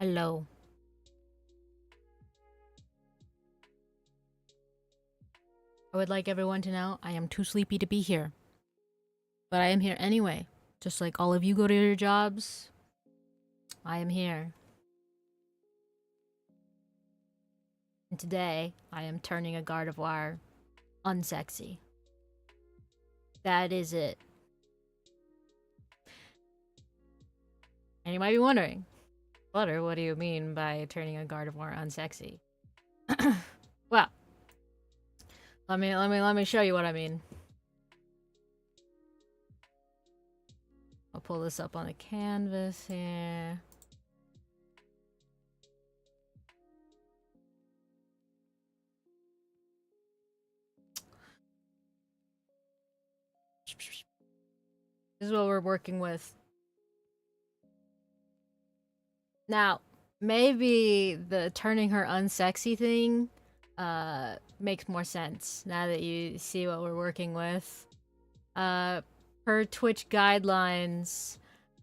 Hello. I would like everyone to know I am too sleepy to be here. But I am here anyway. Just like all of you go to your jobs, I am here. And today, I am turning a Gardevoir unsexy. That is it. And you might be wondering, Butter, what do you mean by turning a Gardevoir unsexy? Well, let me show you what I mean. I'll pull this up on the canvas here. This is what we're working with. Now, maybe the turning her unsexy thing makes more sense now that you see what we're working with. Per Twitch guidelines,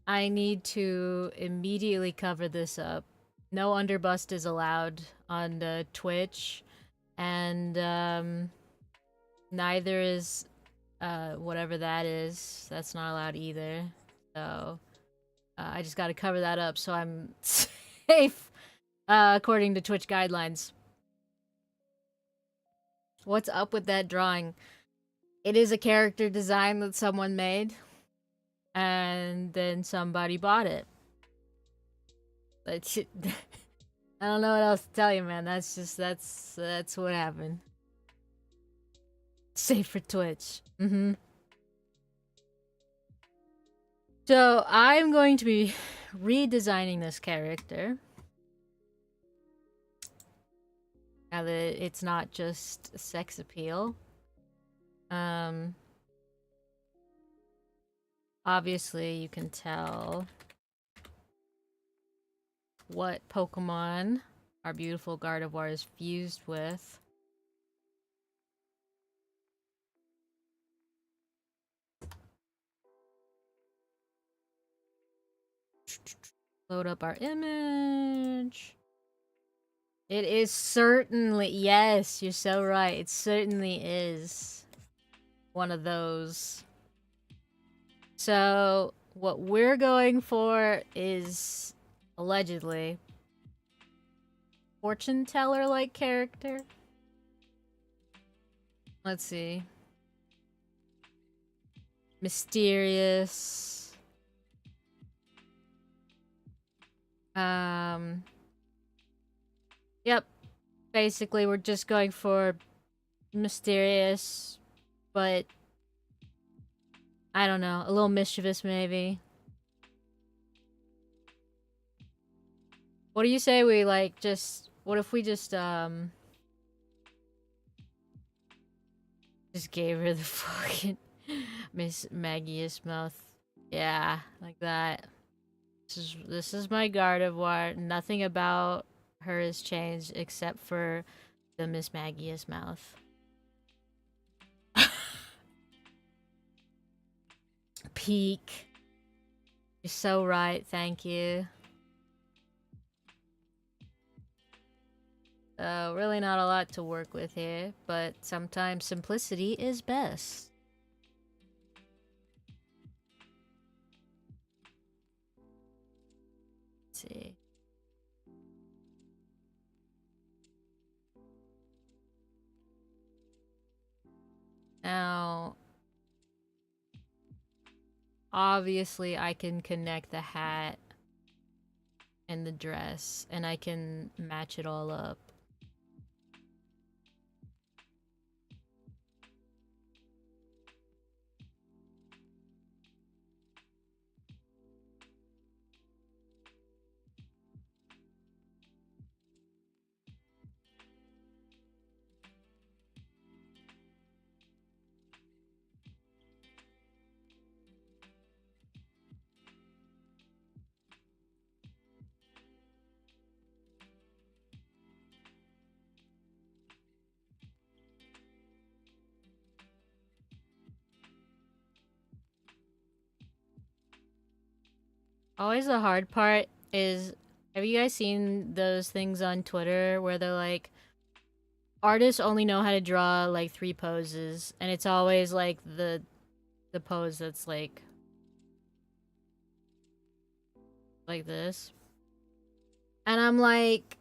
I need to immediately cover this up. No underbust is allowed on the Twitch, and neither is whatever that is. That's not allowed either. So I just got to cover that up so I'm safe according to Twitch guidelines. What's up with that drawing? It is a character design that someone made, and then somebody bought it. That's I don't know what else to tell you, man. That's what happened. Safe for Twitch. So I'm going to be redesigning this character. Now that it's not just sex appeal. Obviously you can tell what Pokemon our beautiful Gardevoir is fused with. Load up our image. It is certainly, yes, you're so right. It certainly is one of those. So what we're going for is allegedly fortune teller like character. Let's see. Mysterious. Yep. Basically, we're just going for mysterious, but I don't know, a little mischievous maybe. What do you say we like just what if we just gave her the fucking Miss Maggie's mouth. Yeah, like that. This is my Gardevoir. Nothing about her has changed except for the Miss Maggie's mouth. Peak. You're so right, thank you. Really not a lot to work with here, but sometimes simplicity is best. Let's see. Now, obviously I can connect the hat and the dress, and I can match it all up. Always the hard part is Have you guys seen those things on Twitter where they're like, artists only know how to draw like 3 poses, and it's always like the pose that's like this. And I'm like,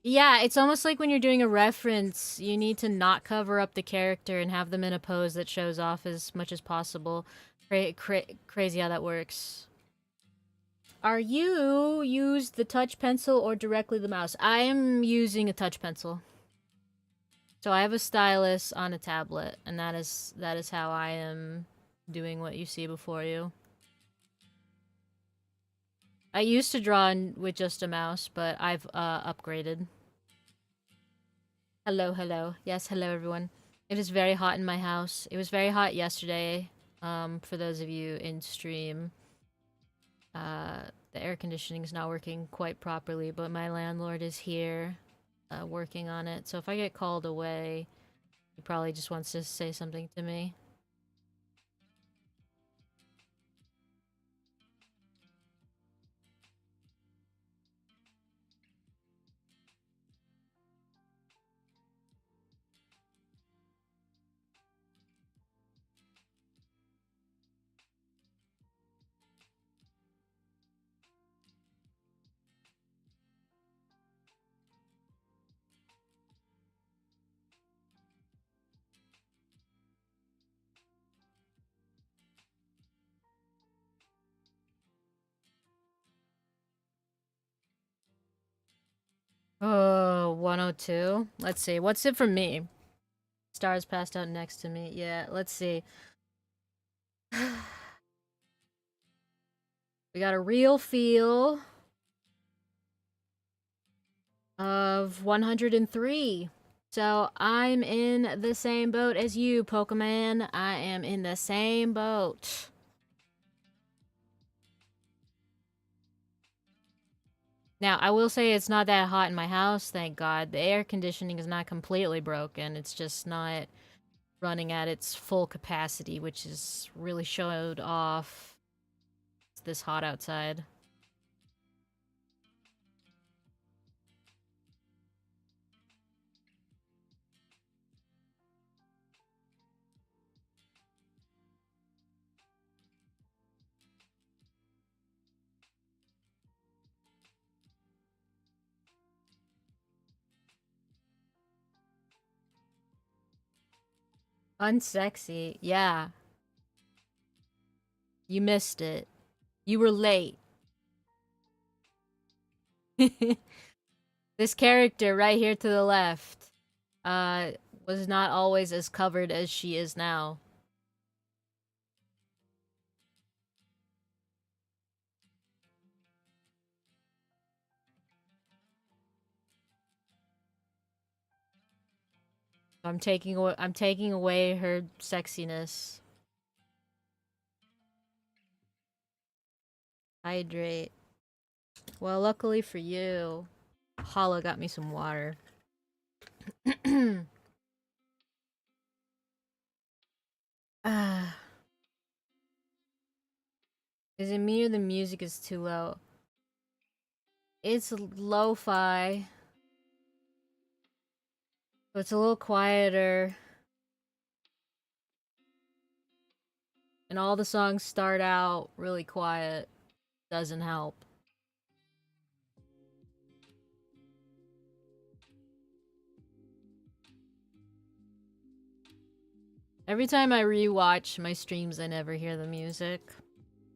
yeah, it's almost like when you're doing a reference, you need to not cover up the character and have them in a pose that shows off as much as possible. Crazy how that works. Are you use the touch pencil or directly the mouse? I am using a touch pencil. So I have a stylus on a tablet, and that is how I am doing what you see before you. I used to draw with just a mouse, but I've upgraded. Hello, hello. Yes, hello everyone. It is very hot in my house. It was very hot yesterday. For those of you in stream, the air conditioning is not working quite properly, but my landlord is here, working on it. So if I get called away, he probably just wants to say something to me. Oh, 102. Let's see. What's it for me? Stars passed out next to me. Yeah, let's see. We got a real feel of 103. So I'm in the same boat as you, Pokemon. I am in the same boat. Now, I will say it's not that hot in my house, thank God. The air conditioning is not completely broken. It's just not running at its full capacity, which is really showed off. It's this hot outside. Unsexy. Yeah. You missed it. You were late. This character right here to the left uh was not always as covered as she is now. I'm taking away her sexiness. Hydrate. Well, luckily for you, Hala got me some water. Ah, is it me or the music is too low? It's lo-fi, but it's a little quieter. And all the songs start out really quiet. Doesn't help. Every time I rewatch my streams, I never hear the music.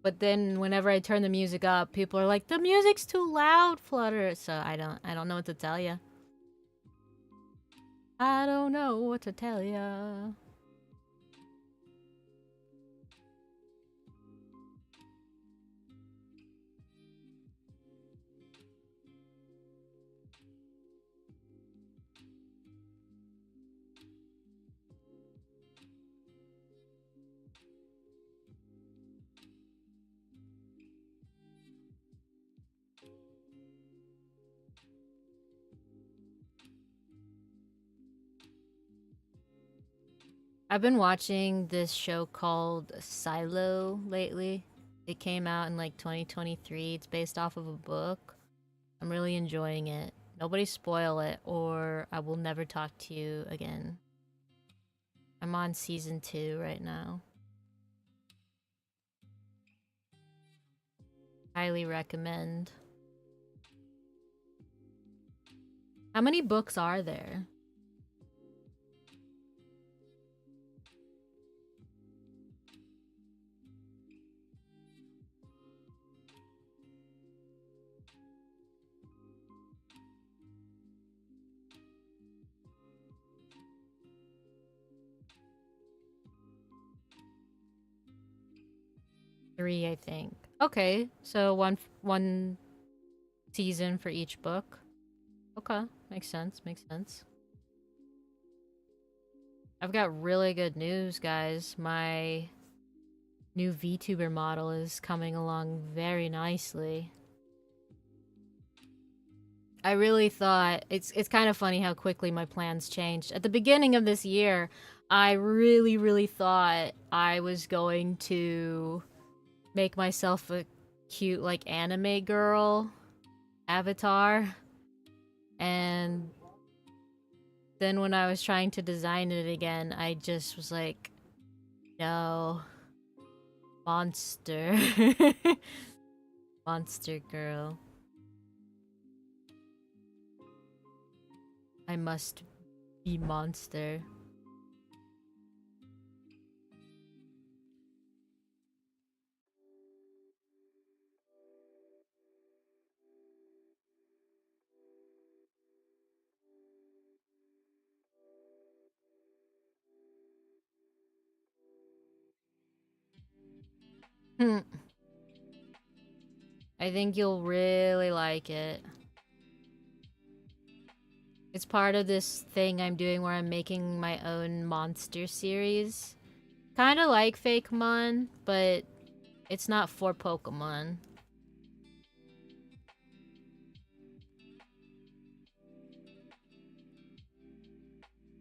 But then whenever I turn the music up, people are like, "The music's too loud, Flutter." So I don't know what to tell you. I don't know what to tell you. I've been watching this show called Silo lately. It came out in like 2023. It's based off of a book. I'm really enjoying it. Nobody spoil it, or I will never talk to you again. I'm on season 2 right now. Highly recommend. How many books are there? Three, I think. Okay, so one season for each book. Okay, makes sense, makes sense. I've got really good news, guys. My new VTuber model is coming along very nicely. I really thought it's kind of funny how quickly my plans changed. At the beginning of this year, I really thought I was going to make myself a cute like anime girl avatar, and then when I was trying to design it again, I just was like, no, monster. Monster girl. I must be monster. Hmm. I think you'll really like it. It's part of this thing I'm doing where I'm making my own monster series. Kind of like Fakemon, but it's not for Pokemon.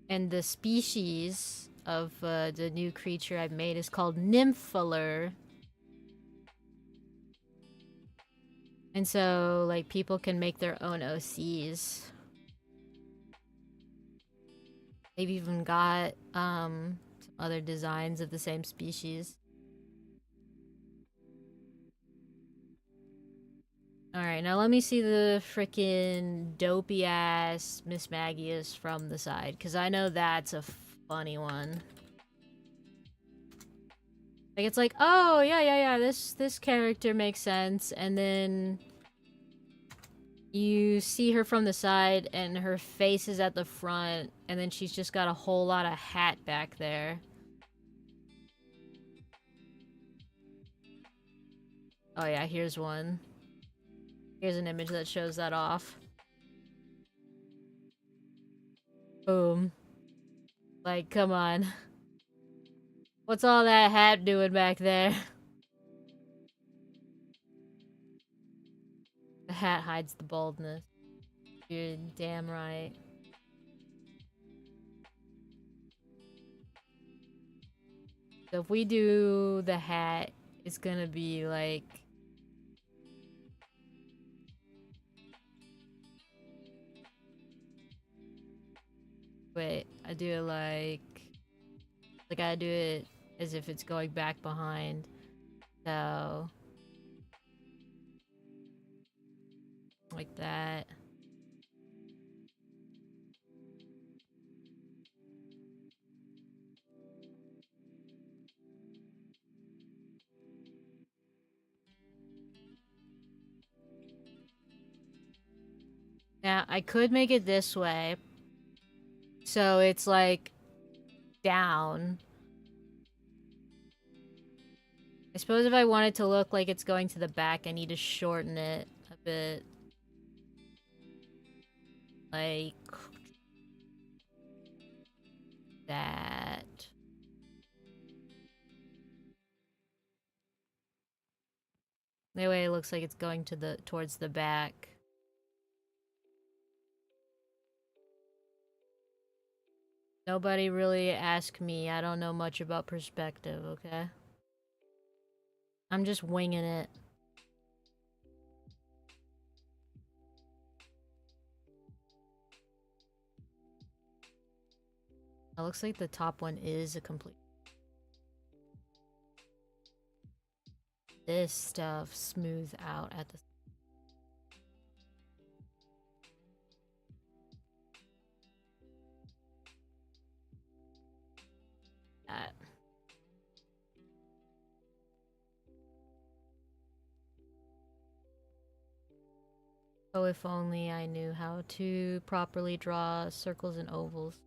And the species of the new creature I've made is called Nymphaler. And so, like, people can make their own OCs. They've even got some other designs of the same species. Alright, now let me see the freaking dopey ass Miss Magius from the side, because I know that's a funny one. Like, it's like, oh, yeah, this character makes sense, and then you see her from the side, and her face is at the front, and then she's just got a whole lot of hat back there. Oh yeah, here's one. Here's an image that shows that off. Boom. Like, come on. What's all that hat doing back there? The hat hides the baldness. You're damn right. So if we do the hat, it's gonna be like... Wait, I do it like... Like, I do it as if it's going back behind. So... Like that. Now, I could make it this way. So it's like... down. I suppose if I want it to look like it's going to the back, I need to shorten it a bit. Like... that. That way it looks like it's going to the towards the back. Nobody really asked me. I don't know much about perspective, okay? I'm just winging it. It looks like the top one is a complete. This stuff smooths out at the. That. Oh, if only I knew how to properly draw circles and ovals.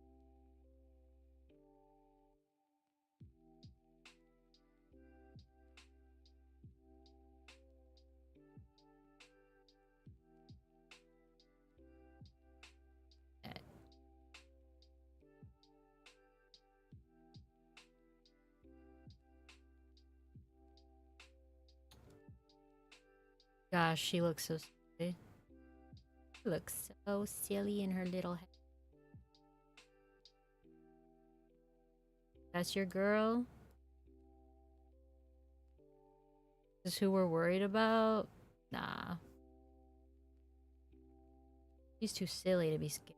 Gosh, she looks so silly. She looks so silly in her little head. That's your girl? Is who we're worried about? Nah. She's too silly to be scared.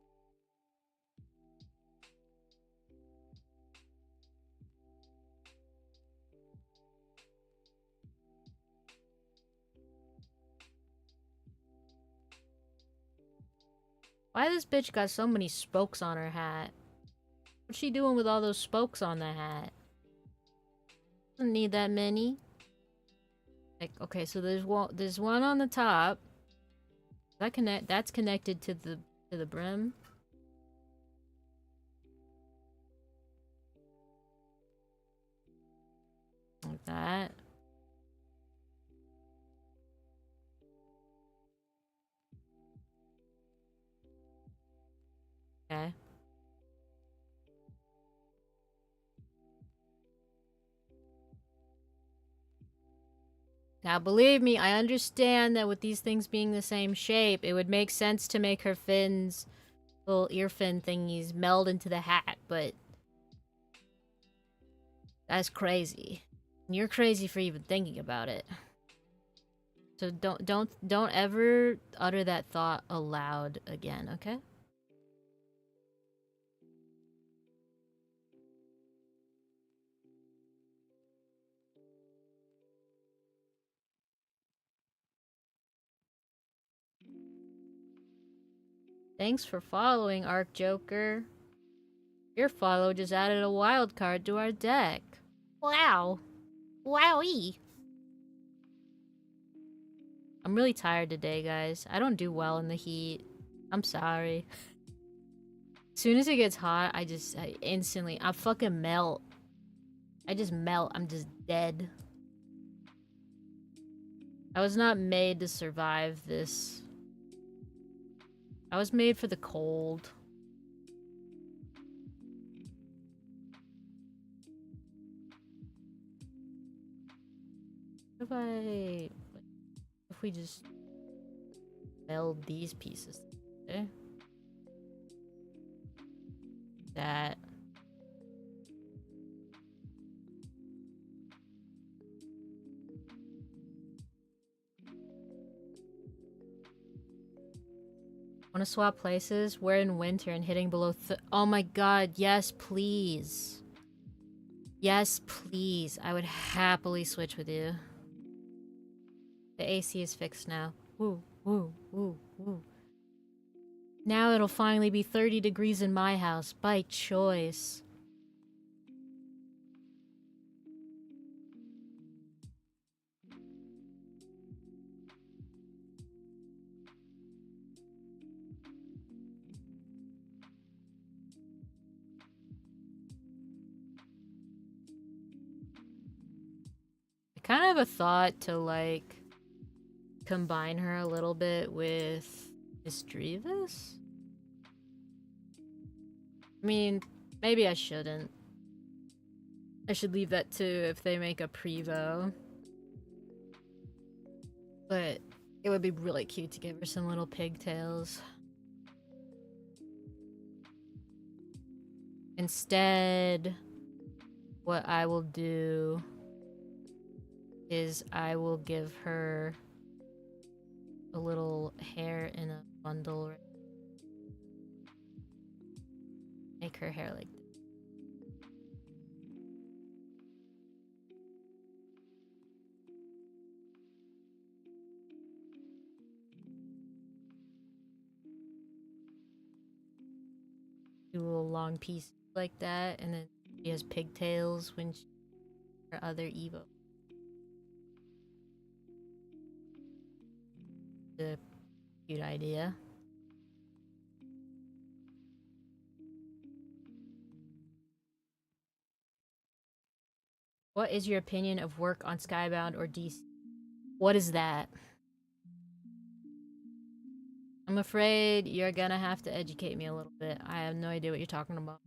Why this bitch got so many spokes on her hat? What's she doing with all those spokes on the hat? Doesn't need that many. Like, okay, so there's one on the top. That's connected to the brim. Like that. Okay. Now, believe me, I understand that with these things being the same shape, it would make sense to make her fins, little ear fin thingies, meld into the hat, but that's crazy. And you're crazy for even thinking about it. So don't ever utter that thought aloud again, okay? Thanks for following, Arc Joker. Your follow just added a wild card to our deck. Wow. Wowie. I'm really tired today, guys. I don't do well in the heat. I'm sorry. As soon as it gets hot, I fucking melt. I just melt. I'm just dead. I was not made to survive this. I was made for the cold. If we just meld these pieces, okay? That. Want to swap places? We're in winter and hitting below oh my god, yes please. Yes please. I would happily switch with you. The AC is fixed now. Woo, woo, woo, woo. Now it'll finally be 30 degrees in my house, by choice. I kind of have a thought to, like, combine her a little bit with Miss Drevis? I mean, maybe I shouldn't. I should leave that to if they make a Prevo. But it would be really cute to give her some little pigtails. Instead, what I will do is I will give her a little hair in a bundle. Make her hair like this. Do a little long piece like that, and then she has pigtails when she her other Evo. A cute idea. What is your opinion of work on Skybound or DC? What is that? I'm afraid you're gonna have to educate me a little bit. I have no idea what you're talking about.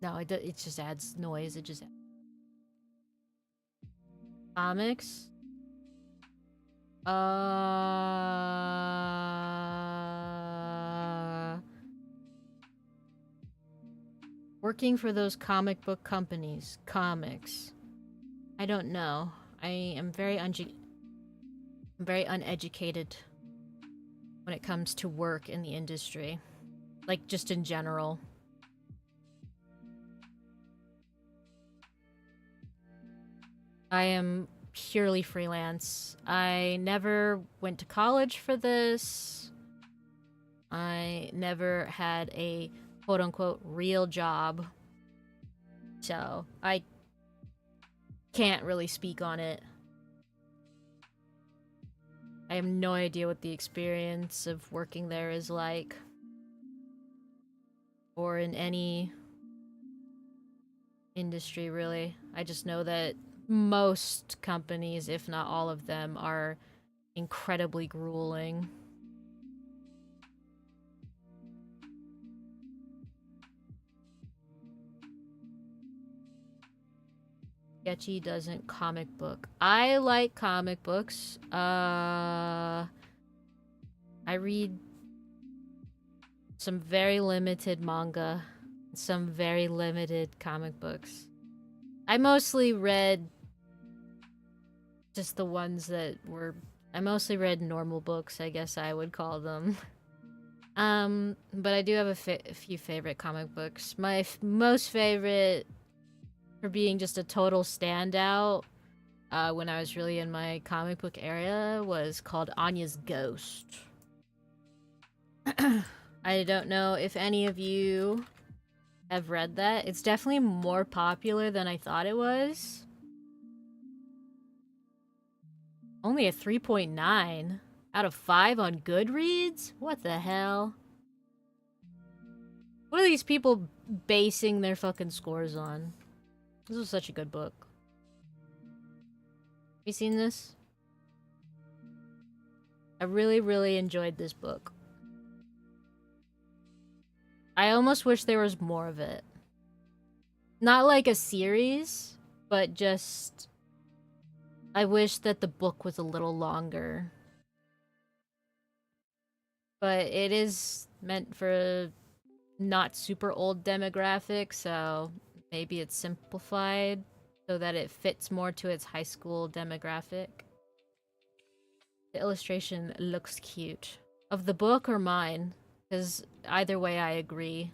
No, it just adds noise. It just adds... Comics? Working for those comic book companies. Comics. I don't know. I am very uneducated when it comes to work in the industry. Like, just in general. I am purely freelance. I never went to college for this. I never had a quote-unquote real job. So, I can't really speak on it. I have no idea what the experience of working there is like. Or in any industry, really. I just know that most companies, if not all of them, are incredibly grueling. Sketchy doesn't comic book. I like comic books. I read some very limited manga, some very limited comic books. I mostly read just the ones that were... I mostly read normal books, I guess I would call them. But I do have a few favorite comic books. My most favorite, for being just a total standout, when I was really in my comic book area, was called Anya's Ghost. I don't know if any of you have read that. It's definitely more popular than I thought it was. Only a 3.9 out of 5 on Goodreads? What the hell? What are these people basing their fucking scores on? This was such a good book. Have you seen this? I really, really enjoyed this book. I almost wish there was more of it. Not like a series, but just... I wish that the book was a little longer. But it is meant for a not super old demographic, so maybe it's simplified so that it fits more to its high school demographic. The illustration looks cute. Of the book or mine? Because either way, I agree.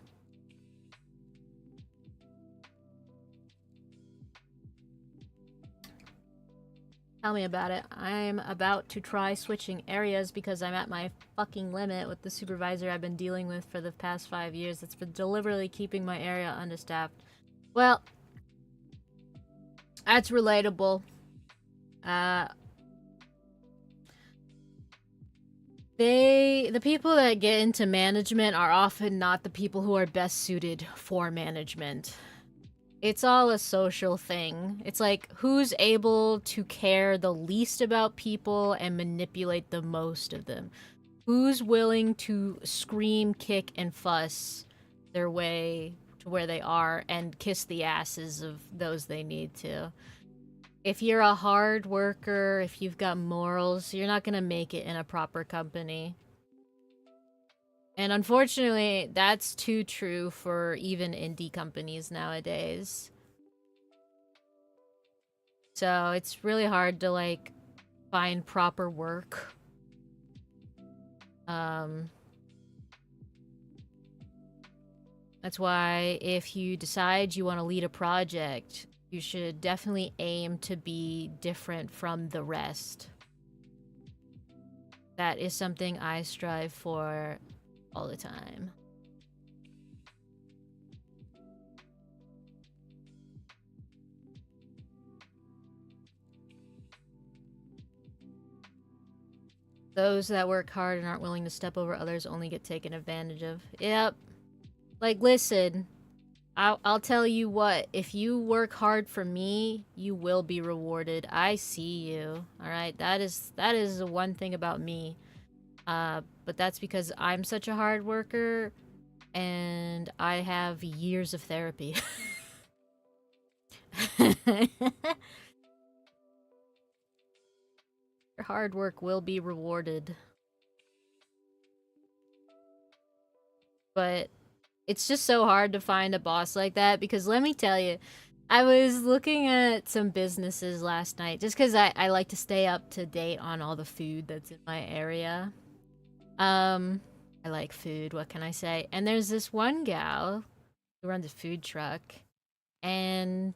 Tell me about it. I'm about to try switching areas because I'm at my fucking limit with the supervisor I've been dealing with for the past 5 years. That's been deliberately keeping my area understaffed. Well, that's relatable. The people that get into management are often not the people who are best suited for management. It's all a social thing. It's like, who's able to care the least about people and manipulate the most of them? Who's willing to scream, kick, and fuss their way to where they are and kiss the asses of those they need to? If you're a hard worker, if you've got morals, you're not gonna make it in a proper company. And unfortunately, that's too true for even indie companies nowadays. So it's really hard to, like, find proper work. That's why if you decide you want to lead a project, you should definitely aim to be different from the rest. That is something I strive for all the time. Those that work hard and aren't willing to step over others only get taken advantage of. Yep. Like, listen, I'll tell you what, if you work hard for me, you will be rewarded. I see you. Alright? That is the one thing about me. But that's because I'm such a hard worker and I have years of therapy. Your hard work will be rewarded. But it's just so hard to find a boss like that because let me tell you, I was looking at some businesses last night just because I like to stay up to date on all the food that's in my area. I like food, what can I say? And there's this one gal who runs a food truck, and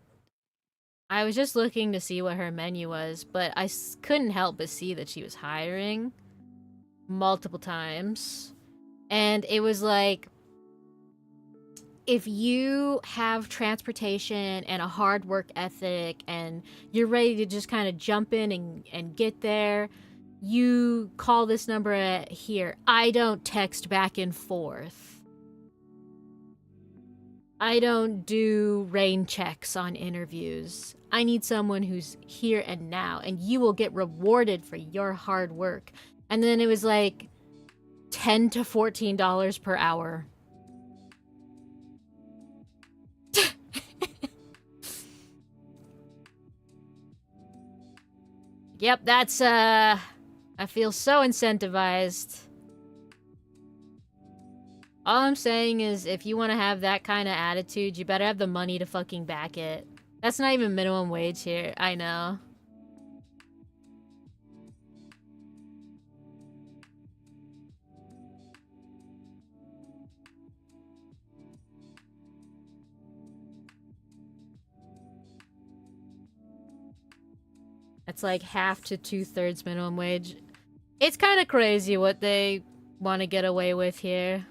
I was just looking to see what her menu was, but I couldn't help but see that she was hiring multiple times. And it was like, if you have transportation and a hard work ethic and you're ready to just kind of jump in and get there, you call this number here. I don't text back and forth. I don't do rain checks on interviews. I need someone who's here and now, and you will get rewarded for your hard work. And then it was like $10 to $14 per hour. Yep, that's, I feel so incentivized. All I'm saying is, if you want to have that kind of attitude, you better have the money to fucking back it. That's not even minimum wage here, I know. That's like half to 2/3 minimum wage. It's kind of crazy what they want to get away with here.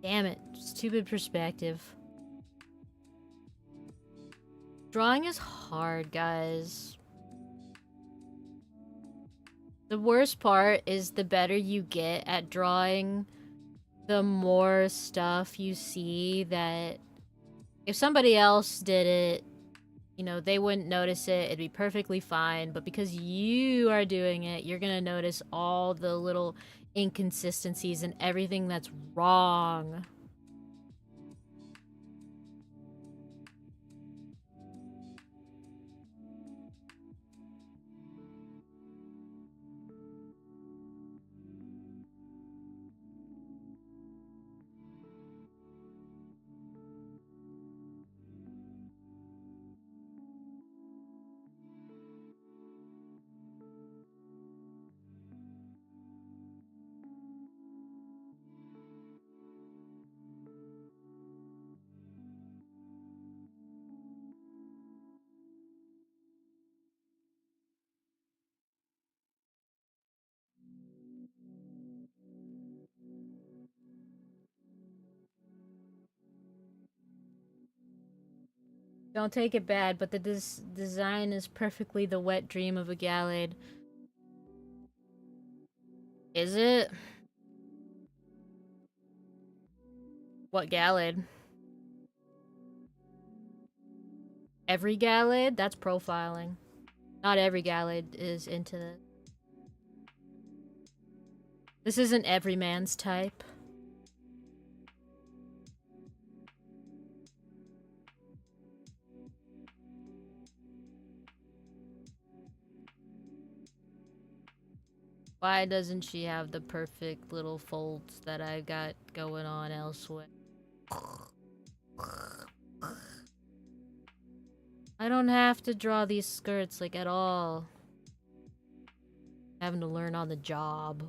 Damn it, stupid perspective. Drawing is hard, guys. The worst part is the better you get at drawing, the more stuff you see that if somebody else did it, you know, they wouldn't notice it. It'd be perfectly fine. But because you are doing it, you're gonna notice all the little inconsistencies and everything that's wrong. Don't take it bad, but the design is perfectly the wet dream of a Gallade. Is it? What Gallade? Every Gallade? That's profiling. Not every Gallade is into this. This isn't every man's type. Why doesn't she have the perfect little folds that I got going on elsewhere? I don't have to draw these skirts, like, at all. Having to learn on the job.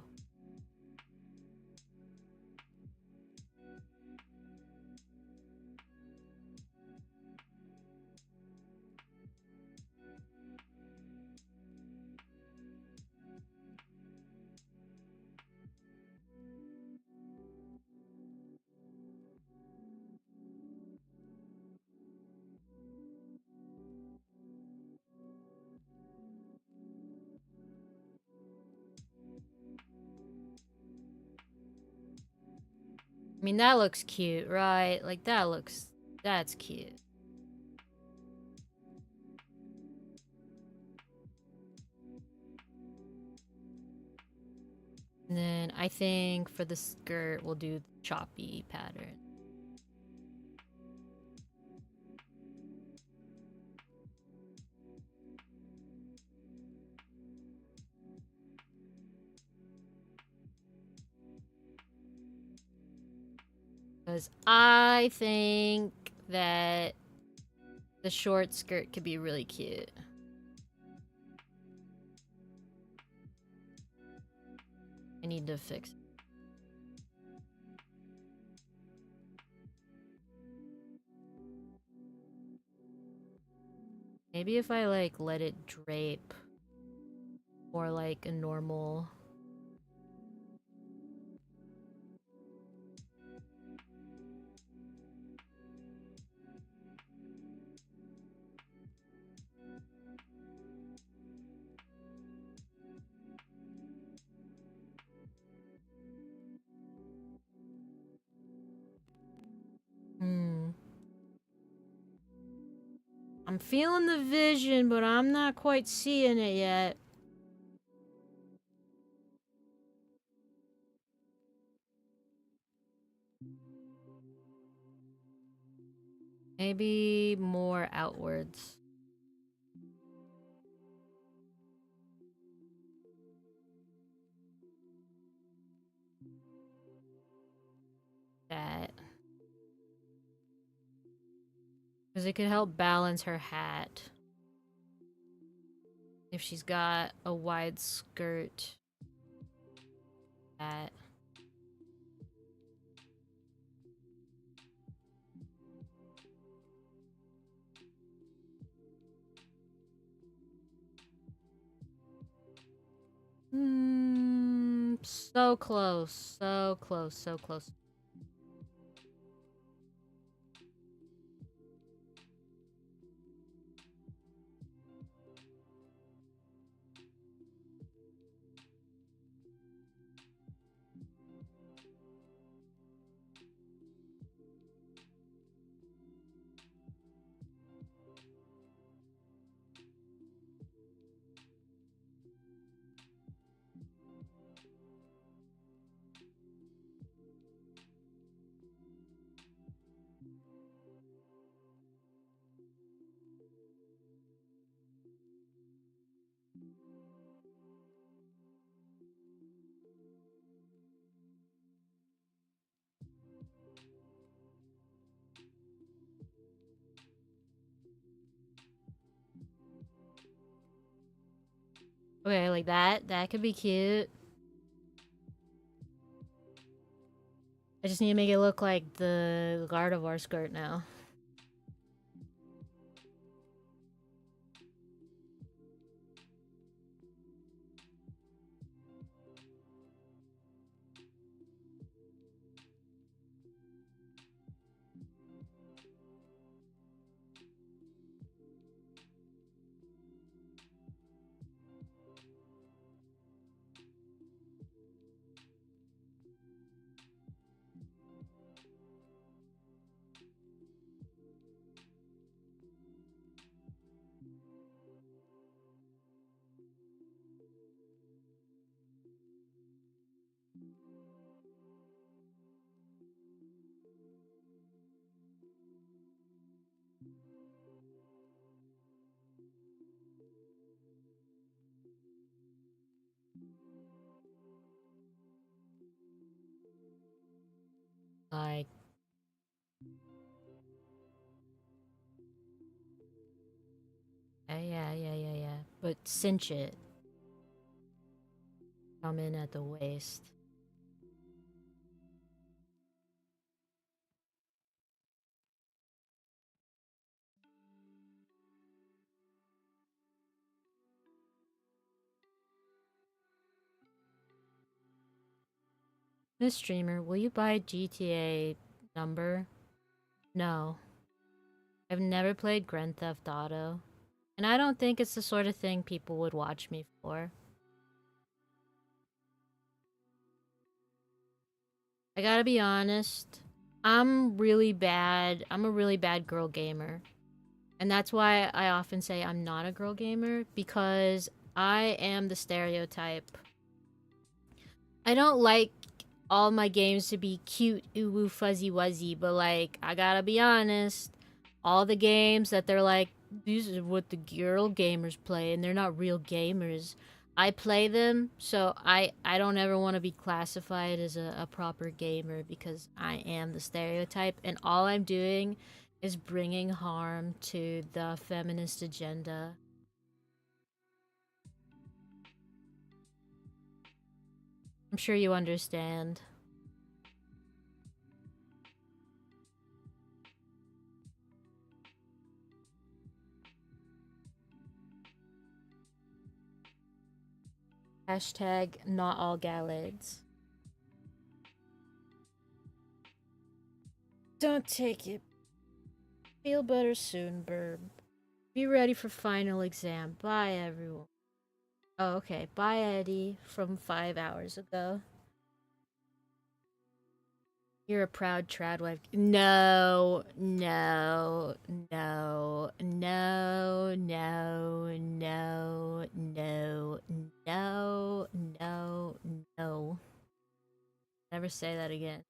I mean, that looks cute, right? Like, that's cute. And then I think for the skirt, we'll do the choppy pattern. Because I think that the short skirt could be really cute. I need to fix it. Maybe if I, like, let it drape more like a normal... I'm feeling the vision, but I'm not quite seeing it yet. Maybe more outwards. That. Because it could help balance her hat. If she's got a wide skirt. That. So close. So close. So close. Okay, like that. That could be cute. I just need to make it look like the Gardevoir skirt now. Like, yeah. But cinch it. Come in at the waist. Miss Streamer, will you buy GTA number? No. I've never played Grand Theft Auto. And I don't think it's the sort of thing people would watch me for. I gotta be honest. I'm really bad. I'm a really bad girl gamer. And that's why I often say I'm not a girl gamer, because I am the stereotype. I don't like all my games to be cute, ooh woo, fuzzy wuzzy, but like, I gotta be honest, all the games that they're like, these are what the girl gamers play, and they're not real gamers. I play them, so I don't ever want to be classified as a proper gamer, because I am the stereotype, and all I'm doing is bringing harm to the feminist agenda. I'm sure you understand. Hashtag not all galids. Don't take it. Feel better soon, Burb. Be ready for final exam. Bye, everyone. Oh, okay. Bye, Eddie, from 5 hours ago. You're a proud trad wife. No, no, no, no, no, no, no, no, no, no. Never say that again.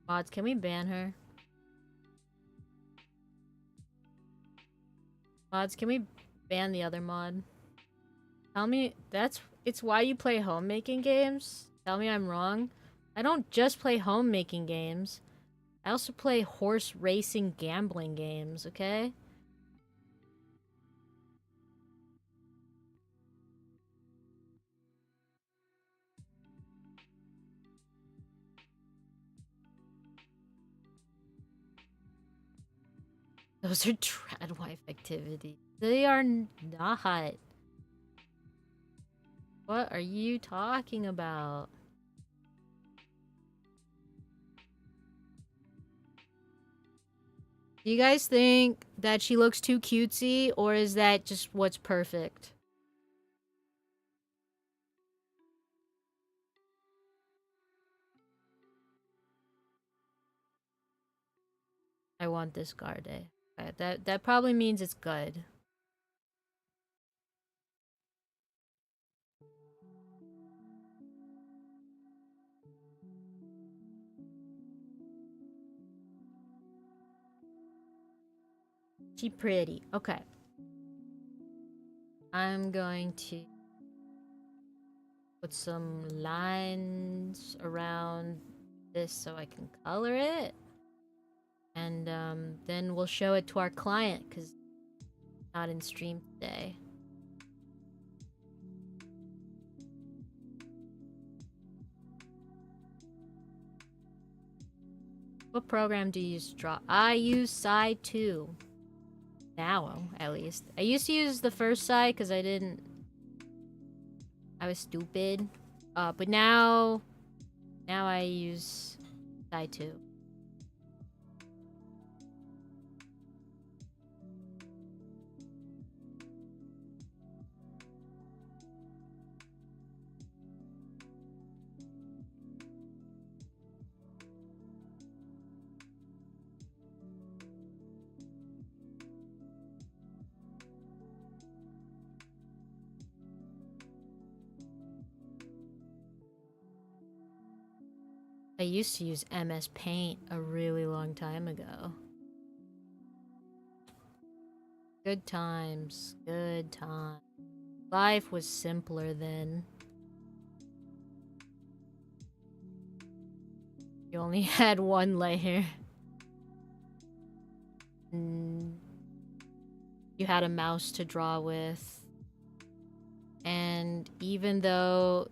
Mods, can we ban her? Mods, can we ban the other mod? Tell me, it's why you play homemaking games? Tell me I'm wrong. I don't just play homemaking games. I also play horse racing gambling games, okay? Those are trad wife activities. They are not. What are you talking about? Do you guys think that she looks too cutesy, or is that just what's perfect? I want this Garde. Okay, that probably means it's good. She pretty. Okay. I'm going to put some lines around this so I can color it. And then we'll show it to our client, because not in stream today. What program do you use to draw? I use Side 2. Now, at least. I used to use the first side because I was stupid. But now I use Side 2. I used to use MS Paint a really long time ago. Good times. Good times. Life was simpler then. You only had one layer. You had a mouse to draw with. And even though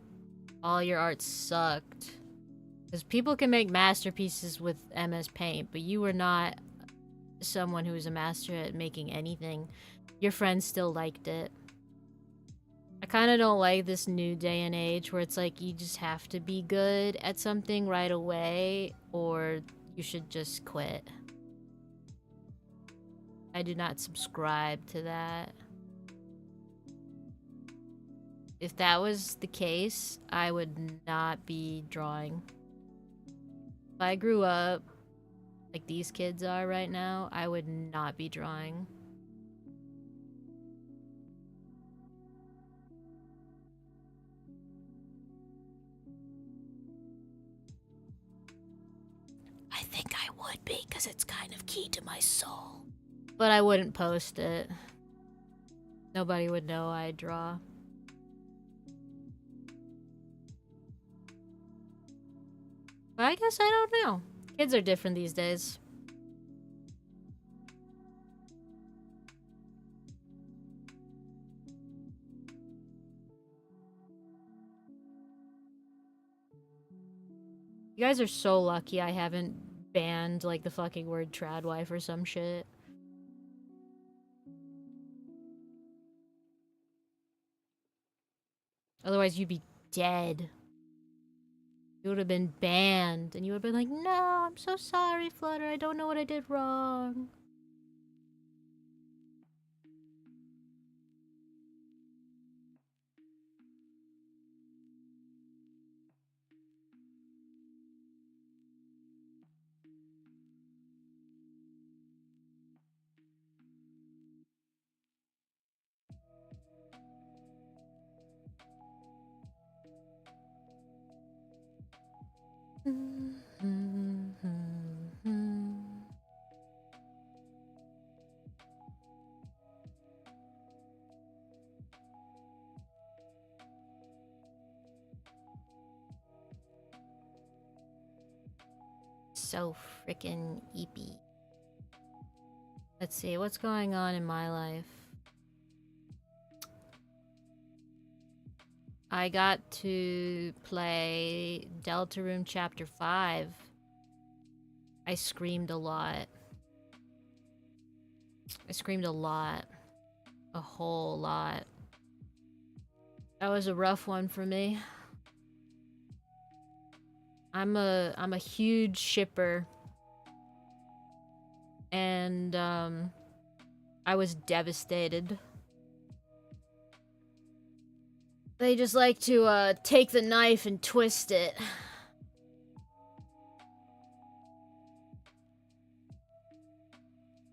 all your art sucked, because people can make masterpieces with MS Paint, but you were not someone who was a master at making anything, your friends still liked it. I kind of don't like this new day and age where it's like you just have to be good at something right away or you should just quit. I do not subscribe to that. If that was the case, I would not be drawing. If I grew up like these kids are right now, I would not be drawing. I think I would be, because it's kind of key to my soul. But I wouldn't post it. Nobody would know I draw. But I guess I don't know. Kids are different these days. You guys are so lucky I haven't banned, like, the fucking word tradwife or some shit. Otherwise, you'd be dead. You would have been banned, and you would have been like, no, I'm so sorry, Flutter. I don't know what I did wrong. So freaking eepy. Let's see, what's going on in my life? I got to play Deltarune Chapter 5. I screamed a lot. I screamed a lot. A whole lot. That was a rough one for me. I'm a huge shipper. And I was devastated. They just like to take the knife and twist it.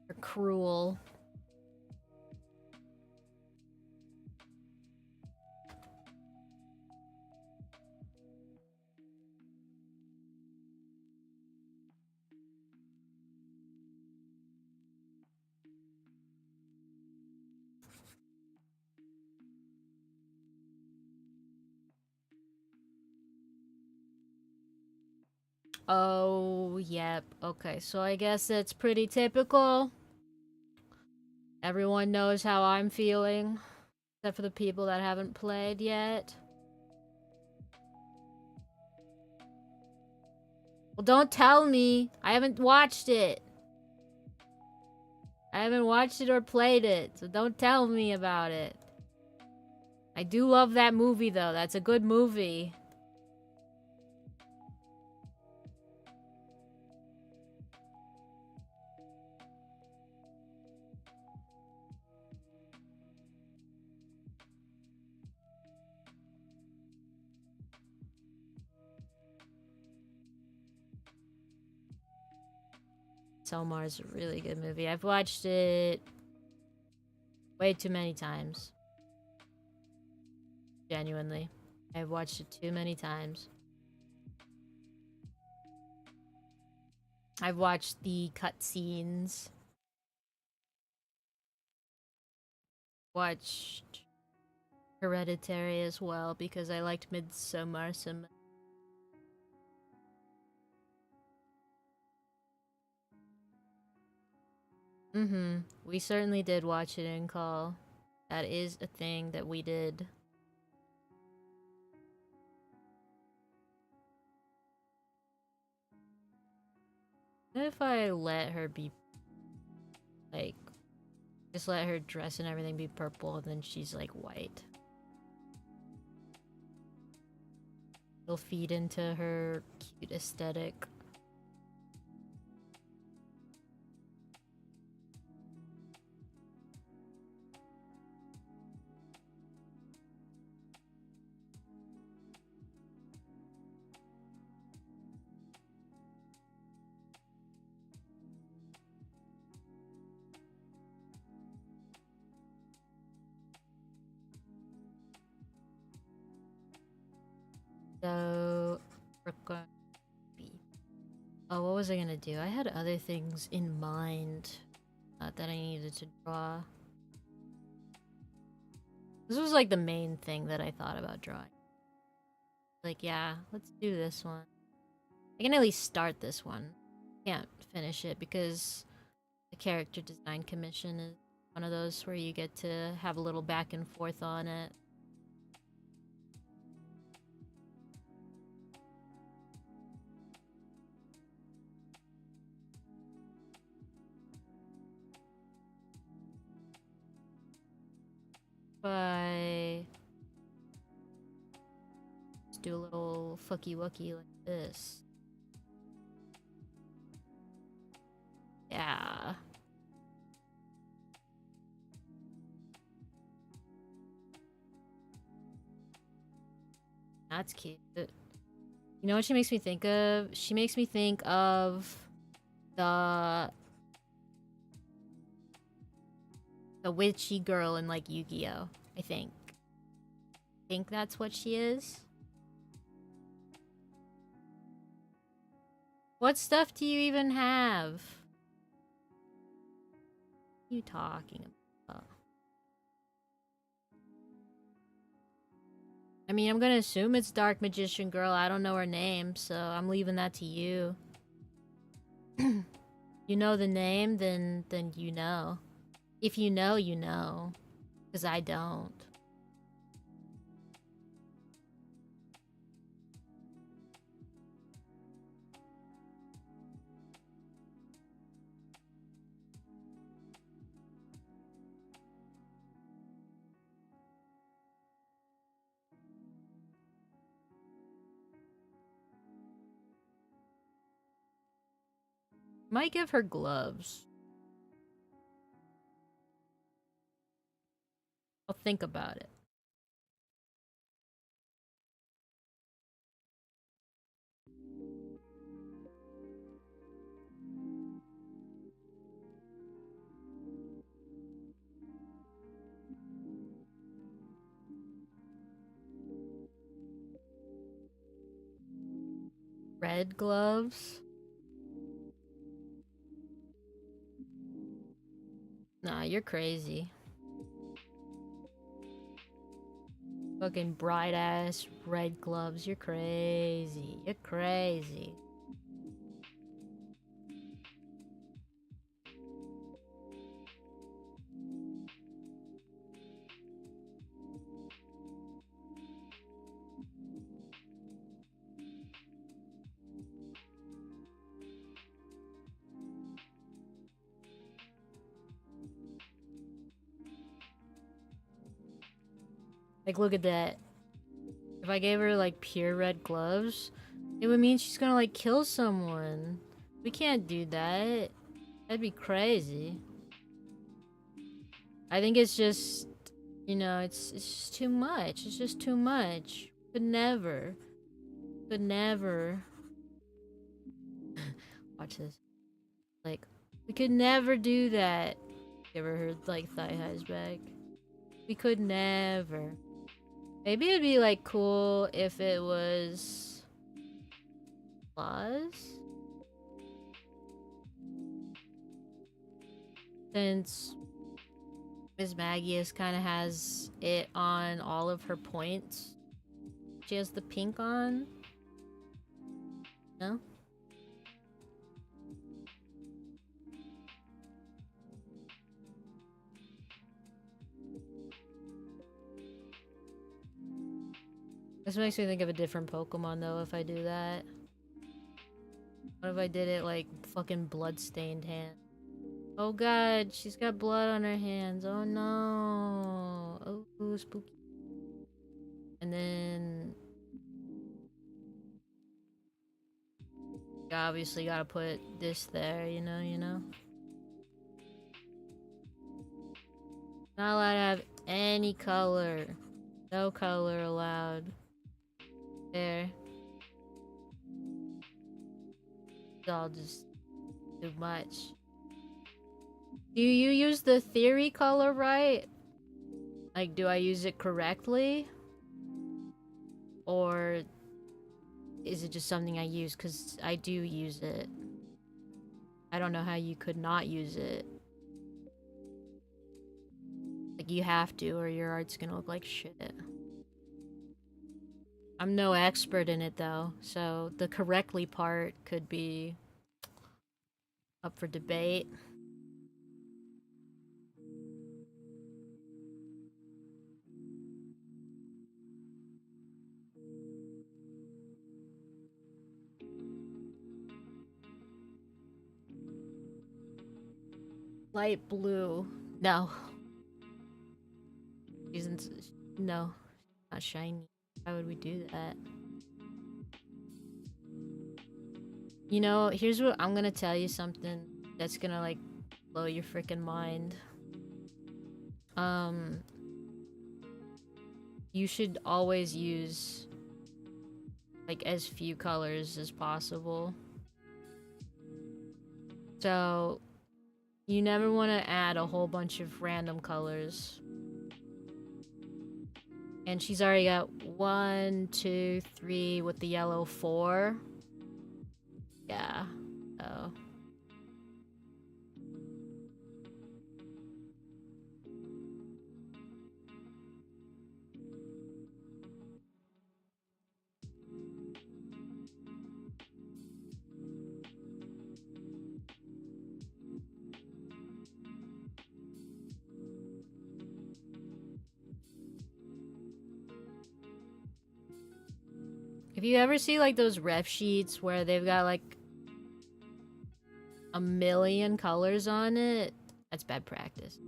They're cruel. Oh, yep. Okay, so I guess that's pretty typical. Everyone knows how I'm feeling, except for the people that haven't played yet. Well, don't tell me. I haven't watched it. I haven't watched it or played it, so don't tell me about it. I do love that movie, though. That's a good movie. Selmar is a really good movie. I've watched it way too many times. Genuinely. I've watched it too many times. I've watched the cutscenes. Watched Hereditary as well because I liked Midsommar so much. We certainly did watch it in call. That is a thing that we did. What if I let her be, like, just let her dress and everything be purple and then she's like white? It'll feed into her cute aesthetic. So, we're going to be... Oh, what was I gonna do? I had other things in mind that I needed to draw. This was like the main thing that I thought about drawing. Like, yeah, let's do this one. I can at least start this one. Can't finish it because the character design commission is one of those where you get to have a little back and forth on it. But let's do a little fucky wucky like this. Yeah. That's cute. You know what she makes me think of? She makes me think of the witchy girl in like Yu-Gi-Oh! I think. Think that's what she is. What stuff do you even have? What are you talking about? I mean, I'm gonna assume it's Dark Magician Girl. I don't know her name, so I'm leaving that to you. You know the name, then you know. If you know, you know. Because I don't. Might give her gloves. I'll think about it. Red gloves? Nah, you're crazy. Fucking bright ass red gloves. You're crazy. You're crazy. Like, look at that. If I gave her, like, pure red gloves, it would mean she's gonna, like, kill someone. We can't do that. That'd be crazy. I think it's just, you know, it's just too much. It's just too much. Could never. Could never. Watch this. Like, we could never do that. Give her her, like, thigh highs back. We could never. Maybe it'd be, like, cool if it was... claws? since Miss Magius kind of has it on all of her points. She has the pink on. No? This makes me think of a different Pokemon though if I do that. What if I did it like fucking blood-stained hand? Oh god, she's got blood on her hands. Oh no. Oh, spooky. And then... you obviously gotta put this there, you know? Not allowed to have any color. No color allowed. There. It's all just too much. Do you use the theory color right? Like, do I use it correctly? Or is it just something I use? Because I do use it. I don't know how you could not use it. Like, you have to, or your art's gonna look like shit. I'm no expert in it, though, so the correctly part could be up for debate. Light blue. No. No. Not shiny. Why would we do that? You know, here's what I'm gonna tell you something that's gonna, like, blow your freaking mind. You should always use, like, as few colors as possible. So, you never want to add a whole bunch of random colors. And she's already got 1, 2, 3 with the yellow 4. Yeah. Oh. If you ever see, like, those ref sheets where they've got, like, a million colors on it, that's bad practice.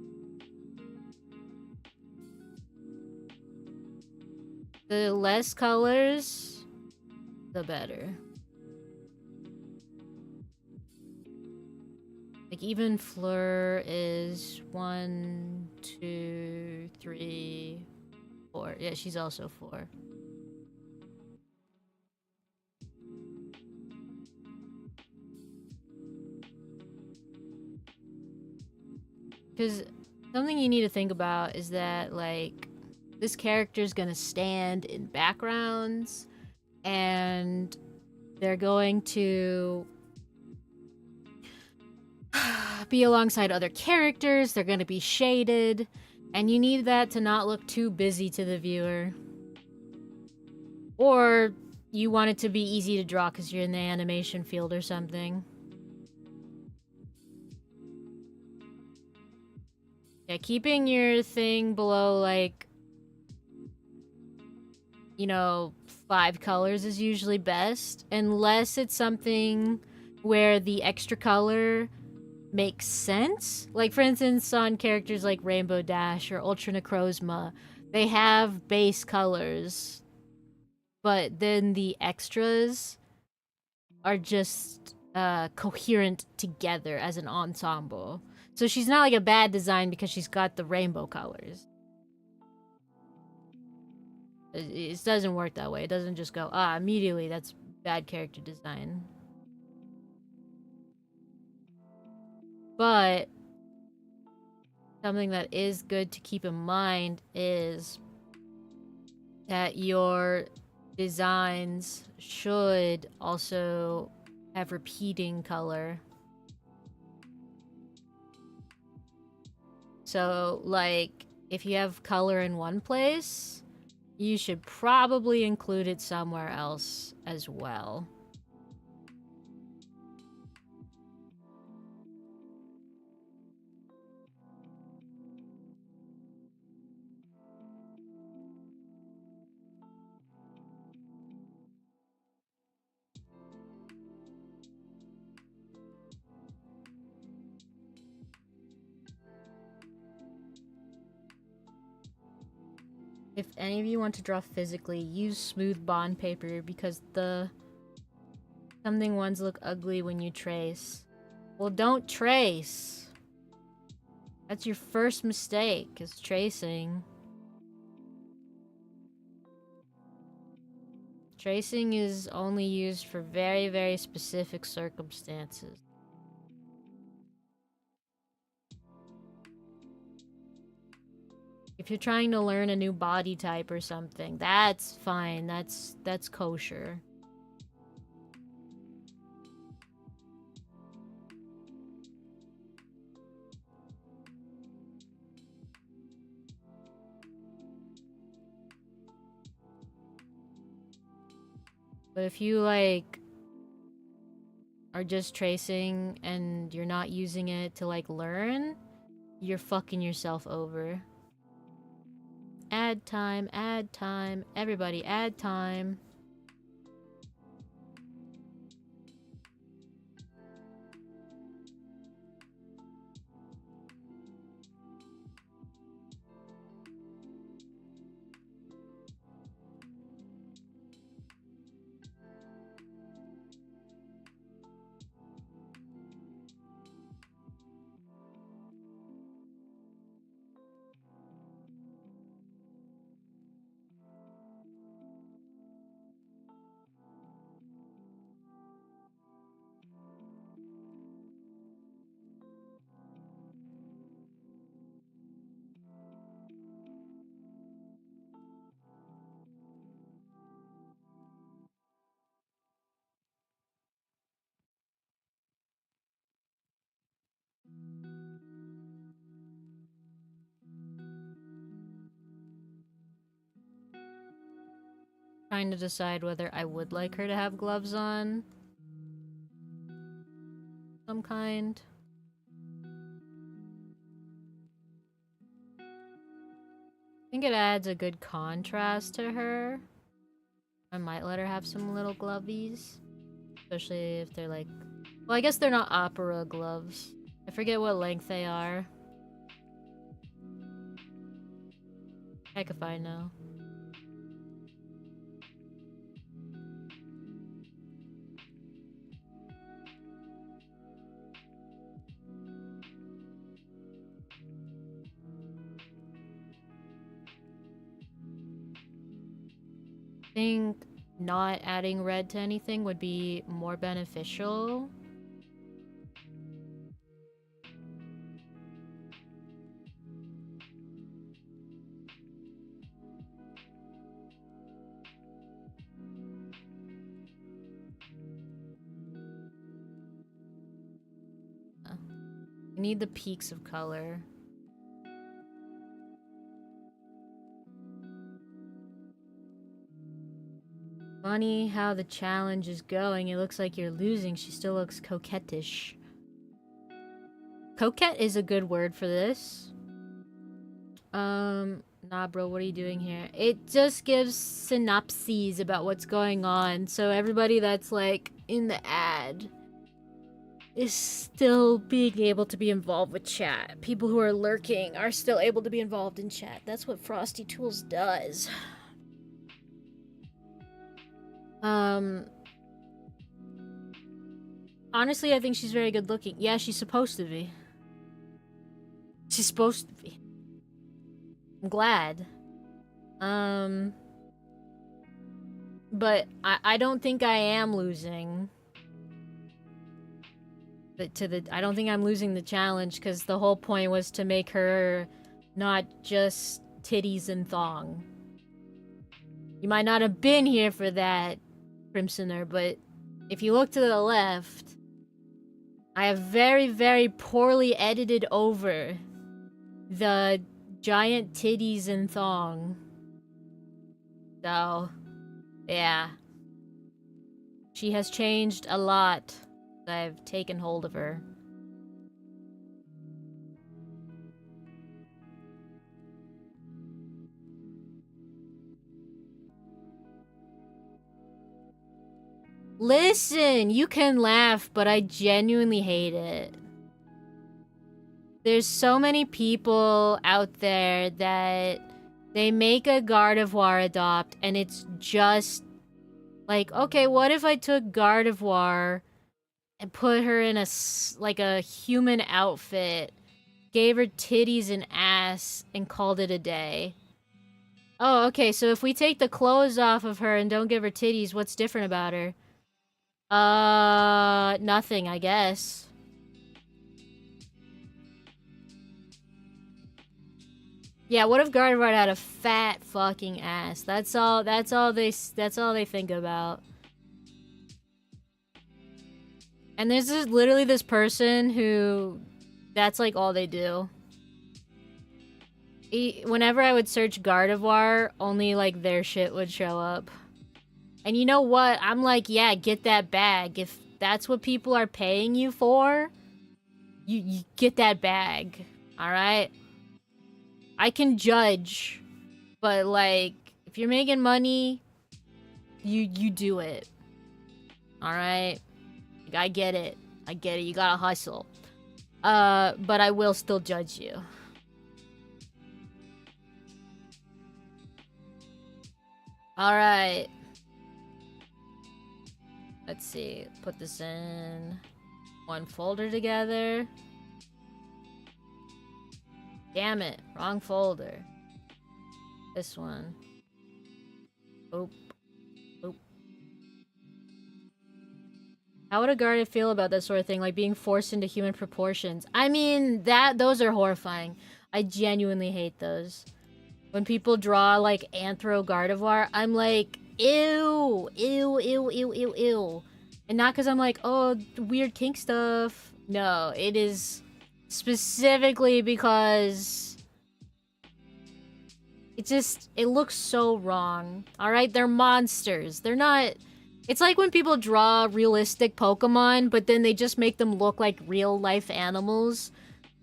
The less colors, the better. Like, even Fleur is 1, 2, 3, 4. Yeah, she's also 4. Because something you need to think about is that, like, this character's gonna stand in backgrounds, and they're going to be alongside other characters, they're gonna be shaded, and you need that to not look too busy to the viewer. Or you want it to be easy to draw because you're in the animation field or something. Yeah, keeping your thing below, like, you know, 5 colors is usually best, unless it's something where the extra color makes sense. Like, for instance, on characters like Rainbow Dash or Ultra Necrozma, they have base colors, but then the extras are just coherent together as an ensemble. So she's not like a bad design because she's got the rainbow colors. It doesn't work that way. It doesn't just go, immediately that's bad character design. But something that is good to keep in mind is that your designs should also have repeating color. So, like, if you have color in one place, you should probably include it somewhere else as well. If any of you want to draw physically, use smooth bond paper because something ones look ugly when you trace. Well, don't trace. That's your first mistake, is tracing. Tracing is only used for very, very specific circumstances. If you're trying to learn a new body type or something, that's fine. That's kosher. But if you, like, are just tracing and you're not using it to, like, learn, you're fucking yourself over. Add time, everybody add time. Trying to decide whether I would like her to have gloves on. Some kind. I think it adds a good contrast to her. I might let her have some little glovies. Especially if they're like... Well, I guess they're not opera gloves. I forget what length they are. Heck if I know. I think not adding red to anything would be more beneficial. I need the peaks of color. Funny how the challenge is going. It looks like you're losing. She still looks coquettish. Coquette is a good word for this. Nah, bro, what are you doing here? It just gives synopses about what's going on, so everybody that's, like, in the ad is still being able to be involved with chat. People who are lurking are still able to be involved in chat. That's what Frosty Tools does. Honestly, I think she's very good looking. Yeah, she's supposed to be. She's supposed to be. I'm glad. But I don't think I am losing. I don't think I'm losing the challenge, because the whole point was to make her not just titties and thong. You might not have been here for that, Crimsoner, but if you look to the left, I have very, very poorly edited over the giant titties and thong. So, yeah. She has changed a lot. I've taken hold of her. Listen, you can laugh, but I genuinely hate it. There's so many people out there that they make a Gardevoir adopt, and it's just like, okay, what if I took Gardevoir and put her in a human outfit, gave her titties and ass, and called it a day? Oh, okay, so if we take the clothes off of her and don't give her titties, what's different about her? Nothing, I guess. Yeah, what if Gardevoir had a fat fucking ass? That's all they think about. And there's literally this person who that's like all they do. Whenever I would search Gardevoir, only like their shit would show up. And you know what? I'm like, yeah, get that bag. If that's what people are paying you for, you get that bag. All right? I can judge, but like if you're making money, you do it. All right? Like, I get it. I get it. You got to hustle. But I will still judge you. All right. Let's see. Put this in one folder together. Damn it. Wrong folder. This one. Oop. Oop. How would a guardian feel about that sort of thing? Like being forced into human proportions? I mean, those are horrifying. I genuinely hate those. When people draw, like, Anthro Gardevoir, I'm like, ew, ew, ew, ew, ew, ew. And not because I'm like, oh, weird kink stuff. No, it is specifically because it looks so wrong. Alright, they're monsters. They're not... It's like when people draw realistic Pokemon, but then they just make them look like real-life animals.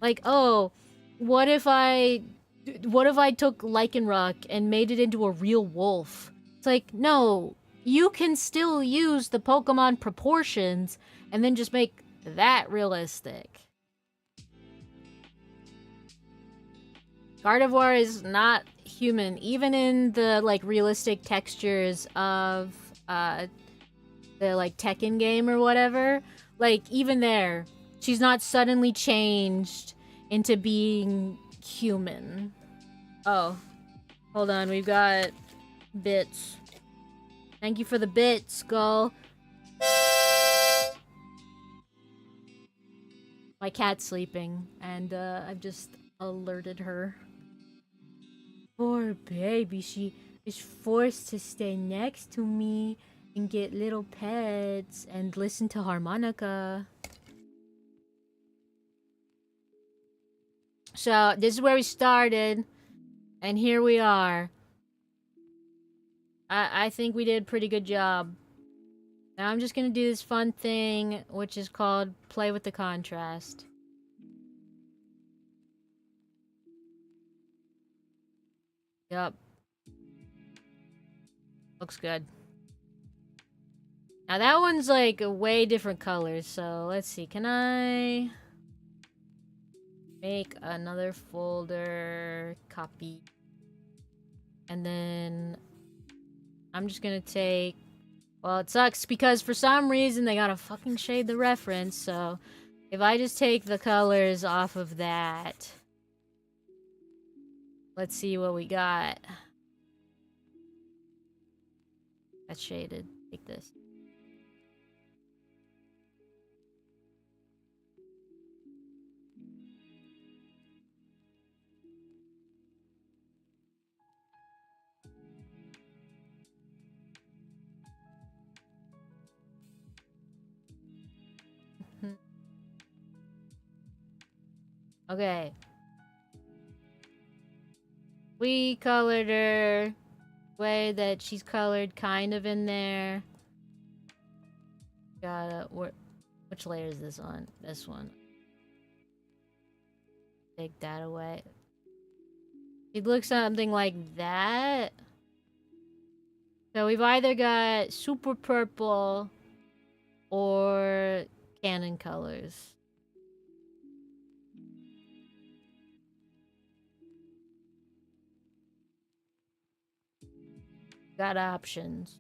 Like, oh, what if I took Lycanroc and made it into a real wolf? It's like, no, you can still use the Pokemon proportions and then just make that realistic. Gardevoir is not human, even in the like realistic textures of the like Tekken game or whatever. Like even there, she's not suddenly changed into being human. Oh, hold on, we've got bits. Thank you for the bits, Skull. My cat's sleeping, and I've just alerted her. Poor baby, she is forced to stay next to me and get little pets and listen to harmonica. So, this is where we started, and here we are. I think we did a pretty good job. Now I'm just gonna do this fun thing, which is called play with the contrast. Yup. Looks good. Now that one's like a way different colors, so let's see. Can I make another folder, copy, and then I'm just gonna take... Well, it sucks because for some reason they gotta fucking shade the reference, so if I just take the colors off of that, let's see what we got. That's shaded. Take this. Okay. We colored her way that she's colored kind of in there. Which layer is this on? This one. Take that away. It looks something like that. So we've either got super purple or canon colors. Got options.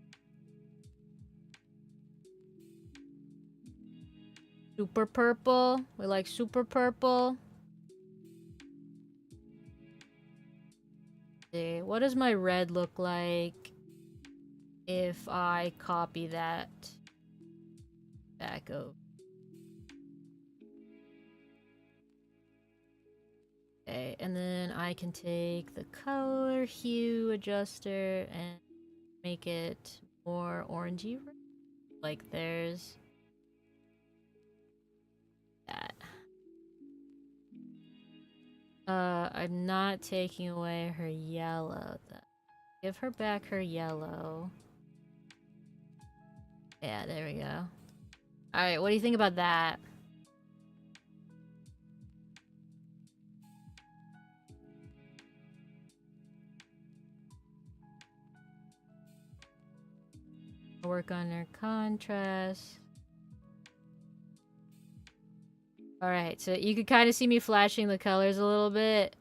Super purple. We like super purple. See, what does my red look like if I copy that back over? Okay, and then I can take the color hue adjuster and make it more orangey, like there's that. I'm not taking away her yellow. Give her back her yellow. Yeah, there we go. Alright, what do you think about that? Work on her contrast. Alright, so you could kind of see me flashing the colors a little bit.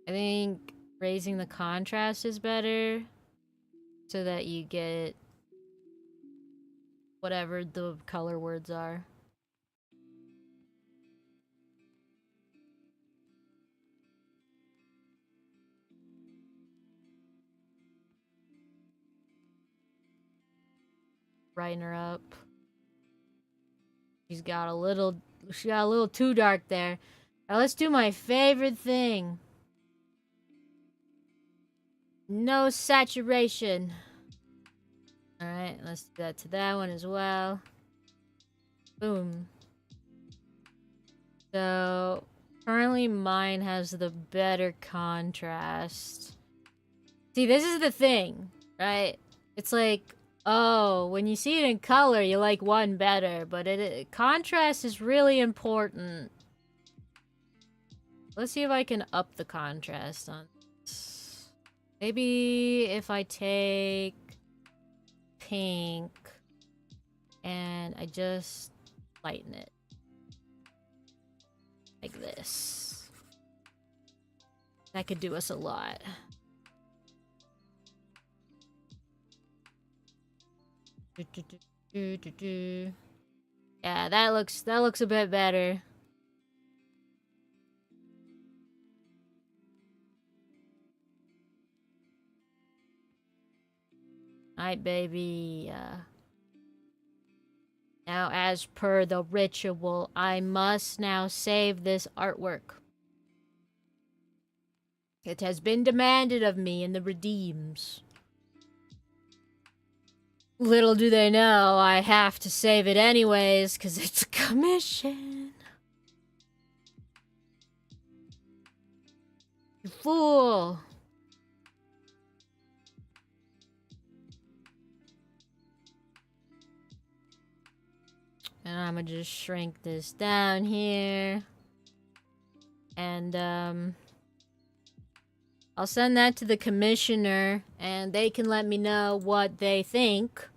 I think raising the contrast is better so that you get whatever the color words are. Brighten her up. She got a little too dark there. Now let's do my favorite thing. No saturation. Alright, let's do that to that one as well. Boom. So, currently mine has the better contrast. See, this is the thing, right? It's like, oh, when you see it in color, you like one better, but contrast is really important. Let's see if I can up the contrast on this. Maybe if I take pink and I just lighten it. Like this. That could do us a lot. Yeah, that looks a bit better. Alright, baby. Now, as per the ritual, I must now save this artwork. It has been demanded of me in the redeems. Little do they know, I have to save it anyways, because it's a commission. You fool. And I'm gonna just shrink this down here. And, I'll send that to the commissioner, and they can let me know what they think.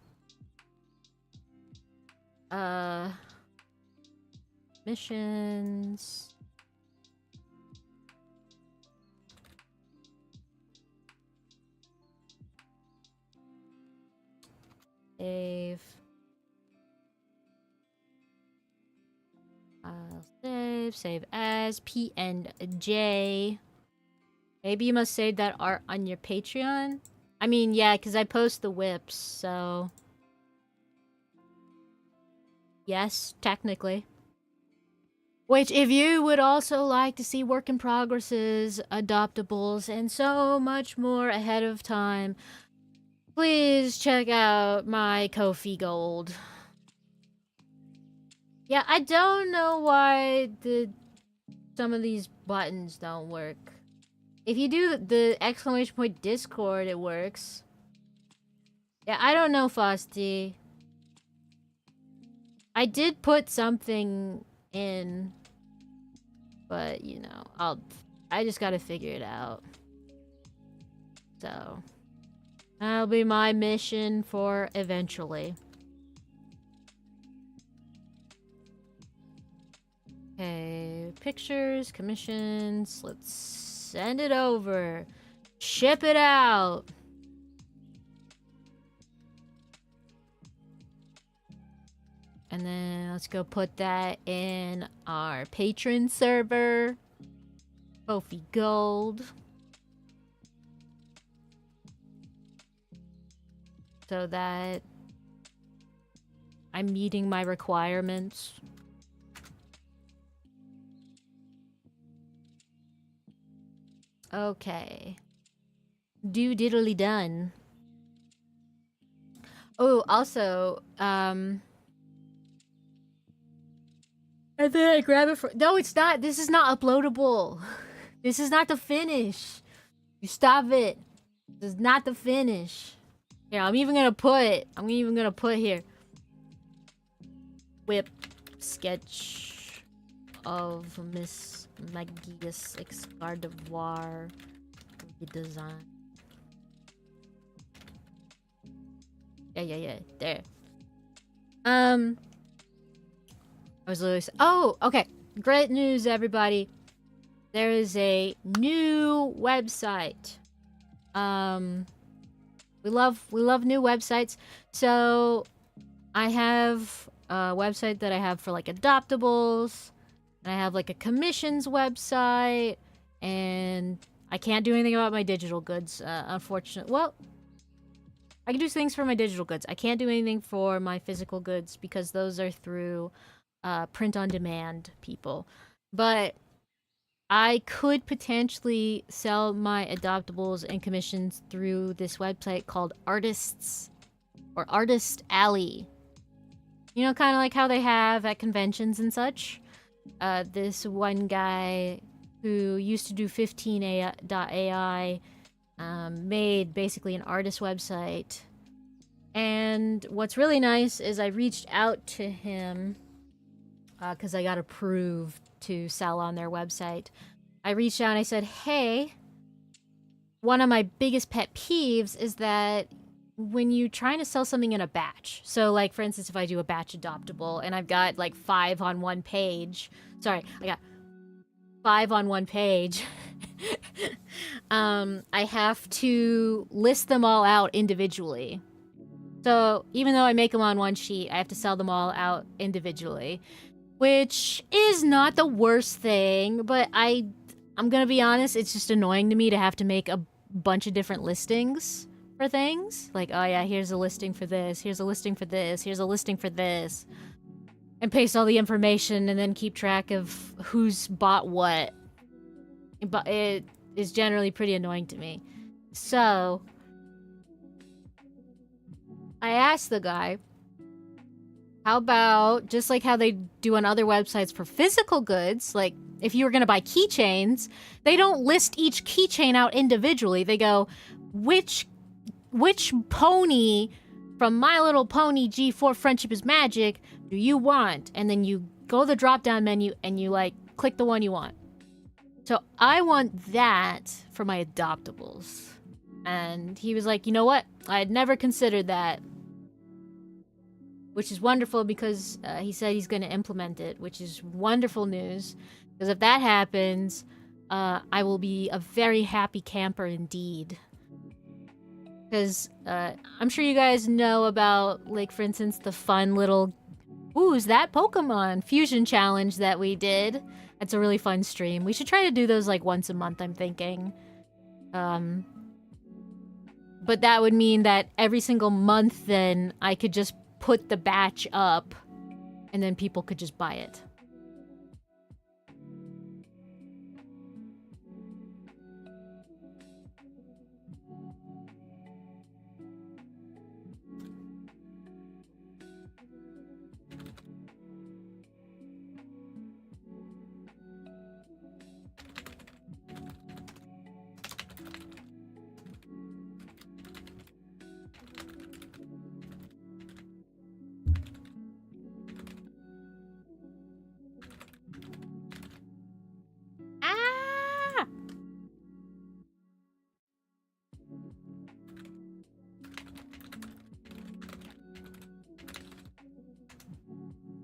Missions. Save. I'll save as P and J. Maybe you must save that art on your Patreon? I mean, yeah, because I post the whips, so... Yes, technically. Which, if you would also like to see work in progresses, adoptables, and so much more ahead of time, please check out my Ko-fi Gold. Yeah, I don't know why some of these buttons don't work. If you do the exclamation point Discord, it works. Yeah, I don't know, Frosty. I did put something in, but you know, I just gotta figure it out. So that'll be my mission for eventually. Okay, pictures, commissions. Let's send it over. Ship it out. And then let's go put that in our patron server. Kofi Gold. So that I'm meeting my requirements. Okay. Do diddly done. Oh, also, and then I grab it for— No, it's not. This is not uploadable. This is not the finish. You stop it. This is not the finish. Here, I'm even gonna put here. Whip sketch of Miss Magius X Gardevoir redesign. Yeah. There. I was literally— Oh, okay. Great news, everybody. There is a new website. We love new websites. So I have a website that I have for like adoptables, and I have like a commissions website, and I can't do anything about my digital goods, unfortunately. Well, I can do things for my digital goods. I can't do anything for my physical goods because those are through print on demand people. But I could potentially sell my adoptables and commissions through this website called Artists or Artist Alley. You know, kind of like how they have at conventions and such. This one guy who used to do 15AI made basically an artist website. And what's really nice is I reached out to him because I got approved to sell on their website. I reached out and I said, hey, one of my biggest pet peeves is that when you're trying to sell something in a batch, so like for instance, if I do a batch adoptable and I've got like 5 on one page, I got 5 on one page, I have to list them all out individually. So even though I make them on one sheet, I have to sell them all out individually, which is not the worst thing, but I'm gonna be honest, it's just annoying to me to have to make a bunch of different listings for things. Like, oh yeah, here's a listing for this, here's a listing for this, here's a listing for this. And paste all the information and then keep track of who's bought what. But it is generally pretty annoying to me. So I asked the guy, how about, just like how they do on other websites for physical goods, like if you were gonna buy keychains, they don't list each keychain out individually. They go, which pony from My Little Pony G4 Friendship is Magic do you want? And then you go to the drop-down menu and you like click the one you want. So I want that for my adoptables. And he was like, you know what? I had never considered that. Which is wonderful because he said he's going to implement it, which is wonderful news. Because if that happens, I will be a very happy camper indeed. Because I'm sure you guys know about, like, for instance, the fun little Who's That Pokemon Fusion Challenge that we did. That's a really fun stream. We should try to do those, like, once a month, I'm thinking. But that would mean that every single month, then, I could just put the batch up, and then people could just buy it.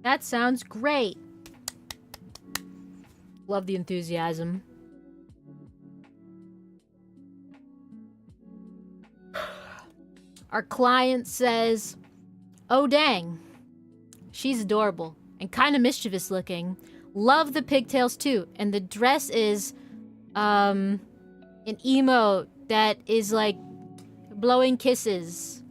That sounds great. Love the enthusiasm. Our client says, "Oh dang, she's adorable and kind of mischievous looking. Love the pigtails too, and the dress is an emote that is like blowing kisses.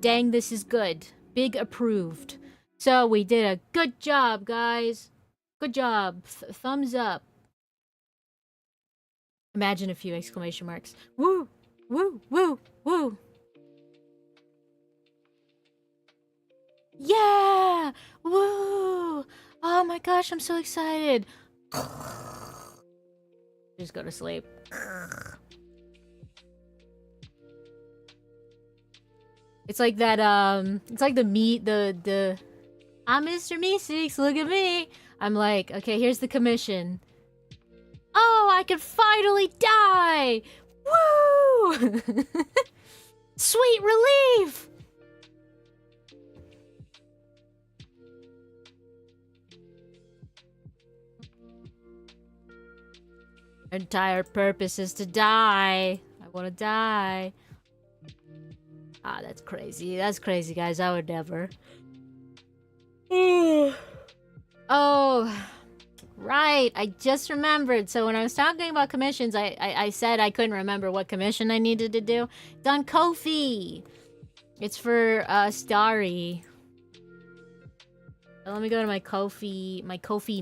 Dang, this is good. Big approved." So we did a good job, guys. Good job. Thumbs up. Imagine a few exclamation marks. Woo! Woo! Woo! Woo! Yeah! Woo! Oh my gosh, I'm so excited. Just go to sleep. It's like that, it's like I'm Mr. Meeseeks, look at me. I'm like, okay, here's the commission. Oh, I can finally die! Woo! Sweet relief! Entire purpose is to die. I want to die. Ah, that's crazy. That's crazy, guys. I would never. Oh, right. I just remembered. So when I was talking about commissions, I said I couldn't remember what commission I needed to do. It's on Ko-fi. It's for Starry. So let me go to my Ko-fi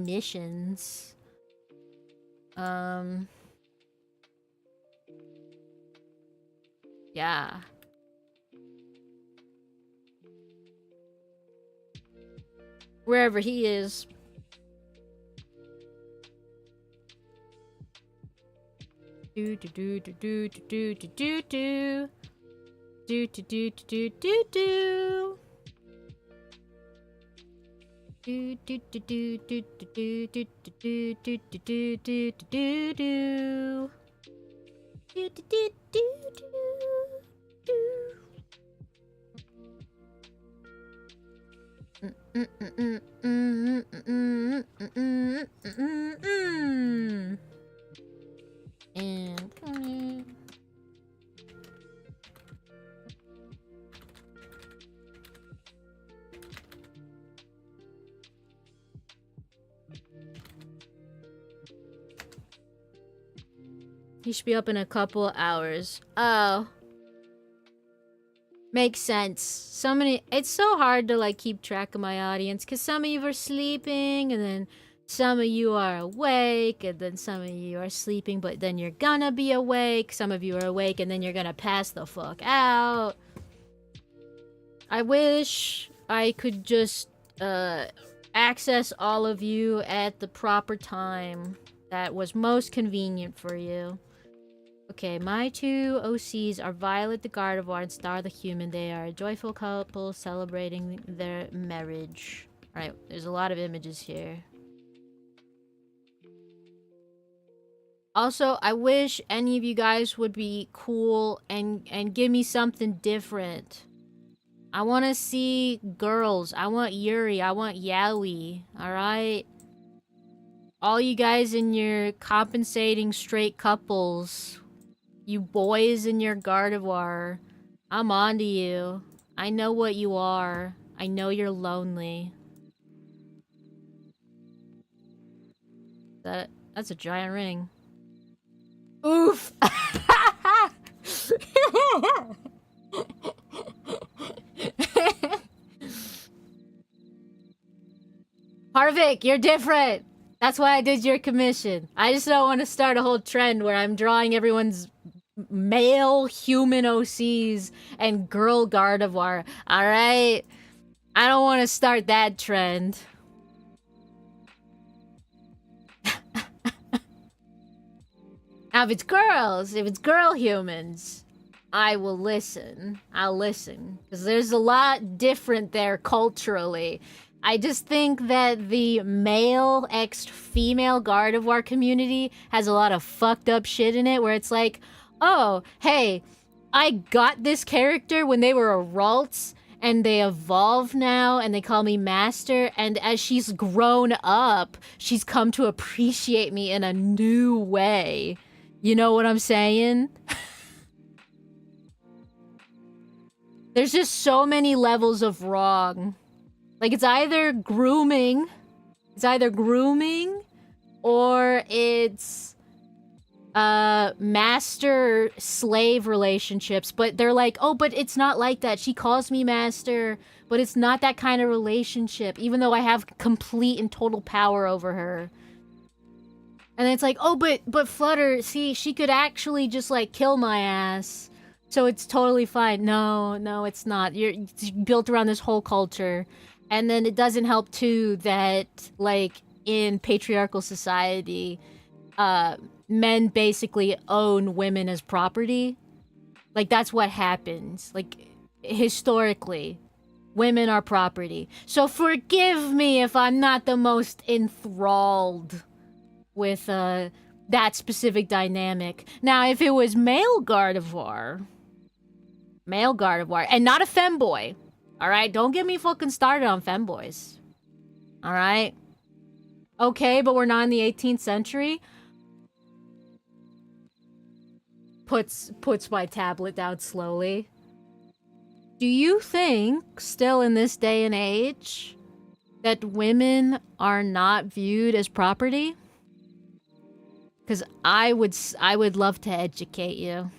missions. Yeah. Wherever he is. Do do do do do do do do do do do do do do do. Do do do do do do do do do do do do do do do. Do do do do do. And coming. He should be up in a couple hours. Oh. Makes sense. It's so hard to like keep track of my audience because some of you are sleeping and then some of you are awake and then some of you are sleeping but then you're gonna be awake. Some of you are awake and then you're gonna pass the fuck out. I wish I could just access all of you at the proper time that was most convenient for you. Okay, my two OCs are Violet the Gardevoir and Star the Human. They are a joyful couple celebrating their marriage. Alright, there's a lot of images here. Also, I wish any of you guys would be cool and give me something different. I want to see girls. I want Yuri. I want Yaoi. Alright? All you guys in your compensating straight couples. You boys in your Gardevoir. I'm onto you. I know what you are. I know you're lonely. That's a giant ring. Oof! Harvick, you're different! That's why I did your commission. I just don't want to start a whole trend where I'm drawing everyone's male human OCs and girl Gardevoir. Alright? I don't want to start that trend. Now, if it's girl humans, I will listen. I'll listen. Because there's a lot different there culturally. I just think that the male female Gardevoir community has a lot of fucked up shit in it where it's like, oh, hey, I got this character when they were a Ralts, and they evolve now and they call me master, and as she's grown up, she's come to appreciate me in a new way. You know what I'm saying? There's just so many levels of wrong. Like, it's either grooming or it's master slave relationships, but they're like, oh, but it's not like that. She calls me master, but it's not that kind of relationship, even though I have complete and total power over her. And it's like, oh, but Flutter, see, she could actually just like kill my ass, so it's totally fine. No, it's not. It's built around this whole culture. And then it doesn't help too that, like, in patriarchal society, men basically own women as property. Like, that's what happens. Like, historically, women are property. So forgive me if I'm not the most enthralled with that specific dynamic. Now, if it was male Gardevoir, and not a femboy, all right? Don't get me fucking started on femboys, all right? Okay, but we're not in the 18th century. Puts my tablet down slowly. Do you think, still in this day and age, that women are not viewed as property? Because I would love to educate you.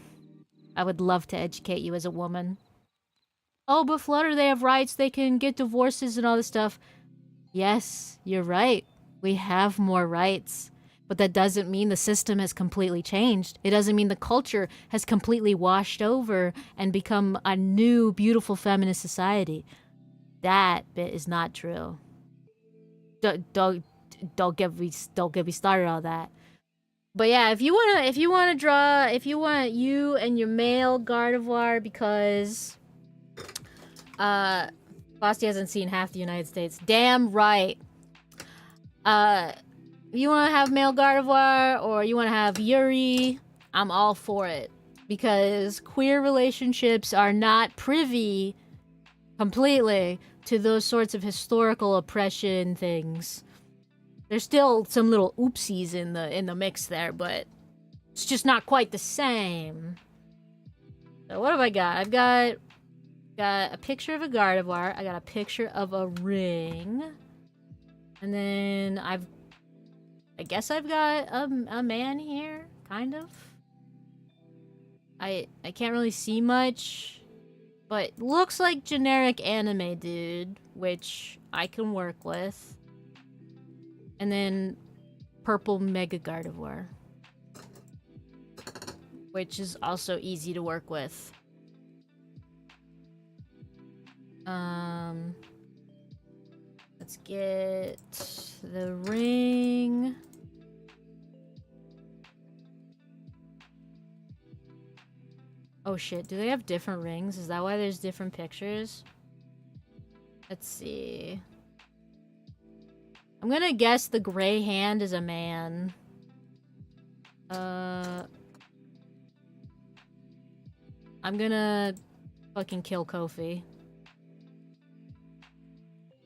I would love to educate you as a woman. Oh, but Flutter, they have rights. They can get divorces and all this stuff. Yes, you're right. We have more rights. But that doesn't mean the system has completely changed. It doesn't mean the culture has completely washed over and become a new, beautiful feminist society. That bit is not true. Don't get me started on that. But yeah, if you want you and your male Gardevoir, because Basti hasn't seen half the United States. Damn right. If you want to have male Gardevoir or you want to have Yuri, I'm all for it. Because queer relationships are not privy completely to those sorts of historical oppression things. There's still some little oopsies in the mix there, but it's just not quite the same. So what have I got? I've got a picture of a Gardevoir. I got a picture of a ring. And then I guess I've got a man here, kind of. I can't really see much, but looks like generic anime dude, which I can work with. And then purple Mega Gardevoir, which is also easy to work with. Let's get the ring. Oh shit, do they have different rings? Is that why there's different pictures? Let's see. I'm gonna guess the gray hand is a man. I'm gonna fucking kill Kofi.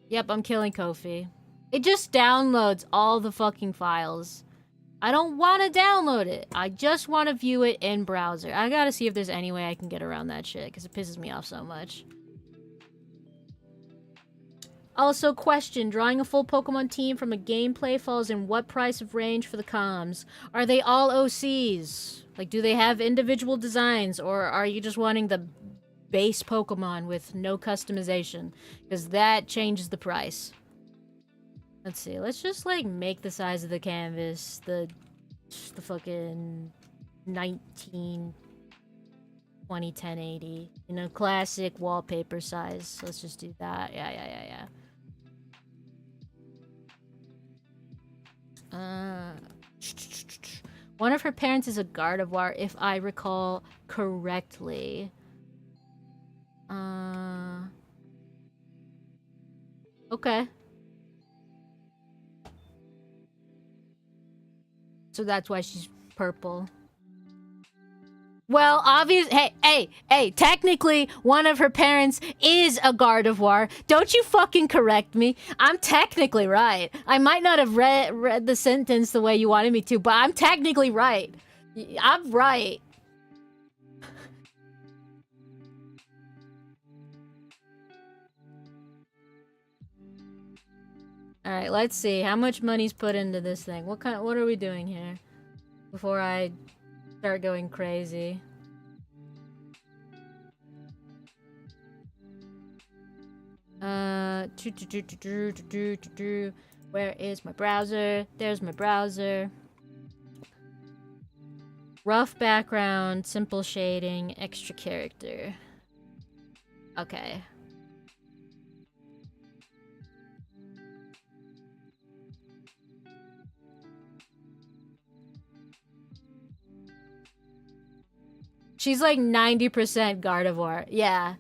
Yep, I'm killing Kofi. It just downloads all the fucking files. I don't want to download it. I just want to view it in browser. I gotta see if there's any way I can get around that shit, because it pisses me off so much. Also, question. Drawing a full Pokemon team from a gameplay falls in what price of range for the comms? Are they all OCs? Like, do they have individual designs, or are you just wanting the base Pokemon with no customization? Because that changes the price. Let's see. Let's just, like, make the size of the canvas the fucking 1920 1080. You know, classic wallpaper size. Let's just do that. Yeah. One of her parents is a Gardevoir, if I recall correctly. Okay. So that's why she's purple. Well, hey, technically, one of her parents is a Gardevoir. Don't you fucking correct me. I'm technically right. I might not have read the sentence the way you wanted me to, but I'm technically right. I'm right. Alright, let's see. How much money's put into this thing? What are we doing here? Before I start going crazy. Where is my browser? There's my browser. Rough background, simple shading, extra character. Okay. She's like 90% Gardevoir. Yeah.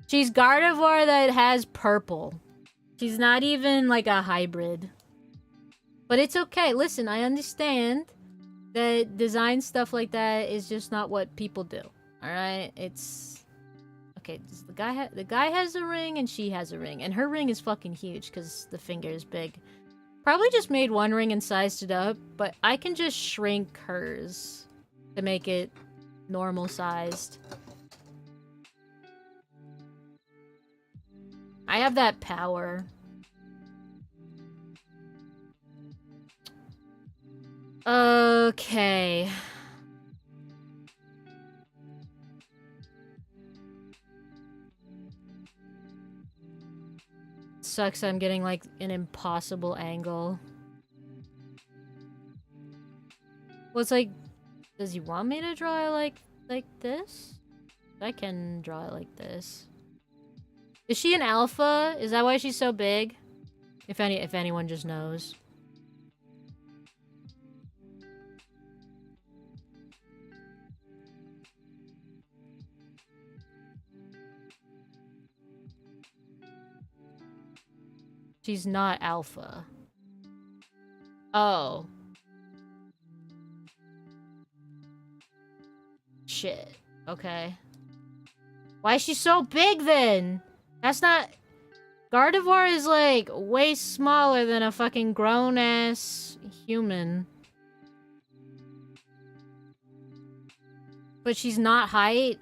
She's Gardevoir that has purple. She's not even like a hybrid. But it's okay. Listen, I understand that design stuff like that is just not what people do. Alright? It's... Okay, the guy has a ring and she has a ring. And her ring is fucking huge because the finger is big. Probably just made one ring and sized it up, but I can just shrink hers to make it normal sized. I have that power. Okay. Sucks I'm getting like an impossible angle. Well, it's like, does he want me to draw it like this? I can draw it like this. Is she an alpha? Is that why she's so big? If anyone just knows. She's not alpha. Oh. Shit. Okay. Why is she so big then? That's not... Gardevoir is like way smaller than a fucking grown-ass human. But she's not Heiter?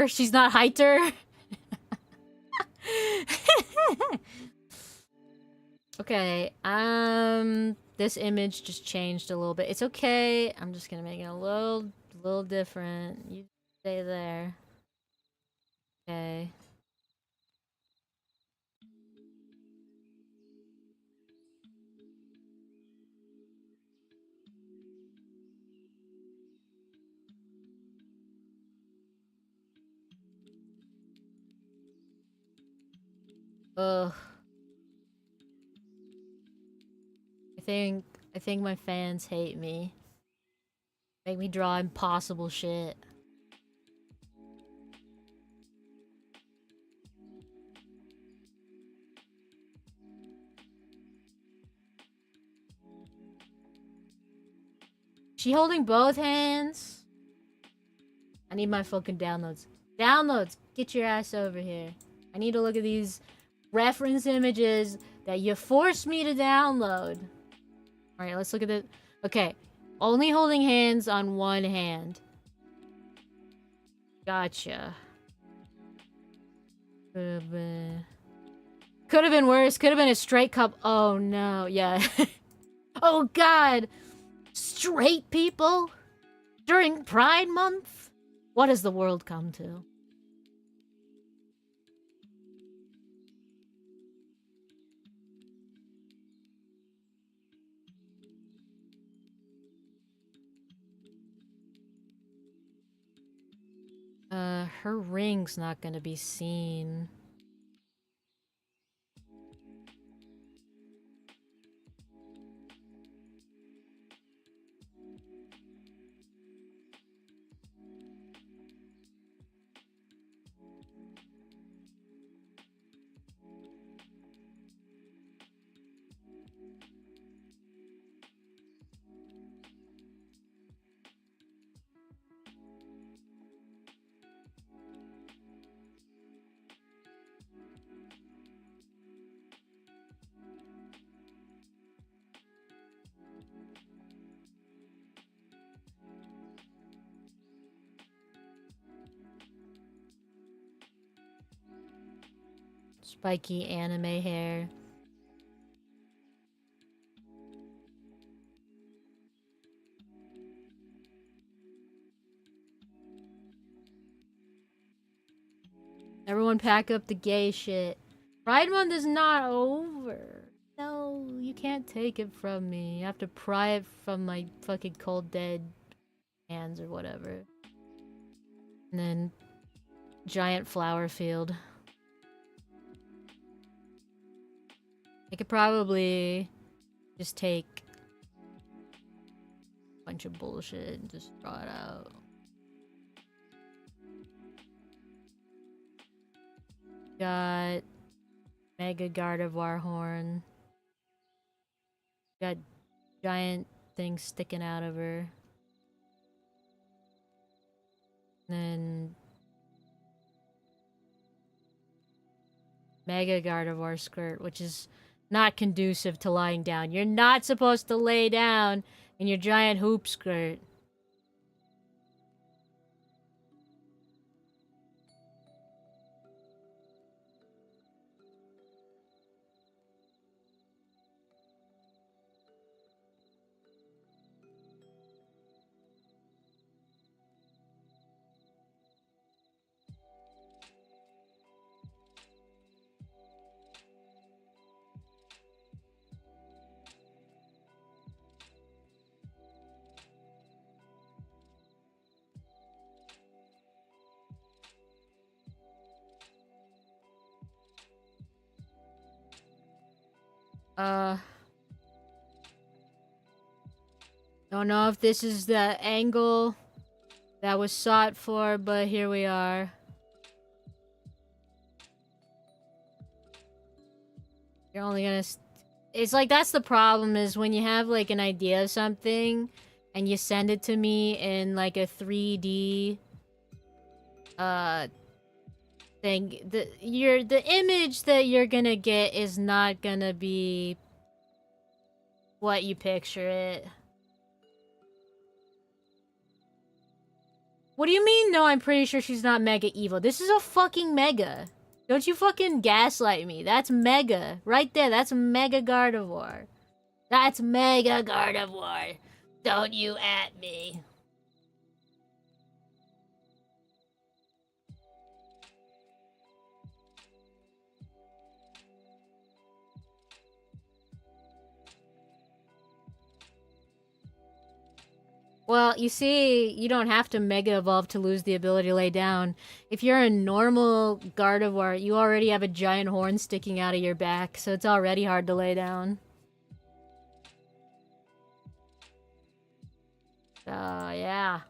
She's not Heiter? Okay, this image just changed a little bit. It's okay. I'm just gonna make it a little different. You stay there. Okay. Ugh. I think my fans hate me. Make me draw impossible shit. She holding both hands? I need my fucking downloads. Downloads! Get your ass over here. I need to look at these reference images that you forced me to download. Alright, let's look at it. Okay. Only holding hands on one hand. Gotcha. Could have been worse. Could have been a straight cup. Oh no. Yeah. Oh god. Straight people? During Pride Month? What has the world come to? Her ring's not gonna be seen. spiky anime hair. Everyone pack up the gay shit. Pride Month is not over. No, you can't take it from me. You have to pry it from my fucking cold dead hands or whatever. And then giant flower field. I could probably just take a bunch of bullshit and just draw it out. Got Mega Gardevoir horn. Got giant things sticking out of her. Then Mega Gardevoir skirt, which is not conducive to lying down. You're not supposed to lay down in your giant hoop skirt. Don't know if this is the angle that was sought for, but here we are. You're only gonna... It's like, that's the problem, is when you have, like, an idea of something, and you send it to me in, like, a 3D... thing. The image that you're gonna get is not gonna be... what you picture it. What do you mean, no, I'm pretty sure she's not Mega Evil? This is a fucking Mega. Don't you fucking gaslight me. That's Mega. Right there, that's Mega Gardevoir. That's Mega Gardevoir. Don't you at me. Well, you see, you don't have to Mega Evolve to lose the ability to lay down. If you're a normal Gardevoir, you already have a giant horn sticking out of your back, so it's already hard to lay down. So, yeah.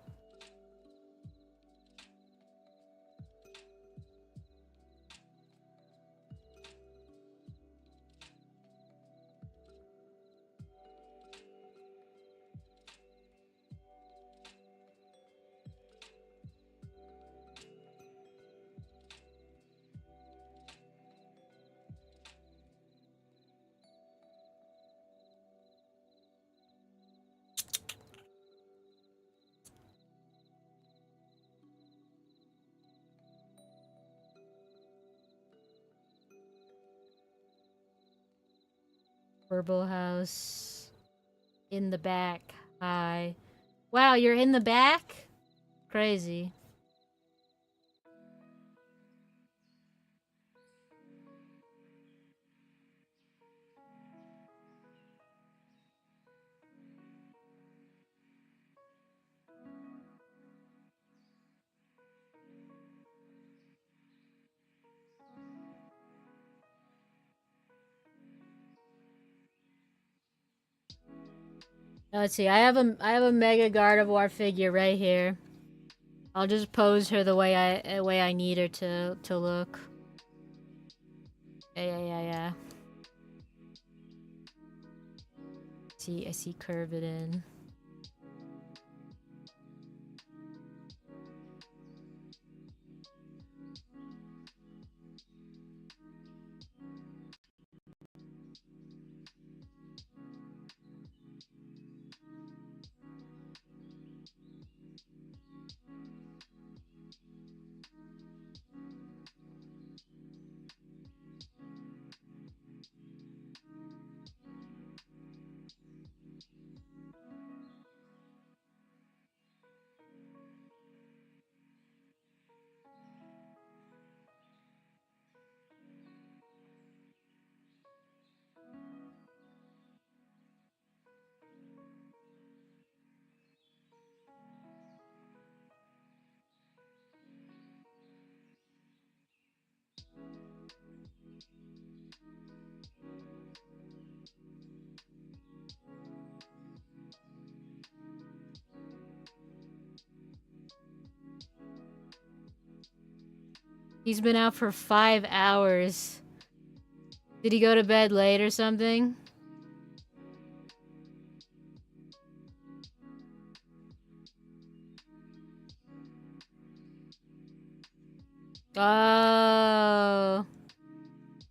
Purple house. In the back. Hi. Wow, you're in the back? Crazy. Let's see. I have a Mega Gardevoir figure right here. I'll just pose her the way I need her to look. Yeah. I see curve it in. He's been out for 5 hours. Did he go to bed late or something? Oh.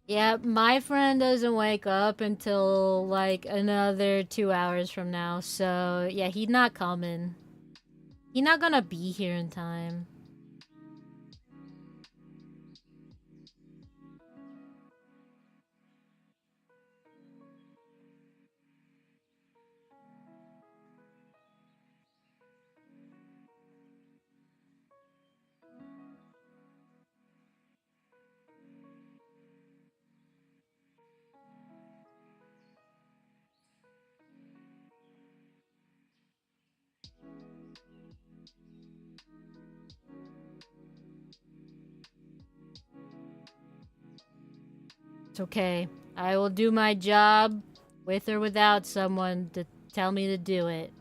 Yeah, my friend doesn't wake up until like another 2 hours from now. So, yeah, he's not coming. He's not gonna be here in time. It's okay. I will do my job with or without someone to tell me to do it.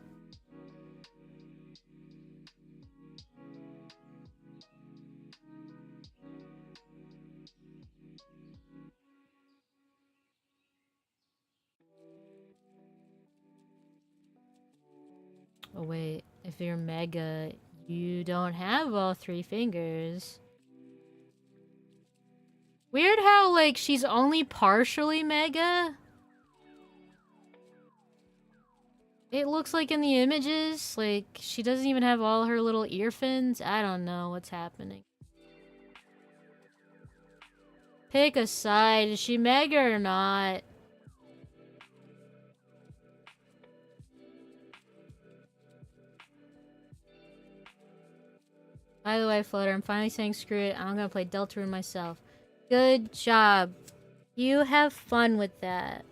Oh wait, if you're Mega, you don't have all 3 fingers. Weird how, like, she's only partially Mega. It looks like in the images, like, she doesn't even have all her little ear fins. I don't know what's happening. Pick a side. Is she Mega or not? By the way, Flutter, I'm finally saying screw it. I'm gonna play Deltarune myself. Good job. You have fun with that.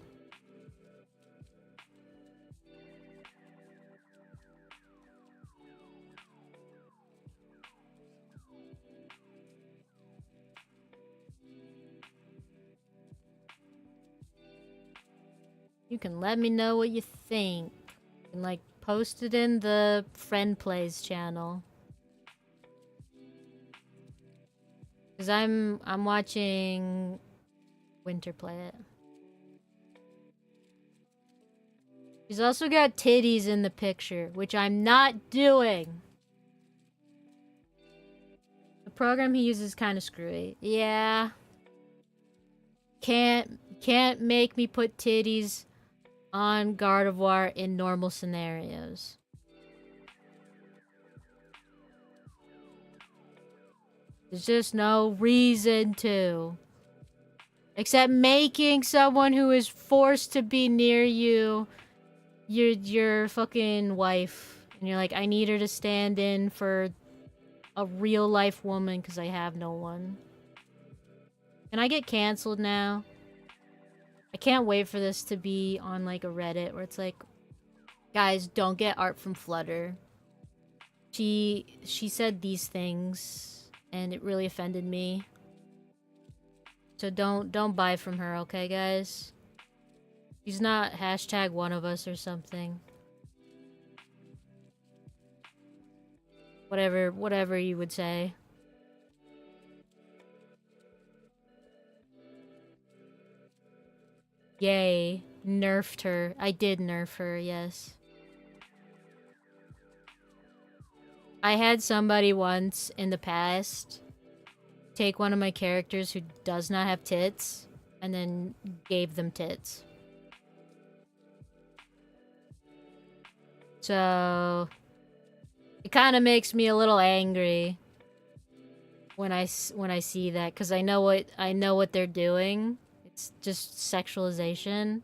You can let me know what you think. You can, like, post it in the Friend Plays channel. Cause I'm watching Winter play it. She's also got titties in the picture, which I'm not doing. The program he uses is kind of screwy. Yeah. Can't make me put titties on Gardevoir in normal scenarios. There's just no reason to. Except making someone who is forced to be near you your fucking wife. And you're like, I need her to stand in for a real life woman because I have no one. Can I get canceled now? I can't wait for this to be on like a Reddit where it's like, guys, don't get art from Flutter. She said these things and it really offended me. So don't buy from her, okay, guys? She's not hashtag one of us or something. Whatever you would say. Yay. Nerfed her. I did nerf her, yes. I had somebody once in the past take one of my characters who does not have tits and then gave them tits. So it kind of makes me a little angry when I see that, because I know what they're doing. It's just sexualization.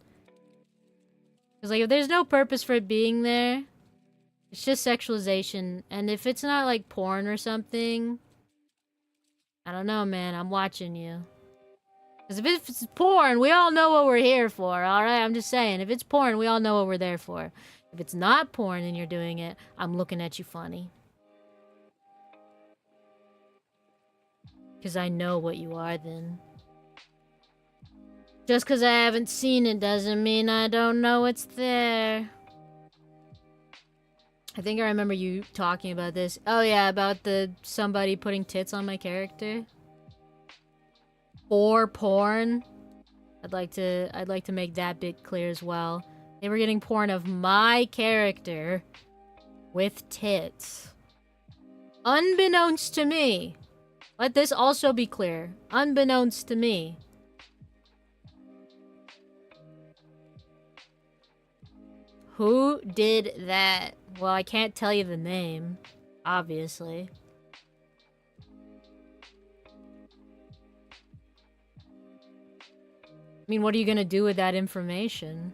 Because like if there's no purpose for it being there, it's just sexualization. And if it's not like porn or something, I don't know, man. I'm watching you. Because if it's porn, we all know what we're here for, alright? I'm just saying. If it's porn, we all know what we're there for. If it's not porn and you're doing it, I'm looking at you funny. Because I know what you are then. Just because I haven't seen it doesn't mean I don't know it's there. I think I remember you talking about this. Oh yeah, about somebody putting tits on my character. for porn. I'd like to make that bit clear as well. They were getting porn of my character with tits. Unbeknownst to me. Let this also be clear. Unbeknownst to me. Who did that? Well, I can't tell you the name, obviously. I mean, what are you gonna do with that information?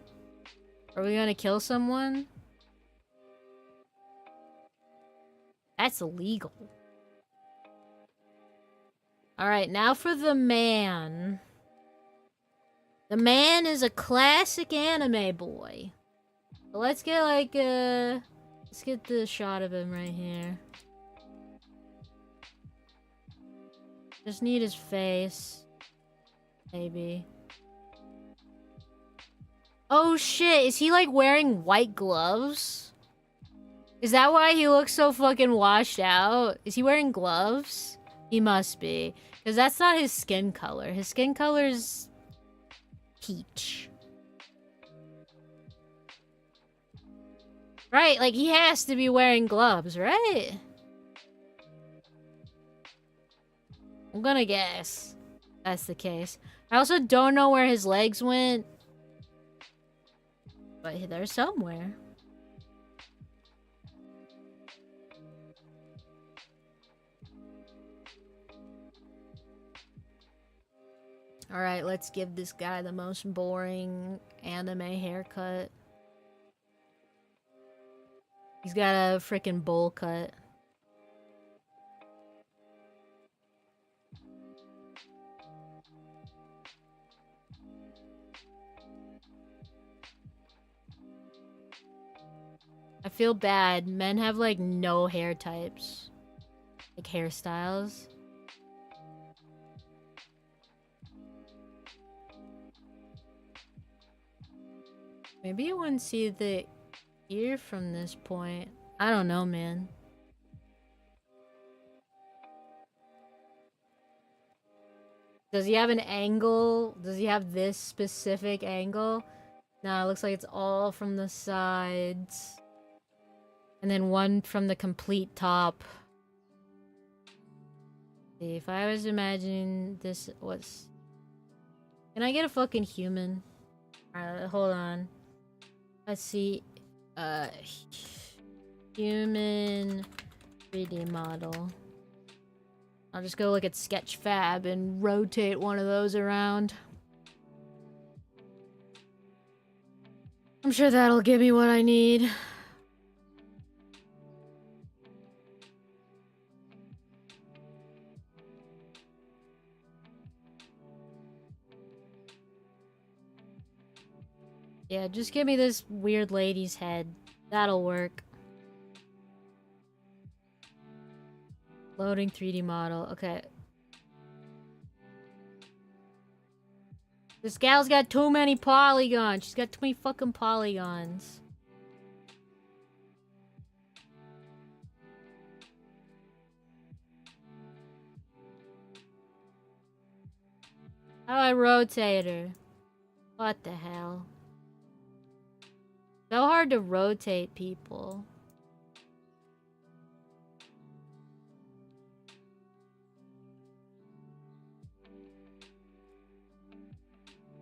Are we gonna kill someone? That's illegal. Alright, now for the man. The man is a classic anime boy. So let's get like let's get the shot of him right here. Just need his face. Maybe. Oh shit, is he like wearing white gloves? Is that why he looks so fucking washed out? Is he wearing gloves? He must be. Because that's not his skin color. His skin color is peach. Right, like he has to be wearing gloves, right? I'm gonna guess that's the case. I also don't know where his legs went. But they're somewhere. Alright, let's give this guy the most boring anime haircut. He's got a freaking bowl cut. I feel bad. Men have like no hair types. Like hairstyles. Maybe you wouldn't see the ear from this point. I don't know, man. Does he have an angle? Does he have this specific angle? No, it looks like it's all from the sides. And then one from the complete top. See, if I was imagining this was... Can I get a fucking human? Alright, hold on. Let's see. Human 3D model. I'll just go look at Sketchfab and rotate one of those around. I'm sure that'll give me what I need. Yeah, just give me this weird lady's head. That'll work. Loading 3D model. Okay. This gal's got too many polygons. She's got too many fucking polygons. How do I rotate her? What the hell? So hard to rotate people.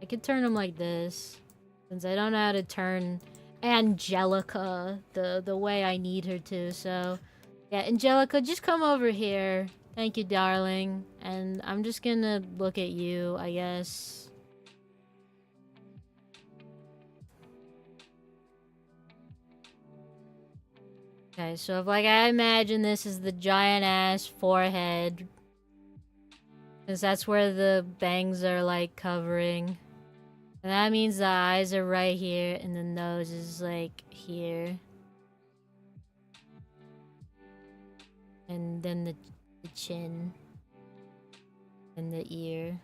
I could turn them like this. Since I don't know how to turn Angelica the way I need her to, so... Yeah, Angelica, just come over here. Thank you, darling. And I'm just gonna look at you, I guess. Okay, so if like I imagine this is the giant ass forehead. Since that's where the bangs are like covering. And that means the eyes are right here and the nose is like here. And then the chin. And the ear.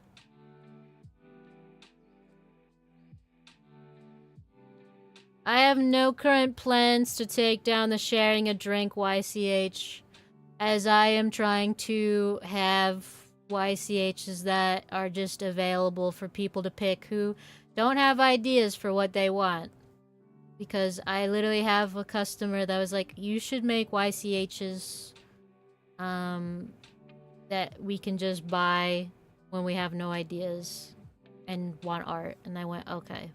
I have no current plans to take down the sharing a drink YCH, as I am trying to have YCHs that are just available for people to pick who don't have ideas for what they want. Because I literally have a customer that was like, you should make YCHs that we can just buy when we have no ideas and want art. And I went, okay.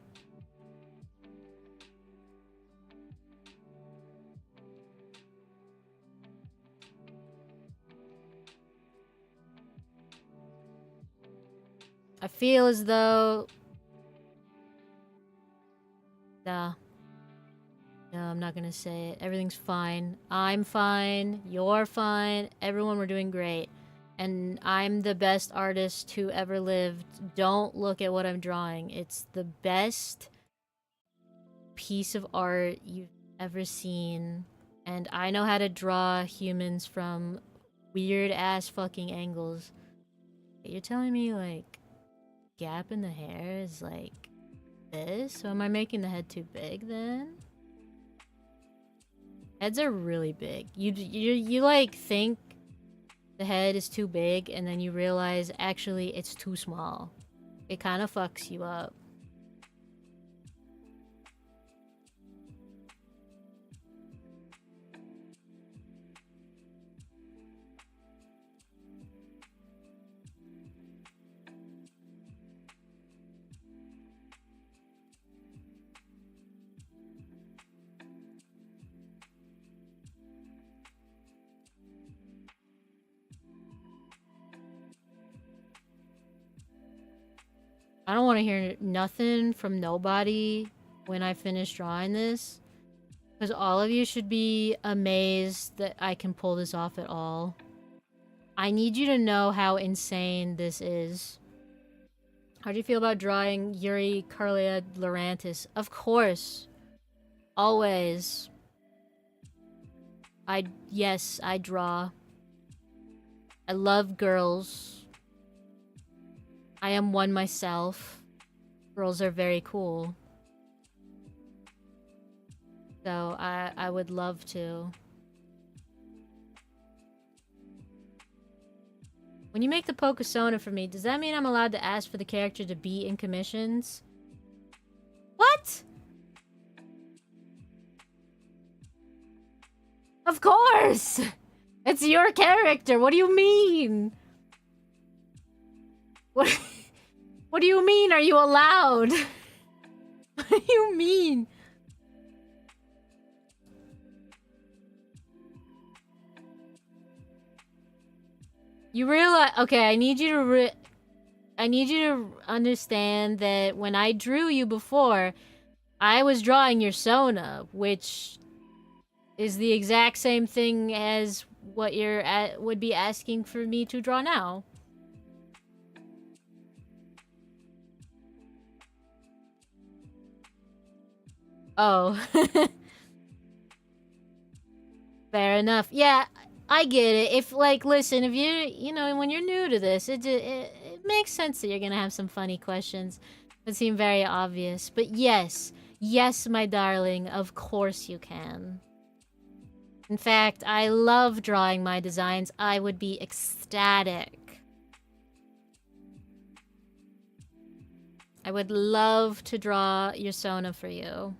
I feel as though... No, I'm not gonna say it. Everything's fine. I'm fine. You're fine. Everyone, we're doing great. And I'm the best artist who ever lived. Don't look at what I'm drawing. It's the best piece of art you've ever seen. And I know how to draw humans from weird-ass fucking angles. You're telling me, like, gap in the hair is, like, this? So am I making the head too big, then? Heads are really big. You like, think the head is too big, and then you realize, actually, it's too small. It kind of fucks you up. I don't want to hear nothing from nobody when I finish drawing this. Because all of you should be amazed that I can pull this off at all. I need you to know how insane this is. How do you feel about drawing Yuri Carlia Laurantis? Of course. Always. Yes, I draw. I love girls. I am one myself. Girls are very cool. So I would love to. When you make the Pokesona for me, does that mean I'm allowed to ask for the character to be in commissions? What? Of course! It's your character, what do you mean? What do you mean, are you allowed? What do you mean? You realize... Okay, I need you to understand that when I drew you before, I was drawing your Sona, which is the exact same thing as what you're would be asking for me to draw now. Oh. Fair enough. Yeah, I get it. If, like, listen, if you know, when you're new to this, it makes sense that you're gonna have some funny questions that seem very obvious. But yes, my darling, of course you can. In fact, I love drawing my designs. I would be ecstatic. I would love to draw your Sona for you.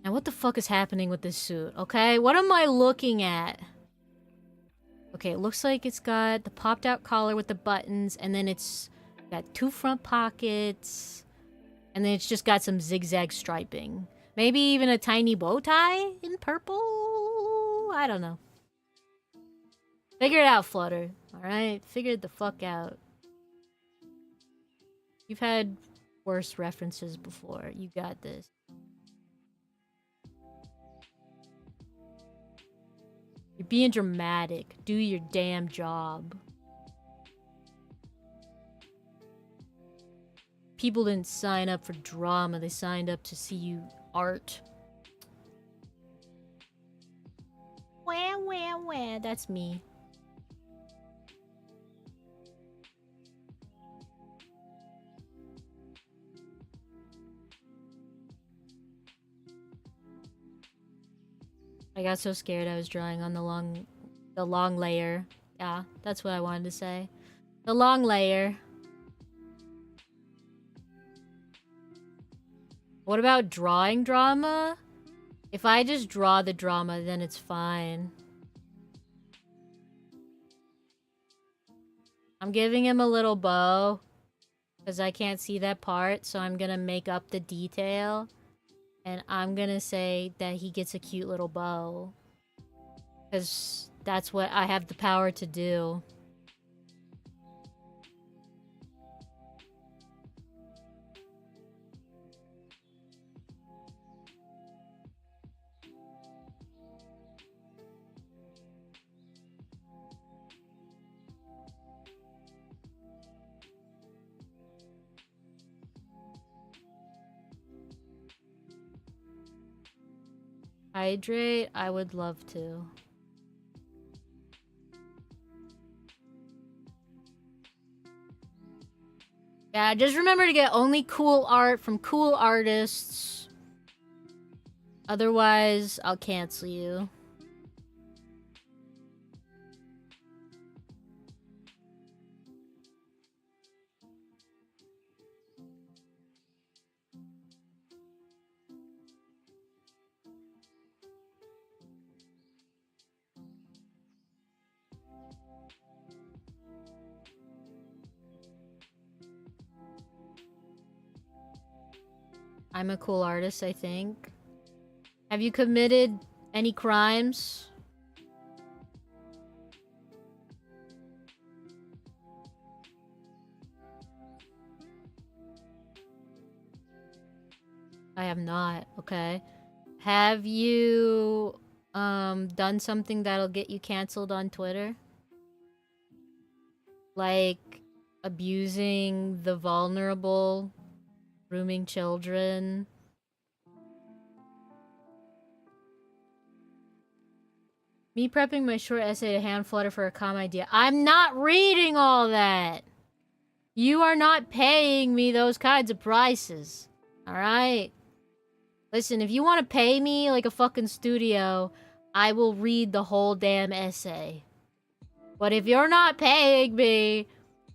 Now, what the fuck is happening with this suit, okay? What am I looking at? Okay, it looks like it's got the popped-out collar with the buttons, and then it's got 2 front pockets, and then it's just got some zigzag striping. Maybe even a tiny bow tie in purple? I don't know. Figure it out, Flutter. Alright? Figure it the fuck out. You've had worse references before. You got this. You're being dramatic. Do your damn job. People didn't sign up for drama. They signed up to see you art. Wah. That's me. I got so scared I was drawing on the long layer. Yeah, that's what I wanted to say. The long layer. What about drawing drama? If I just draw the drama, then it's fine. I'm giving him a little bow because I can't see that part, so I'm gonna make up the detail. And I'm gonna say that he gets a cute little bow. Because that's what I have the power to do. Hydrate? I would love to. Yeah, just remember to get only cool art from cool artists. Otherwise, I'll cancel you. I'm a cool artist, I think. Have you committed any crimes? I have not, okay. Have you done something that'll get you canceled on Twitter? Like abusing the vulnerable, grooming children. Me prepping my short essay to hand flutter for a calm idea. I'm not reading all that! You are not paying me those kinds of prices. Alright? Listen, if you want to pay me like a fucking studio, I will read the whole damn essay. But if you're not paying me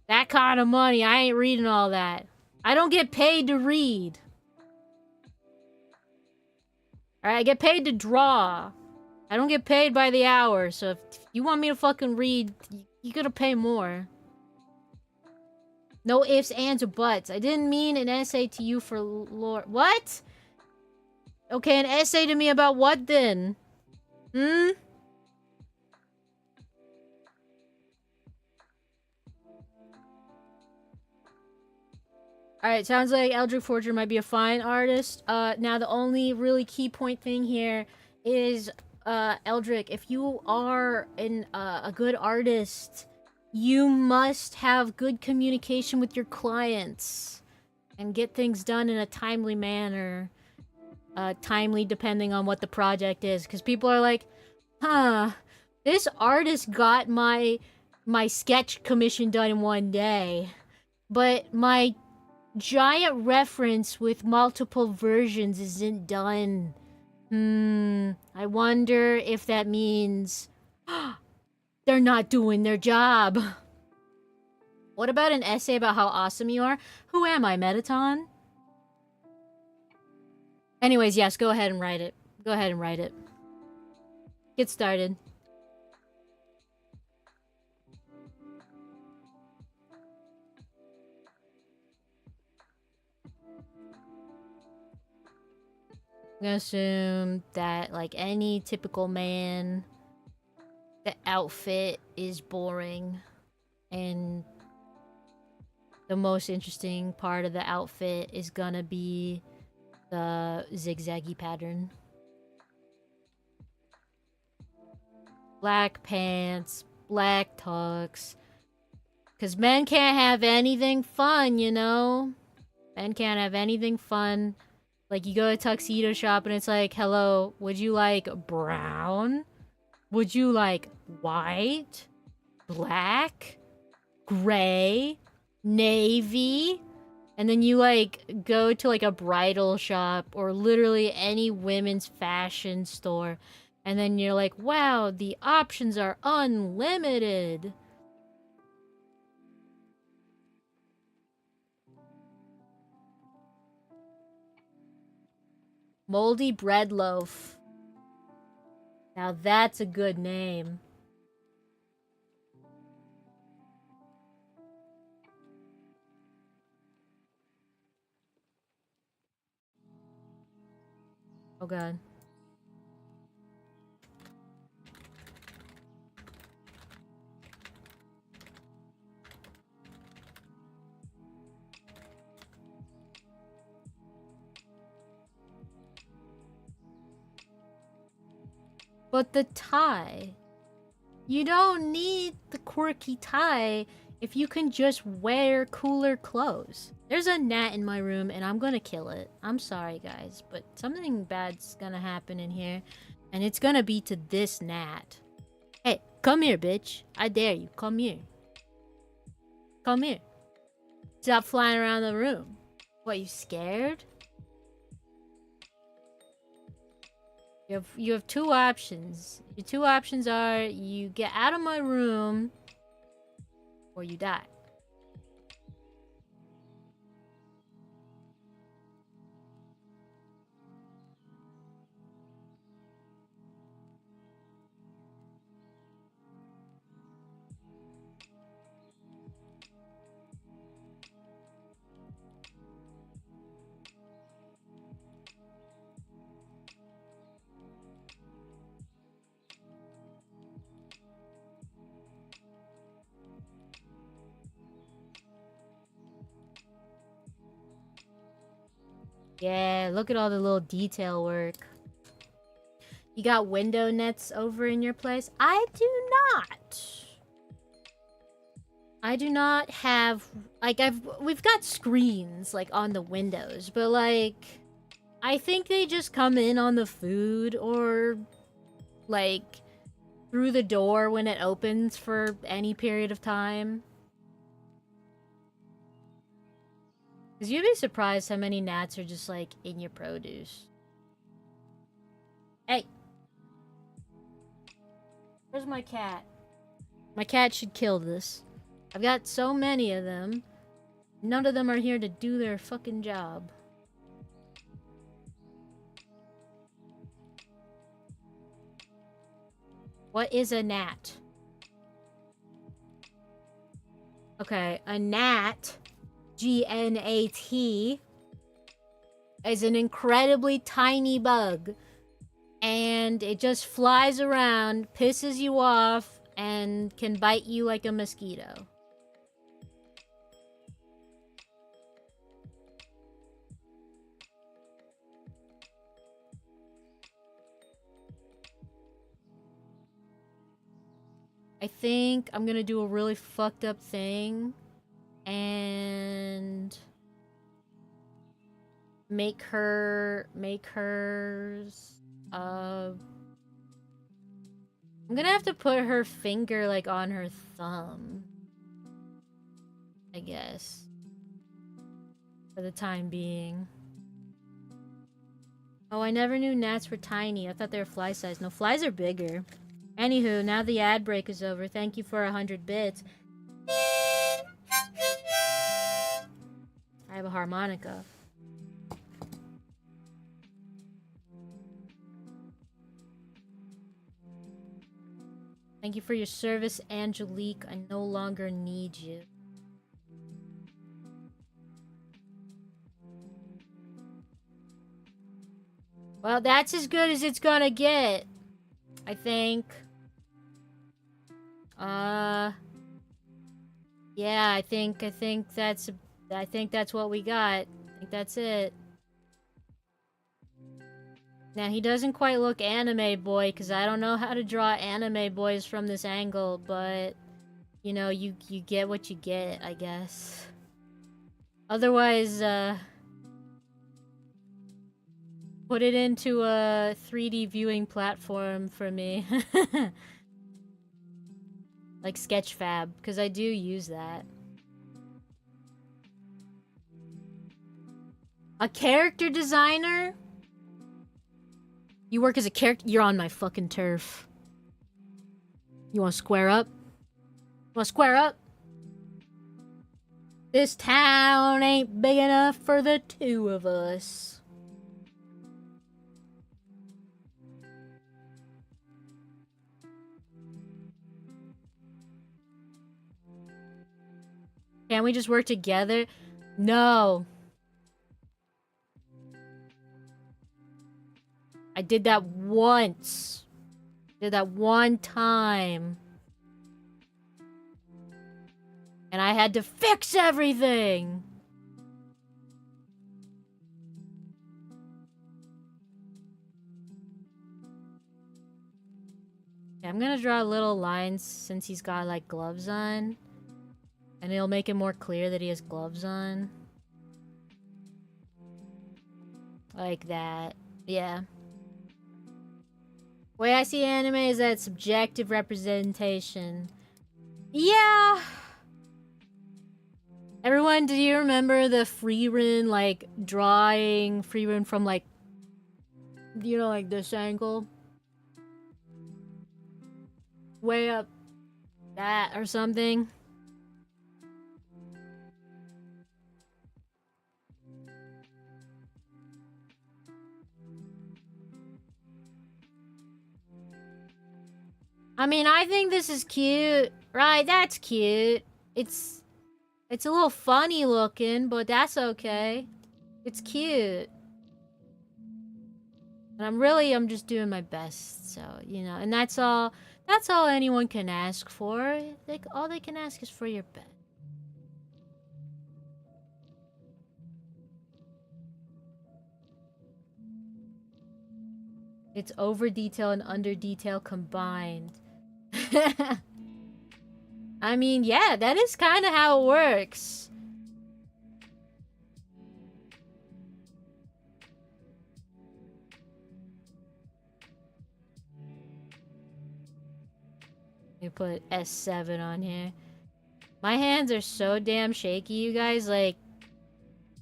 that kind of money, I ain't reading all that. I don't get paid to read. Alright, I get paid to draw. I don't get paid by the hour, so if you want me to fucking read, you gotta pay more. No ifs, ands, or buts. I didn't mean an essay to you for lore. What? Okay, an essay to me about what then? Hmm? Alright, sounds like Eldritch Forger might be a fine artist. Now the only really key point thing here is, Eldrick, if you are a good artist, you must have good communication with your clients and get things done in a timely manner. Timely depending on what the project is, because people are like, huh, this artist got my sketch commission done in one day, but my giant reference with multiple versions isn't done. I wonder if that means they're not doing their job. What about an essay about how awesome you are? Who am I, Metaton? Anyways, yes, go ahead and write it. Go ahead and write it. Get started. I'm gonna assume that, like any typical man, the outfit is boring. And the most interesting part of the outfit is gonna be the zigzaggy pattern. Black pants, black tux. Because men can't have anything fun, you know? Men can't have anything fun. Like, you go to a tuxedo shop and it's like, hello, would you like brown? Would you like white? Black? Gray? Navy? And then you, like, go to, like, a bridal shop or literally any women's fashion store. And then you're like, wow, the options are unlimited. Moldy bread loaf. Now that's a good name. Oh god. But the tie. You don't need the quirky tie if you can just wear cooler clothes. There's a gnat in my room and I'm gonna kill it. I'm sorry guys, but something bad's gonna happen in here. And it's gonna be to this gnat. Hey, come here, bitch. I dare you. Come here. Come here. Stop flying around the room. What, you scared? You have two options. Your two options are you get out of my room or you die. Yeah, look at all the little detail work. You got window nets over in your place? I do not. I do not have, like, we've got screens, like, on the windows, but, like, I think they just come in on the food or, like, through the door when it opens for any period of time. Because you'd be surprised how many gnats are just, like, in your produce. Hey! Where's my cat? My cat should kill this. I've got so many of them. None of them are here to do their fucking job. What is a gnat? Okay, a gnat, G-N-A-T, is an incredibly tiny bug. And it just flies around, pisses you off, and can bite you like a mosquito. I think I'm gonna do a really fucked up thing and make hers I'm gonna have to put her finger like on her thumb, I guess, for the time being. Oh, I never knew gnats were tiny. I thought they were fly size. No, flies are bigger. Anywho, now the ad break is over. Thank you for 100 bits. I have a harmonica. Thank you for your service, Angelique. I no longer need you. Well, that's as good as it's gonna get, I think. Yeah, I think that's what we got. I think that's it. Now, he doesn't quite look anime boy, because I don't know how to draw anime boys from this angle, but, you know, you get what you get, I guess. Otherwise, put it into a 3D viewing platform for me. Like Sketchfab, because I do use that. A character designer? You work as a character? You're on my fucking turf. You wanna square up? Wanna square up? This town ain't big enough for the two of us. Can't we just work together? No. I did that once. Did that one time. And I had to fix everything. Okay, I'm gonna draw little lines since he's got like gloves on. And it'll make it more clear that he has gloves on. Like that. Yeah. The way I see anime is that it's subjective representation. Yeah. Everyone, do you remember the Freerun, like, drawing Freerun from, like, you know, like this angle? Way up that or something? I mean, I think this is cute. Right, that's cute. It's a little funny looking, but that's okay. It's cute. And I'm just doing my best, so, you know, and that's all anyone can ask for. All they can ask is for your best. It's over detail and under detail combined. I mean, yeah, that is kind of how it works. Let me put S7 on here. My hands are so damn shaky, you guys. Like,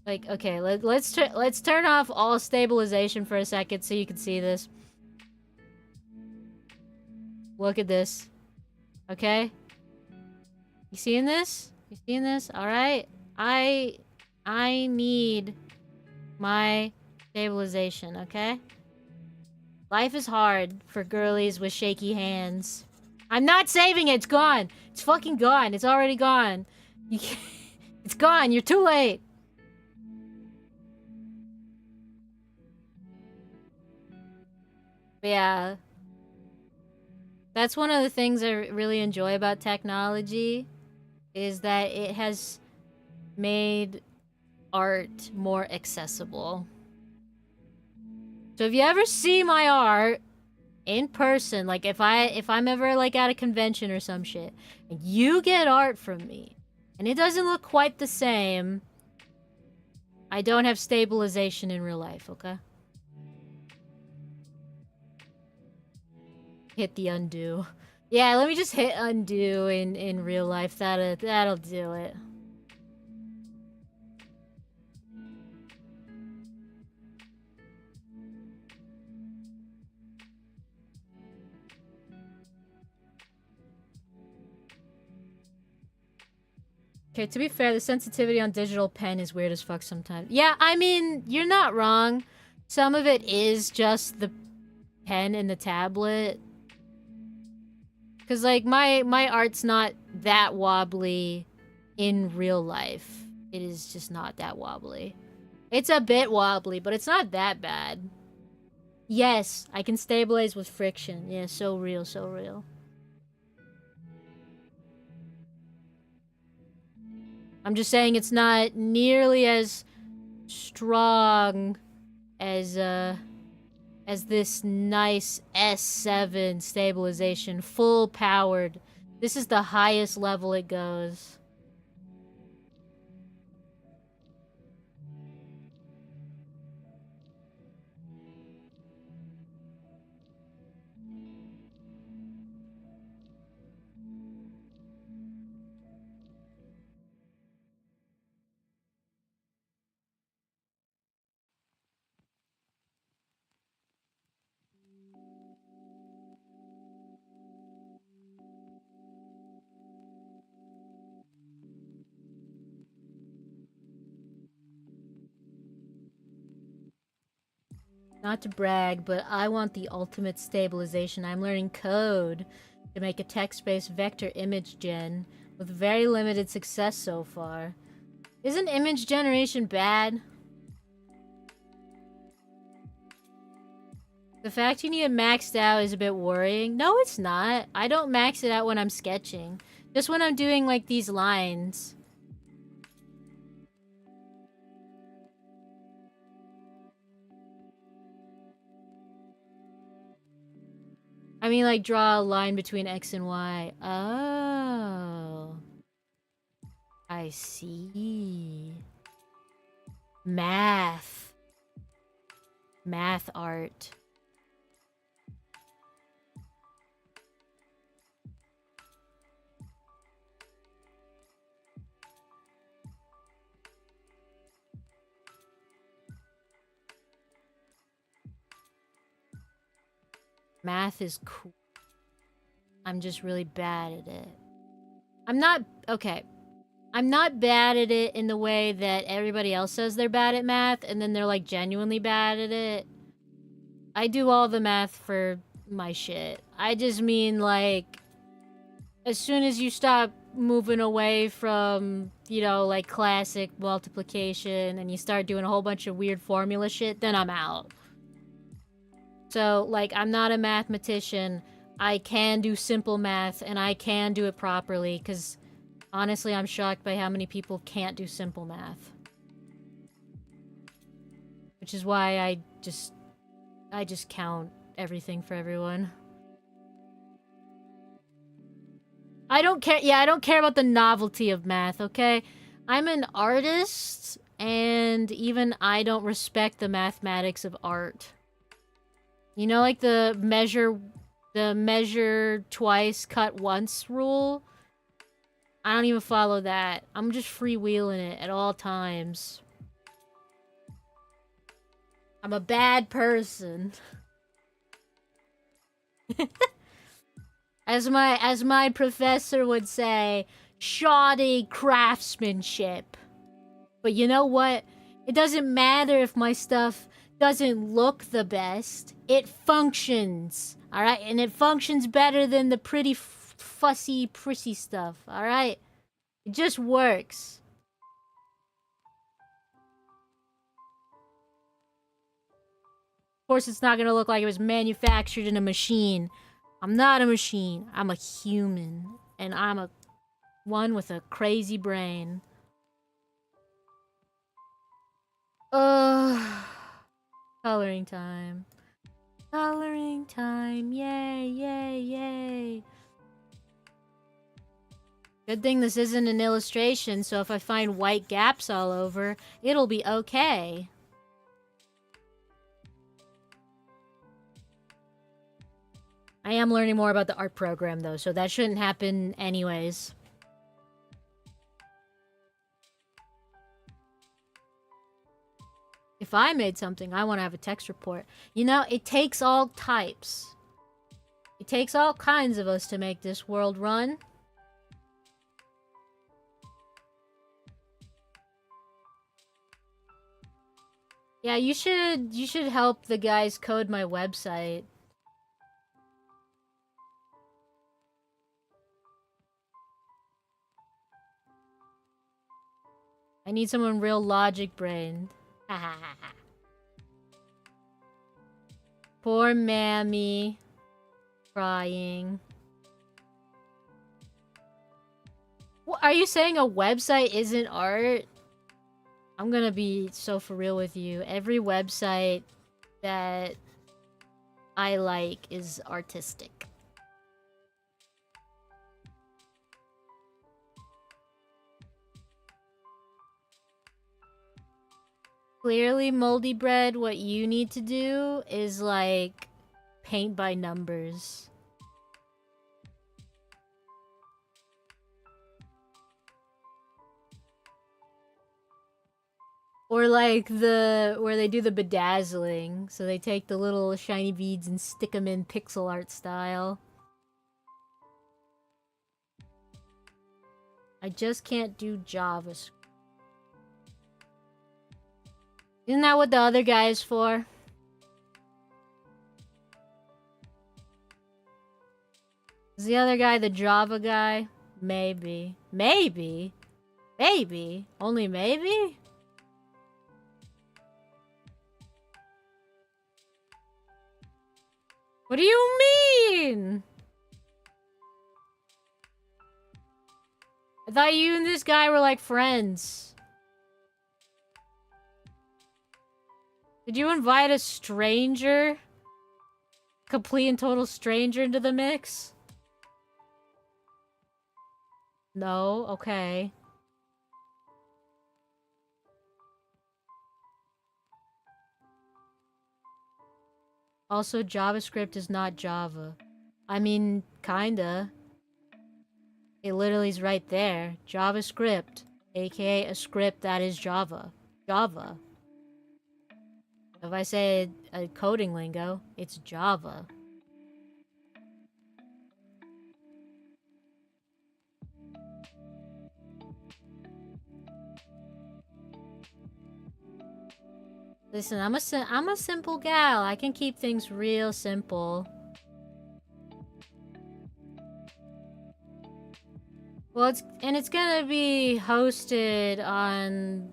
okay, let's turn off all stabilization for a second so you can see this. Look at this. Okay? You seeing this? You seeing this? Alright. I need my stabilization, okay? Life is hard for girlies with shaky hands. I'm not saving it! It's gone! It's fucking gone! It's already gone! It's gone! You're too late! But yeah. That's one of the things I really enjoy about technology, is that it has made art more accessible. So if you ever see my art in person, like if I'm ever like at a convention or some shit, and you get art from me, and it doesn't look quite the same, I don't have stabilization in real life, okay? Hit the undo. Yeah, let me just hit undo in real life. That'll do it. Okay, to be fair, the sensitivity on digital pen is weird as fuck sometimes. Yeah, I mean, you're not wrong. Some of it is just the pen and the tablet. Cause like my art's not that wobbly in real life. It is just not that wobbly. It's a bit wobbly, but it's not that bad. Yes, I can stabilize with friction. Yeah, so real, so real. I'm just saying it's not nearly as strong as this nice S7 stabilization, full powered. This is the highest level it goes. Not to brag, but I want the ultimate stabilization. I'm learning code to make a text-based vector image gen with very limited success so far. Isn't image generation bad? The fact you need it maxed out is a bit worrying. No, it's not. I don't max it out when I'm sketching. Just when I'm doing, like, these lines. I mean, like, draw a line between X and Y. Oh. I see. Math. Math art. Math is cool. I'm just really bad at it. I'm not... Okay. I'm not bad at it in the way that everybody else says they're bad at math, and then they're, like, genuinely bad at it. I do all the math for my shit. I just mean, like... As soon as you stop moving away from, you know, like, classic multiplication, and you start doing a whole bunch of weird formula shit, then I'm out. So, like, I'm not a mathematician. I can do simple math, and I can do it properly, because honestly, I'm shocked by how many people can't do simple math. Which is why I just count everything for everyone. I don't care. Yeah, I don't care about the novelty of math, okay? I'm an artist, and even I don't respect the mathematics of art. You know, like the measure twice, cut once rule? I don't even follow that. I'm just freewheeling it at all times. I'm a bad person. As my professor would say, shoddy craftsmanship. But you know what? It doesn't matter if my stuff doesn't look the best. It functions, alright? And it functions better than the pretty fussy, prissy stuff, alright? It just works. Of course, it's not gonna look like it was manufactured in a machine. I'm not a machine. I'm a human. And I'm a one with a crazy brain. Coloring time. Coloring time. Yay, yay, yay. Good thing this isn't an illustration, so if I find white gaps all over, it'll be okay. I am learning more about the art program, though, so that shouldn't happen anyways. If I made something, I want to have a text report. You know, it takes all types. It takes all kinds of us to make this world run. Yeah, you should help the guys code my website. I need someone real logic brained. Poor Mammy. Crying. What, are you saying a website isn't art? I'm gonna be so for real with you. Every website that I like is artistic. Clearly, Moldy Bread, what you need to do is, like, paint by numbers. Or, like, where they do the bedazzling. So they take the little shiny beads and stick them in pixel art style. I just can't do JavaScript. Isn't that what the other guy is for? Is the other guy the Java guy? Maybe. Maybe? Maybe? Only maybe? What do you mean? I thought you and this guy were like friends. Did you invite a stranger? Complete and total stranger into the mix? No? Okay. Also, JavaScript is not Java. I mean, kinda. It literally is right there. JavaScript, aka a script that is Java. Java. If I say a coding lingo, it's Java. Listen, I'm a simple gal. I can keep things real simple. Well, it's gonna be hosted on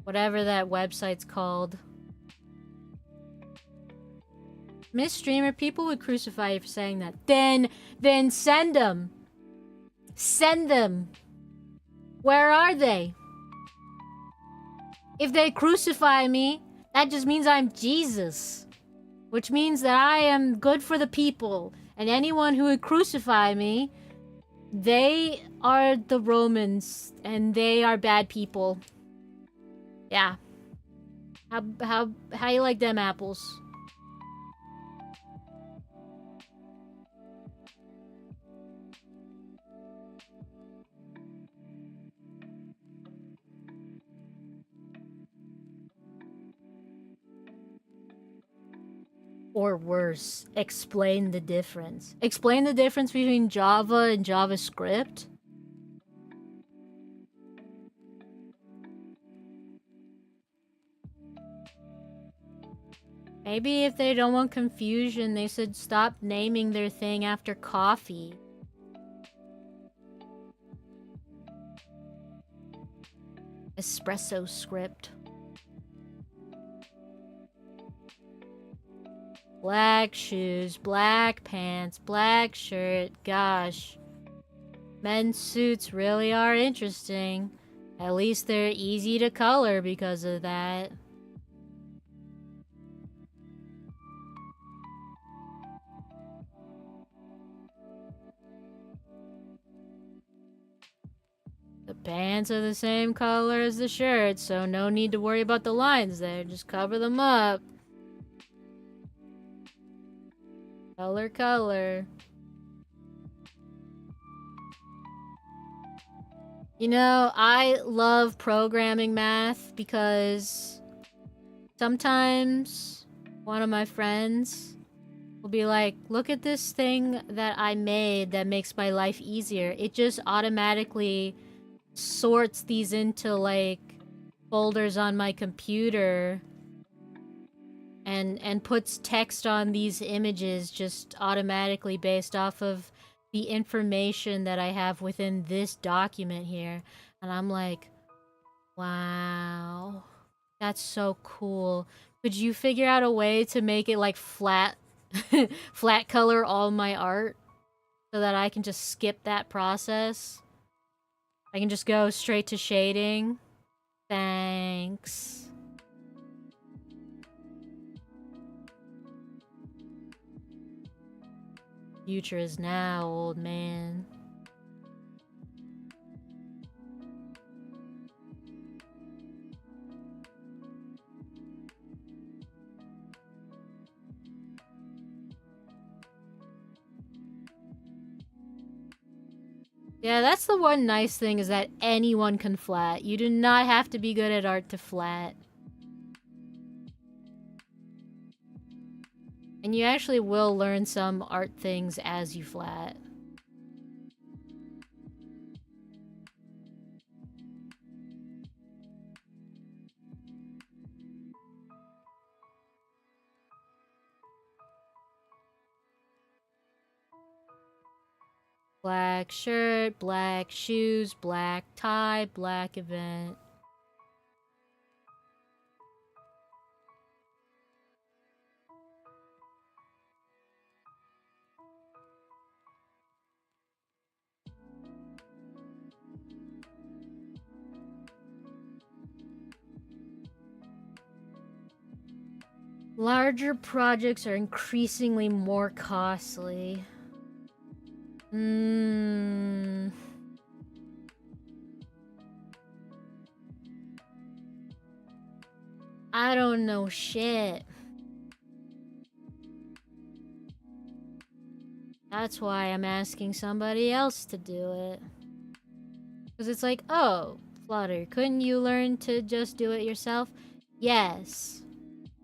whatever that website's called. Miss Streamer, people would crucify you for saying that. Then send them. Send them. Where are they? If they crucify me, that just means I'm Jesus. Which means that I am good for the people. And anyone who would crucify me, they are the Romans. And they are bad people. Yeah. How you like them apples? Or worse, explain the difference. Explain the difference between Java and JavaScript? Maybe if they don't want confusion, they should stop naming their thing after coffee. Espresso script. Black shoes, black pants, black shirt. Gosh. Men's suits really are interesting. At least they're easy to color because of that. The pants are the same color as the shirt, so no need to worry about the lines there. Just cover them up. Color, color. You know, I love programming math because sometimes one of my friends will be like, look at this thing that I made that makes my life easier. It just automatically sorts these into like folders on my computer and puts text on these images just automatically based off of the information that I have within this document here. And I'm like, wow, that's so cool. Could you figure out a way to make it like flat flat color all my art so that I can just skip that process? I can just go straight to shading. Thanks. Future is now, old man. Yeah, that's the one nice thing is that anyone can flat. You do not have to be good at art to flat. And you actually will learn some art things as you flat. Black shirt, black shoes, black tie, black event. Larger projects are increasingly more costly. I don't know shit. That's why I'm asking somebody else to do it. Because it's like, oh, Flutter, couldn't you learn to just do it yourself? Yes.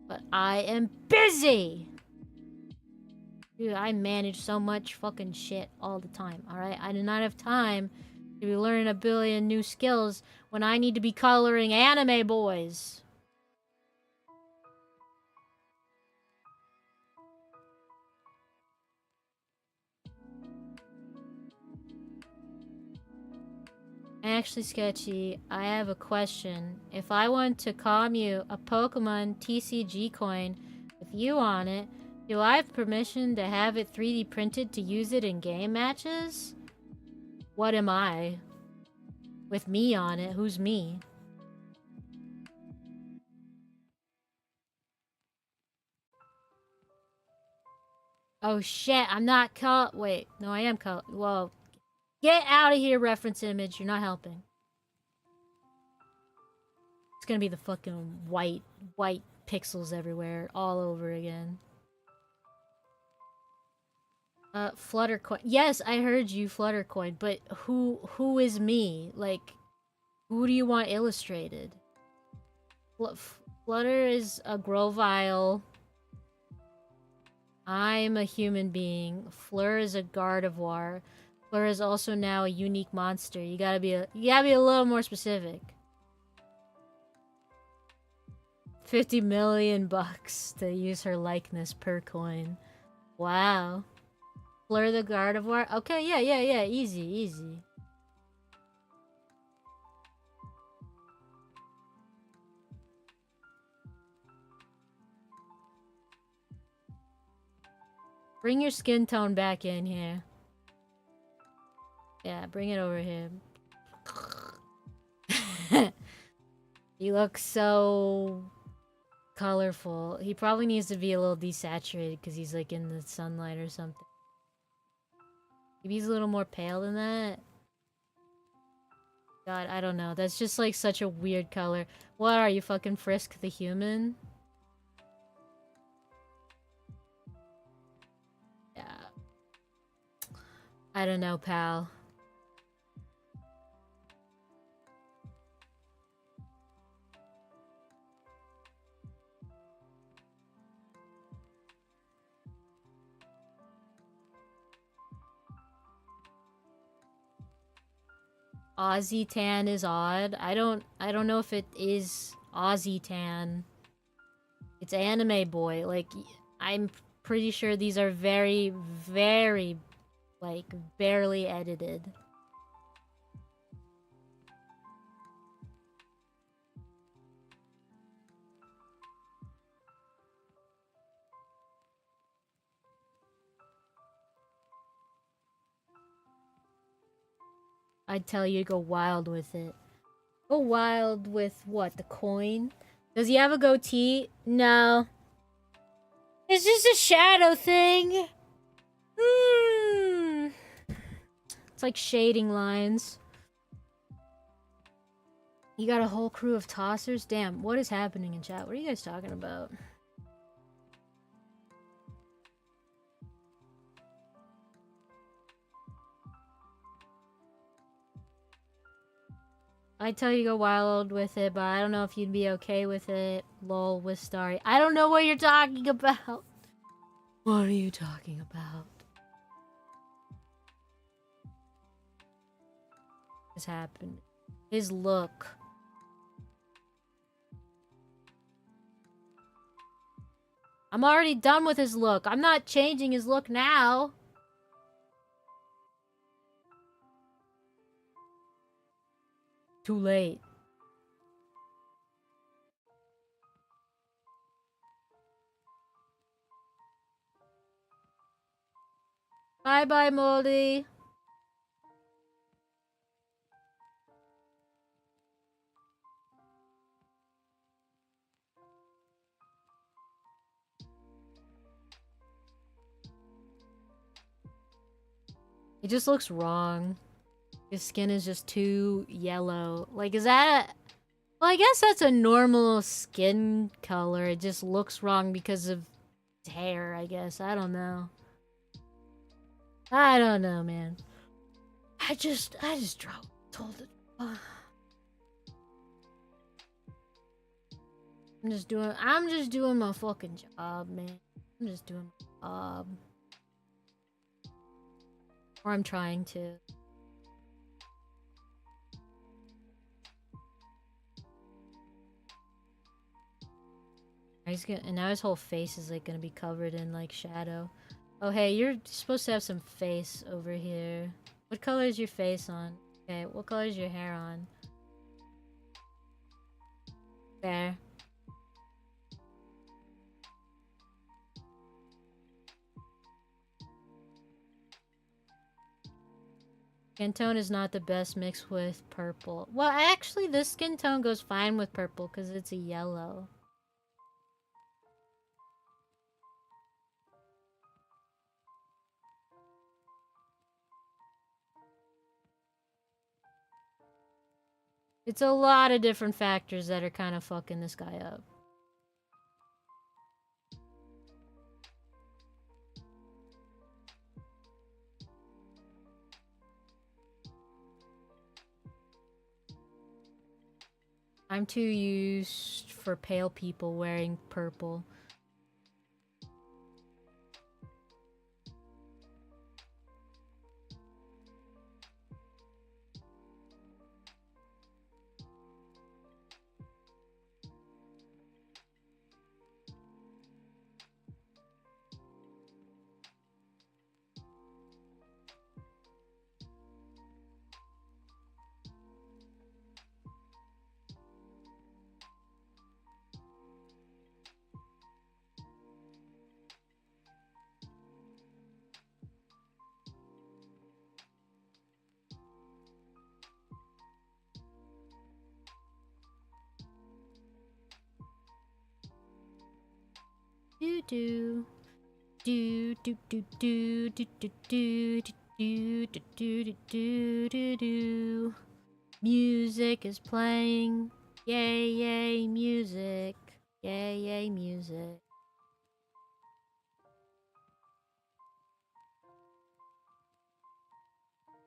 But I am busy! Dude, I manage so much fucking shit all the time, alright? I do not have time to be learning a billion new skills when I need to be coloring anime boys. Actually, Sketchy, I have a question. If I want to commute a Pokemon TCG coin with you on it, do I have permission to have it 3D printed to use it in game matches? What am I? With me on it, who's me? Oh shit, I'm not wait, no I am whoa. Get out of here, reference image, you're not helping. It's gonna be the fucking white pixels everywhere, all over again. Fluttercoin. Yes, I heard you, Fluttercoin, but who is me? Like, who do you want illustrated? Flutter is a Grovile. I'm a human being. Fleur is a Gardevoir. Fleur is also now a unique monster. You gotta be a little more specific. 50 million bucks to use her likeness per coin. Wow. Fleur the Gardevoir? Okay, yeah. Easy. Bring your skin tone back in here. Yeah, bring it over here. He looks so colorful. He probably needs to be a little desaturated because he's like in the sunlight or something. Maybe he's a little more pale than that. God, I don't know. That's just like such a weird color. What are you, fucking Frisk the human? Yeah. I don't know, pal. Aussie tan is odd. I don't know if it is Aussie tan. It's anime boy. Like, I'm pretty sure these are very, very, like, barely edited. I'd tell you to go wild with it. Go wild with what? The coin? Does he have a goatee? No. It's just a shadow thing. It's like shading lines. You got a whole crew of tossers? Damn, what is happening in chat? What are you guys talking about? I'd tell you to go wild with it, but I don't know if you'd be okay with it. Lol with Starry. I don't know what you're talking about. What are you talking about? What's happened? His look. I'm already done with his look. I'm not changing his look now. Too late. Bye-bye, Moldy. It just looks wrong. His skin is just too yellow. Like, is that... Well, I guess that's a normal skin color. It just looks wrong because of his hair, I guess. I don't know. I don't know, man. I just told it. I'm just doing my fucking job, man. I'm just doing my job. Or I'm trying to. And now his whole face is like gonna be covered in like shadow. Oh hey, you're supposed to have some face over here. What color is your face on? Okay, what color is your hair on? There. Skin tone is not the best mixed with purple. Well, actually, this skin tone goes fine with purple because it's a yellow. It's a lot of different factors that are kind of fucking this guy up. I'm too used for pale people wearing purple. Do do do do do do do do do do do do do do do. Music is playing. Yay yay music. Yay yay music.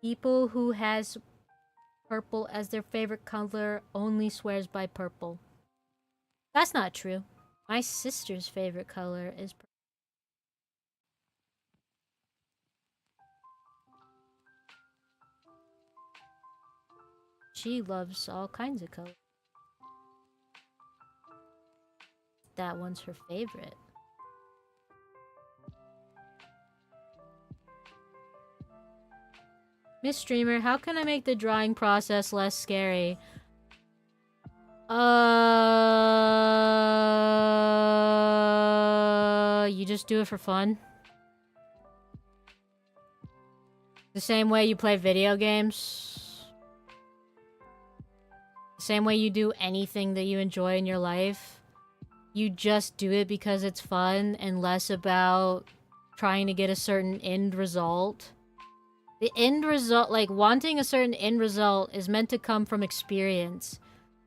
People who has purple as their favorite color only swears by purple. That's not true. My sister's favorite color is purple. She loves all kinds of colors. That one's her favorite. Miss Streamer, how can I make the drawing process less scary? You just do it for fun? The same way you play video games? The same way you do anything that you enjoy in your life? You just do it because it's fun and less about trying to get a certain end result? The end result, like, wanting a certain end result is meant to come from experience.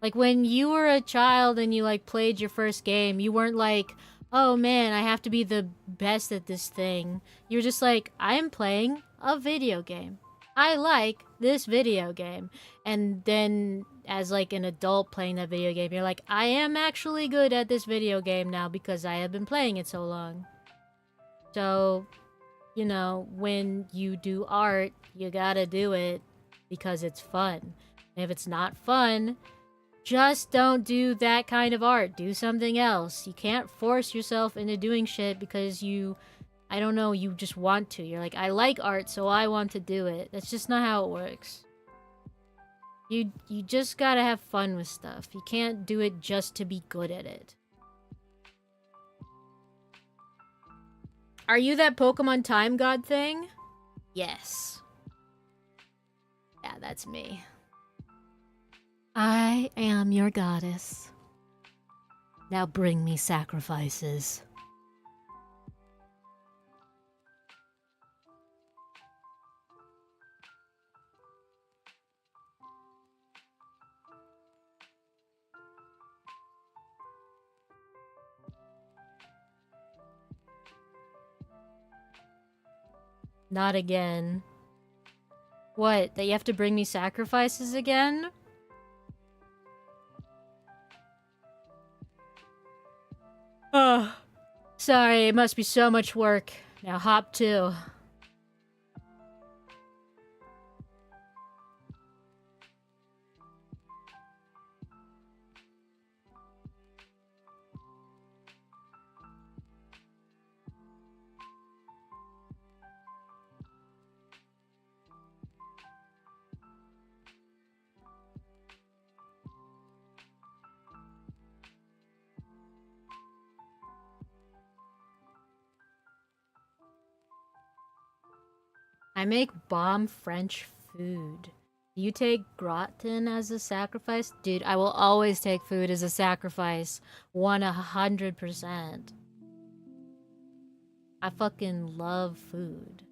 Like, when you were a child and you, like, played your first game, you weren't like, oh man, I have to be the best at this thing. You were just like, I am playing a video game. I like this video game. And then, as, like, an adult playing that video game, you're like, I am actually good at this video game now because I have been playing it so long. So, you know, when you do art, you gotta do it because it's fun. And if it's not fun, just don't do that kind of art. Do something else. You can't force yourself into doing shit because you, I don't know, you just want to. You're like, I like art, so I want to do it. That's just not how it works. You just gotta have fun with stuff. You can't do it just to be good at it. Are you that Pokemon Time God thing? Yes. Yeah, that's me. I am your goddess. Now bring me sacrifices. Not again. What? That you have to bring me sacrifices again? Ugh. Sorry, it must be so much work. Now hop to. I make bomb French food. Do you take gratin as a sacrifice? Dude, I will always take food as a sacrifice. 100%. I fucking love food.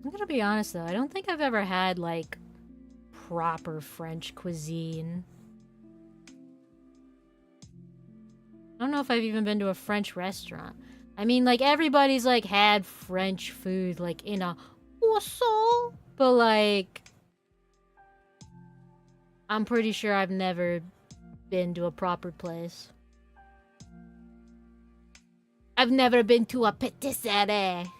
I'm gonna be honest though, I don't think I've ever had like proper French cuisine. I don't know if I've even been to a French restaurant. I mean, like, everybody's like had French food like in a also, but like I'm pretty sure I've never been to a proper place. I've never been to a patisserie.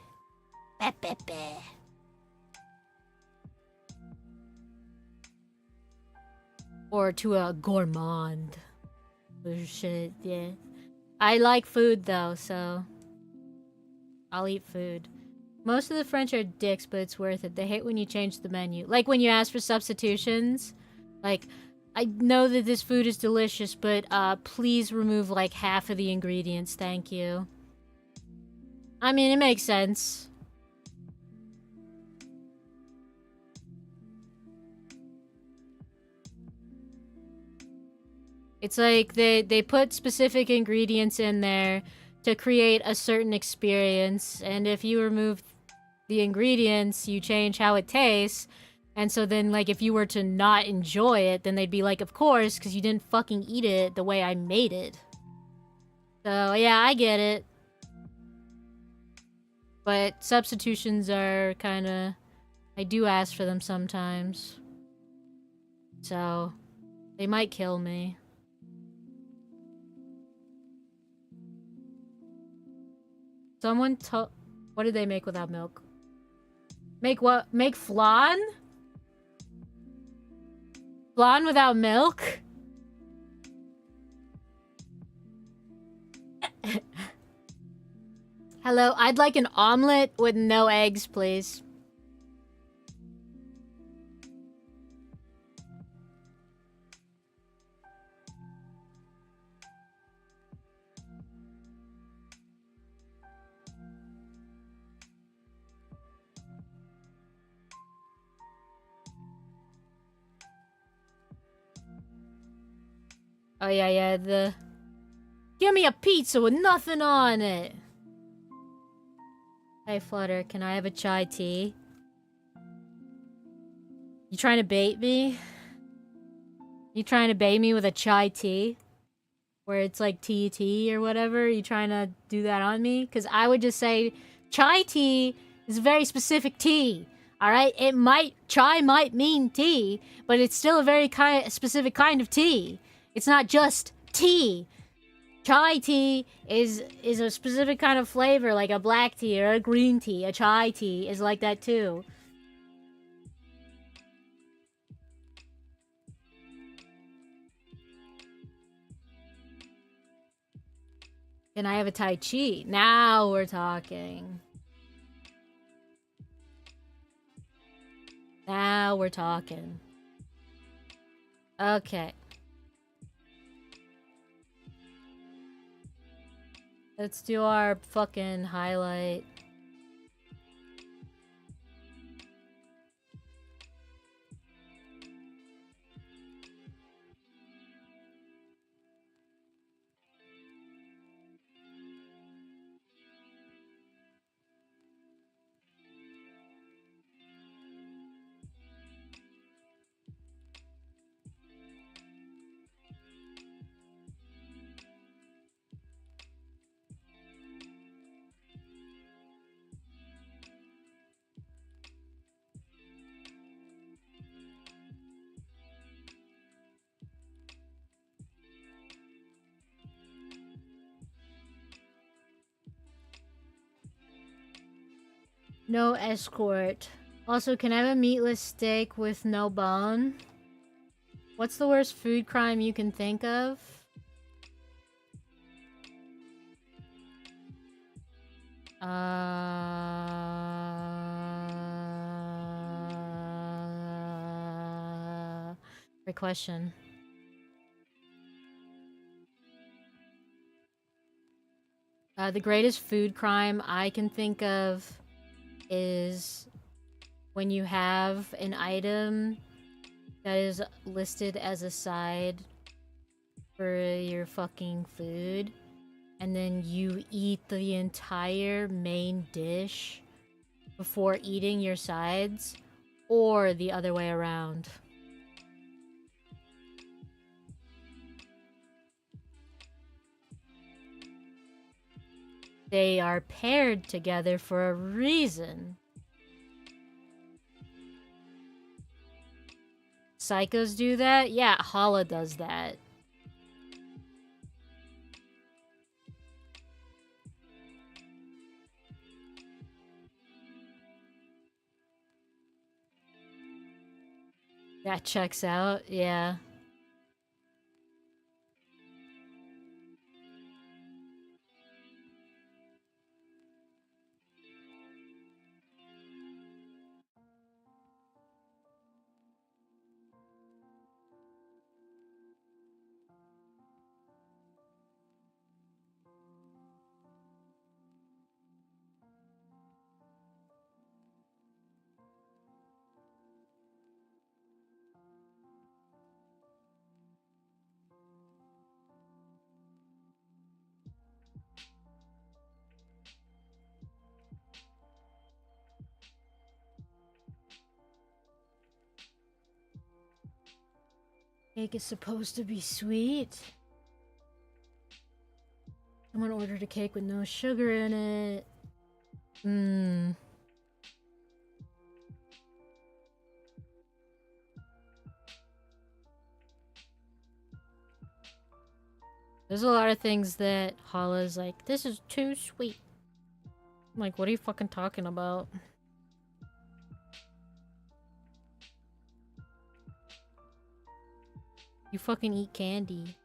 Or to a gourmand. Or shit, yeah. I like food though, so I'll eat food. Most of the French are dicks, but it's worth it. They hate when you change the menu. Like when you ask for substitutions. Like, I know that this food is delicious, but please remove like half of the ingredients, thank you. I mean, it makes sense. It's like they put specific ingredients in there to create a certain experience, and if you remove the ingredients, you change how it tastes. And so then, like, if you were to not enjoy it, then they'd be like, of course, because you didn't fucking eat it the way I made it. So, yeah, I get it. But substitutions are kinda... I do ask for them sometimes. So, they might kill me. Someone told... What did they make without milk? Make what? Make flan? Flan without milk? Hello, I'd like an omelet with no eggs, please. Oh, yeah, Give me a pizza with nothing on it! Hey, Flutter, can I have a chai tea? You trying to bait me? You trying to bait me with a chai tea? Where it's like tea or whatever? You trying to do that on me? Because I would just say, chai tea is a very specific tea. Alright? Chai might mean tea, but it's still a very specific kind of tea. It's not just tea. Chai tea is a specific kind of flavor, like a black tea or a green tea. A chai tea is like that too. And I have a Tai Chi. Now we're talking. Now we're talking. Okay. Let's do our fucking highlight. No escort. Also, can I have a meatless steak with no bone? What's the worst food crime you can think of? Great question. The greatest food crime I can think of is when you have an item that is listed as a side for your fucking food, and then you eat the entire main dish before eating your sides, or the other way around. They are paired together for a reason. Psychos do that? Yeah, Hala does that. That checks out, yeah. Cake is supposed to be sweet. Someone ordered a cake with no sugar in it. There's a lot of things that Hala's like, this is too sweet. I'm like, what are you fucking talking about? You fucking eat candy.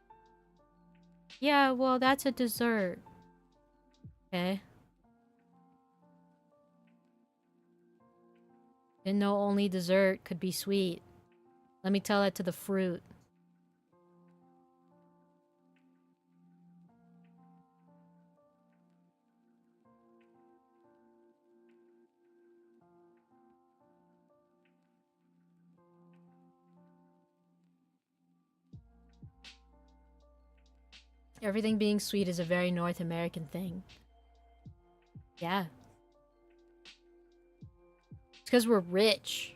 Yeah, well, that's a dessert. Okay. Didn't know only dessert could be sweet. Let me tell that to the fruit. Everything being sweet is a very North American thing. Yeah. It's because we're rich.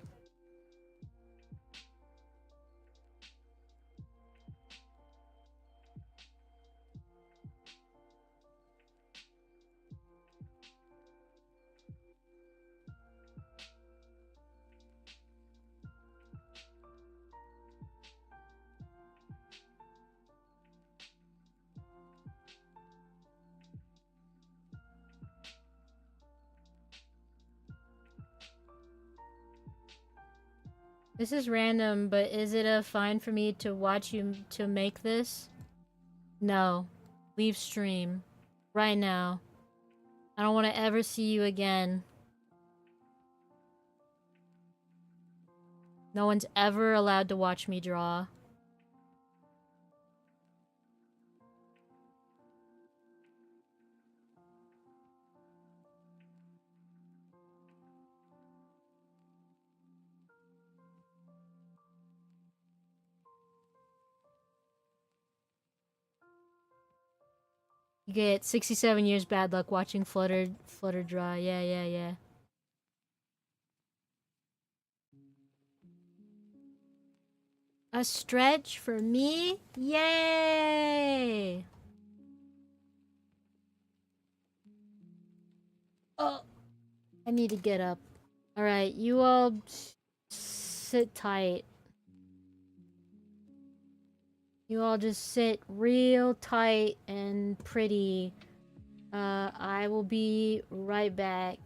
This is random, but is it a fine for me to watch you to make this? No. Leave stream. Right now. I don't want to ever see you again. No one's ever allowed to watch me draw. You get 67 years bad luck watching Flutter draw. Yeah, yeah, yeah. A stretch for me? Yay! Oh, I need to get up. Alright, you all sit tight. You all just sit real tight and pretty. I will be right back.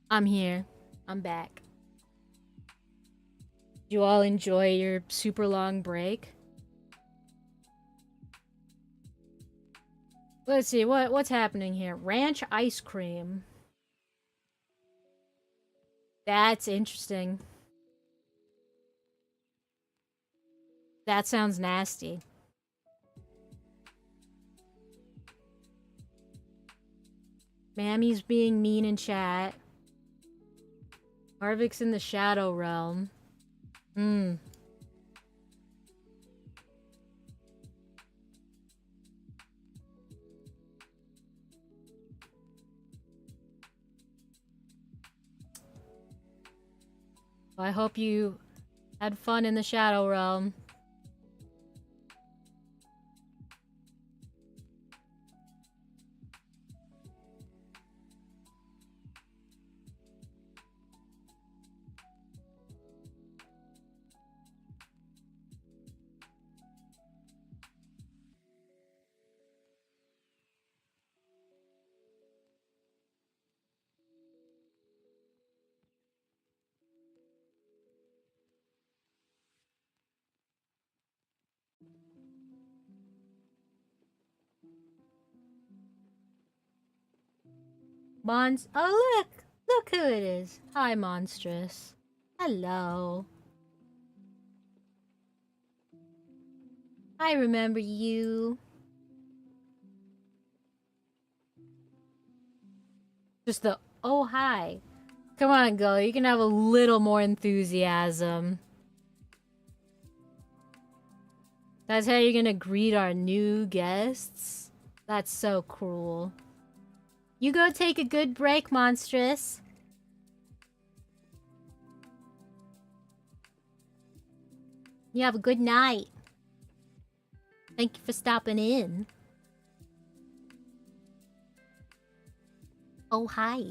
I'm here. I'm back. Did you all enjoy your super long break? Let's see, what's happening here? Ranch ice cream. That's interesting. That sounds nasty. Mammy's being mean in chat. Harvick's in the shadow realm. Hmm. Well, I hope you had fun in the shadow realm. Oh, look! Look who it is. Hi, Monstrous. Hello. I remember you. Just the, oh, hi. Come on, Go. You can have a little more enthusiasm. That's how you're gonna greet our new guests? That's so cruel. You go take a good break, Monstrous. You have a good night. Thank you for stopping in. Oh, hi.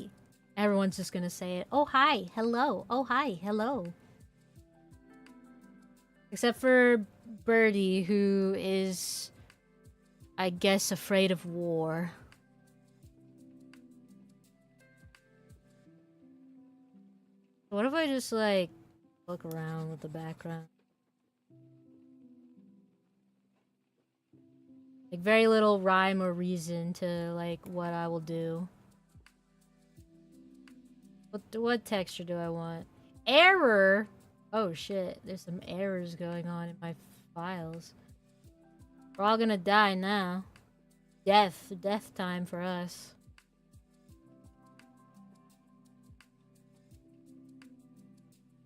Everyone's just gonna say it. Oh, hi. Hello. Oh, hi. Hello. Except for Birdie, who is, I guess, afraid of war. What if I just, like, look around with the background? Like, very little rhyme or reason to, like, what I will do. What texture do I want? Error? Oh shit, there's some errors going on in my files. We're all gonna die now. Death time for us.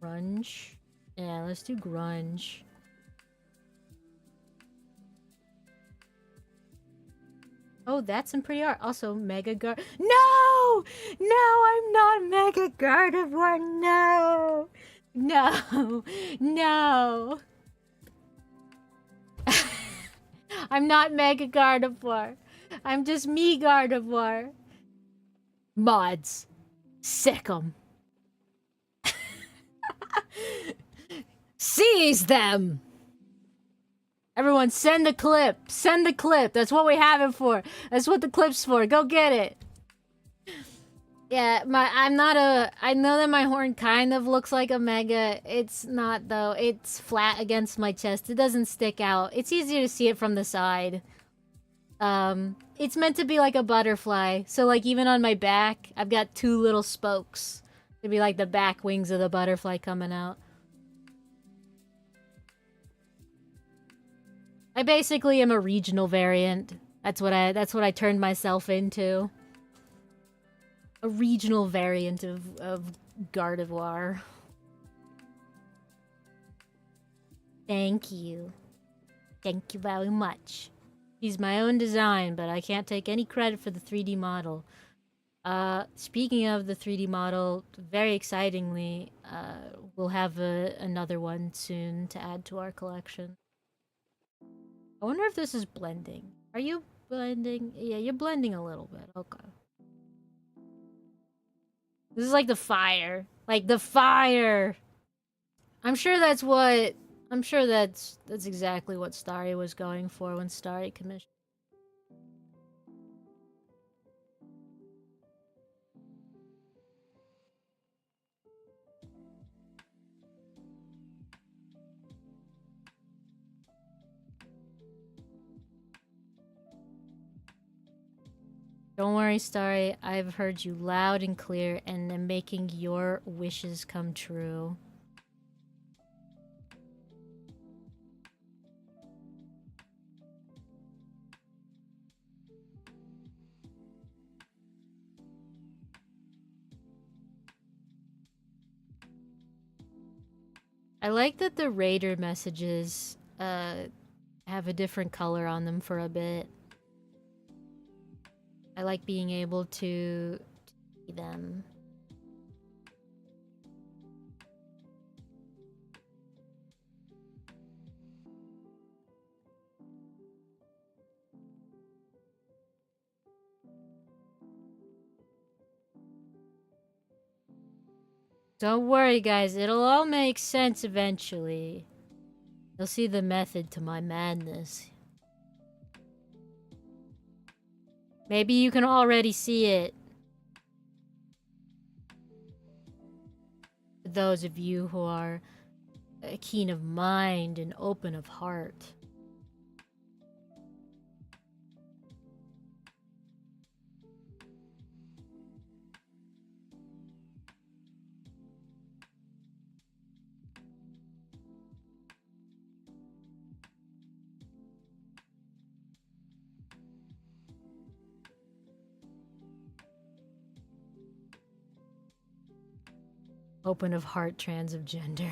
Grunge? Yeah, let's do grunge. Oh, that's some pretty art. Also, Mega Guard. No! No, I'm not Mega Gardevoir. No! No! No! I'm not Mega Gardevoir. I'm just me Gardevoir. Mods. Sick 'em. Seize them! Everyone, send the clip. Send the clip. That's what we have it for. That's what the clip's for. Go get it. Yeah, I'm not a... I know that my horn kind of looks like a mega. It's not, though. It's flat against my chest. It doesn't stick out. It's easier to see it from the side. It's meant to be like a butterfly. So, like, even on my back, I've got two little spokes. To be like the back wings of the butterfly coming out. I basically am a regional variant. That's what I turned myself into. A regional variant of Gardevoir. Thank you. Thank you very much. He's my own design, but I can't take any credit for the 3D model. Speaking of the 3D model, very excitingly, we'll have another one soon to add to our collection. I wonder if this is blending. Are you blending? Yeah, you're blending a little bit. Okay. This is like the fire. Like the fire! I'm sure that's what... I'm sure that's exactly what Starry was going for when Starry commissioned. Don't worry, Starry. I've heard you loud and clear and am making your wishes come true. I like that the raider messages have a different color on them for a bit. I like being able to see them. Don't worry, guys. It'll all make sense eventually. You'll see the method to my madness. Maybe you can already see it. For those of you who are keen of mind and open of heart. Open of heart, trans of gender.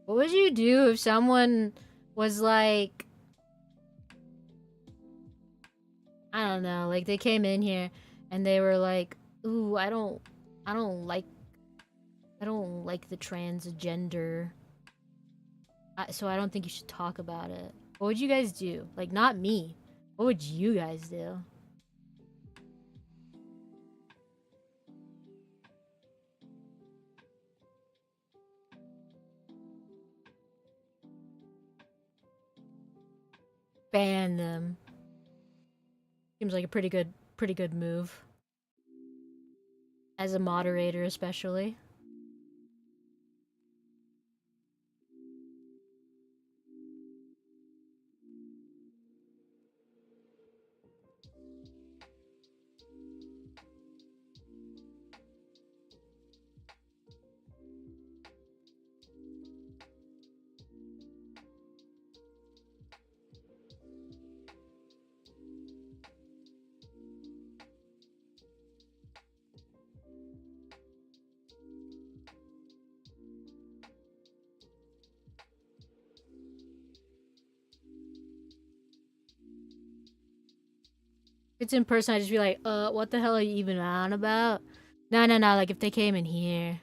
What would you do if someone was like, I don't know, like they came in here and they were like, ooh, I don't like the transgender. So I don't think you should talk about it. What would you guys do? Like, not me. What would you guys do? Ban them. Seems like a pretty good move. As a moderator, especially. If it's in person, I'd just be like, what the hell are you even on about? No, like if they came in here.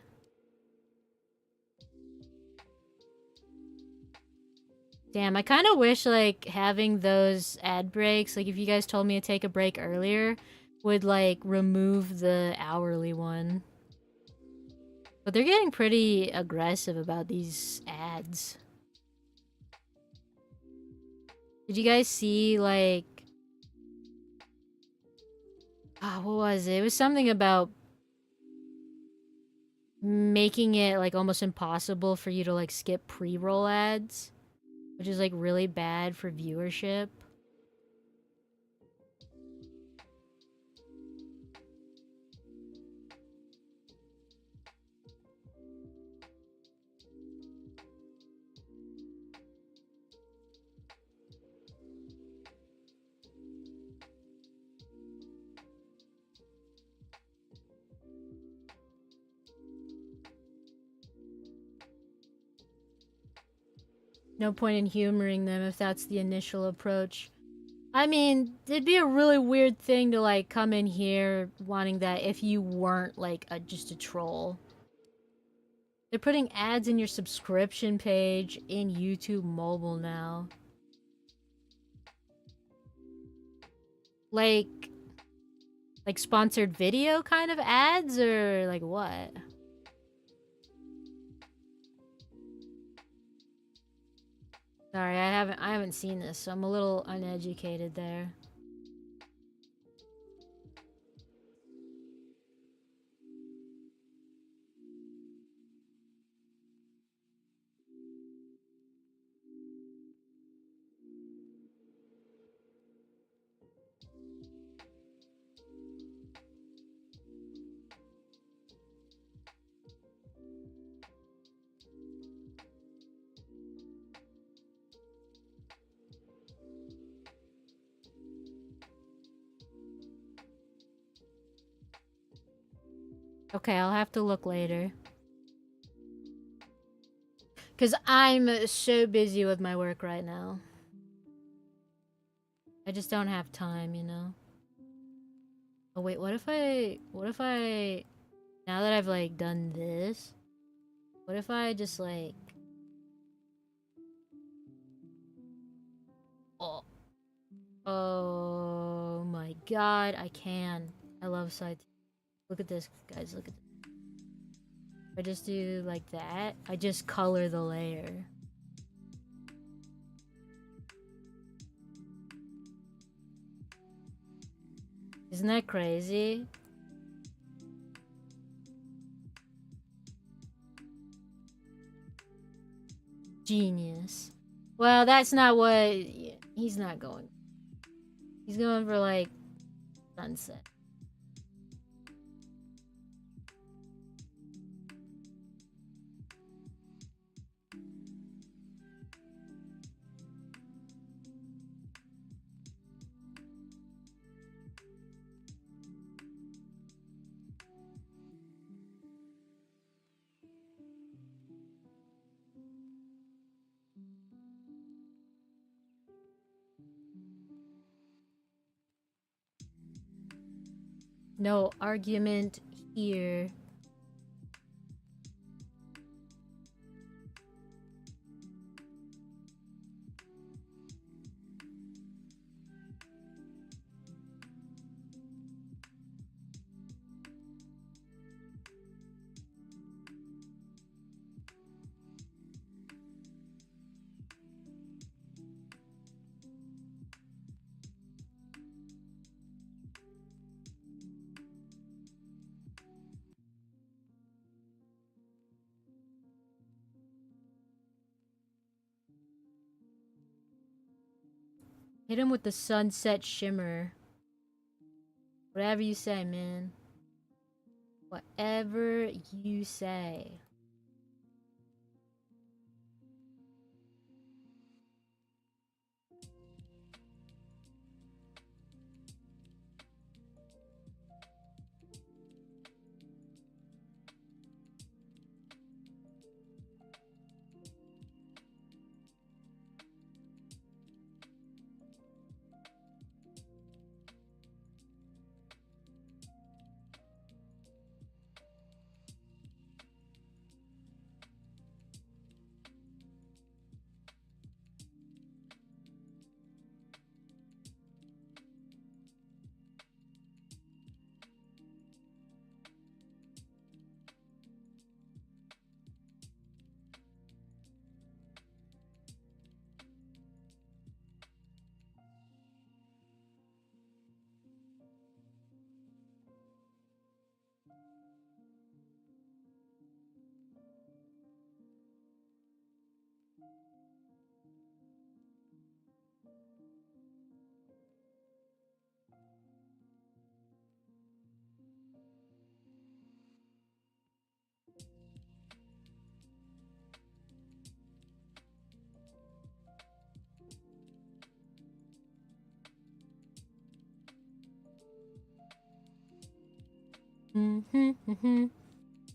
Damn, I kind of wish, like, having those ad breaks, like, if you guys told me to take a break earlier, would, like, remove the hourly one. But they're getting pretty aggressive about these ads. Did you guys see, like... what was it? It was something about making it, like, almost impossible for you to, like, skip pre-roll ads. Which is, like, really bad for viewership. No point in humoring them if that's the initial approach. I mean, it'd be a really weird thing to, like, come in here wanting that if you weren't, like, just a troll. They're putting ads in your subscription page in YouTube mobile now. Like sponsored video kind of ads, or, like, what? Sorry, I haven't seen this, so I'm a little uneducated there. Okay, I'll have to look later. Because I'm so busy with my work right now. I just don't have time, you know? Oh wait, what if I, now that I've like done this, what if I just like, oh, oh my god, I can. I love sight. Look at this, guys, look at this. If I just do like that, I just color the layer. Isn't that crazy? Genius. Well, that's not what he's not going. He's going for like sunset. No argument here. Hit him with the sunset shimmer. Whatever you say, man. Whatever you say.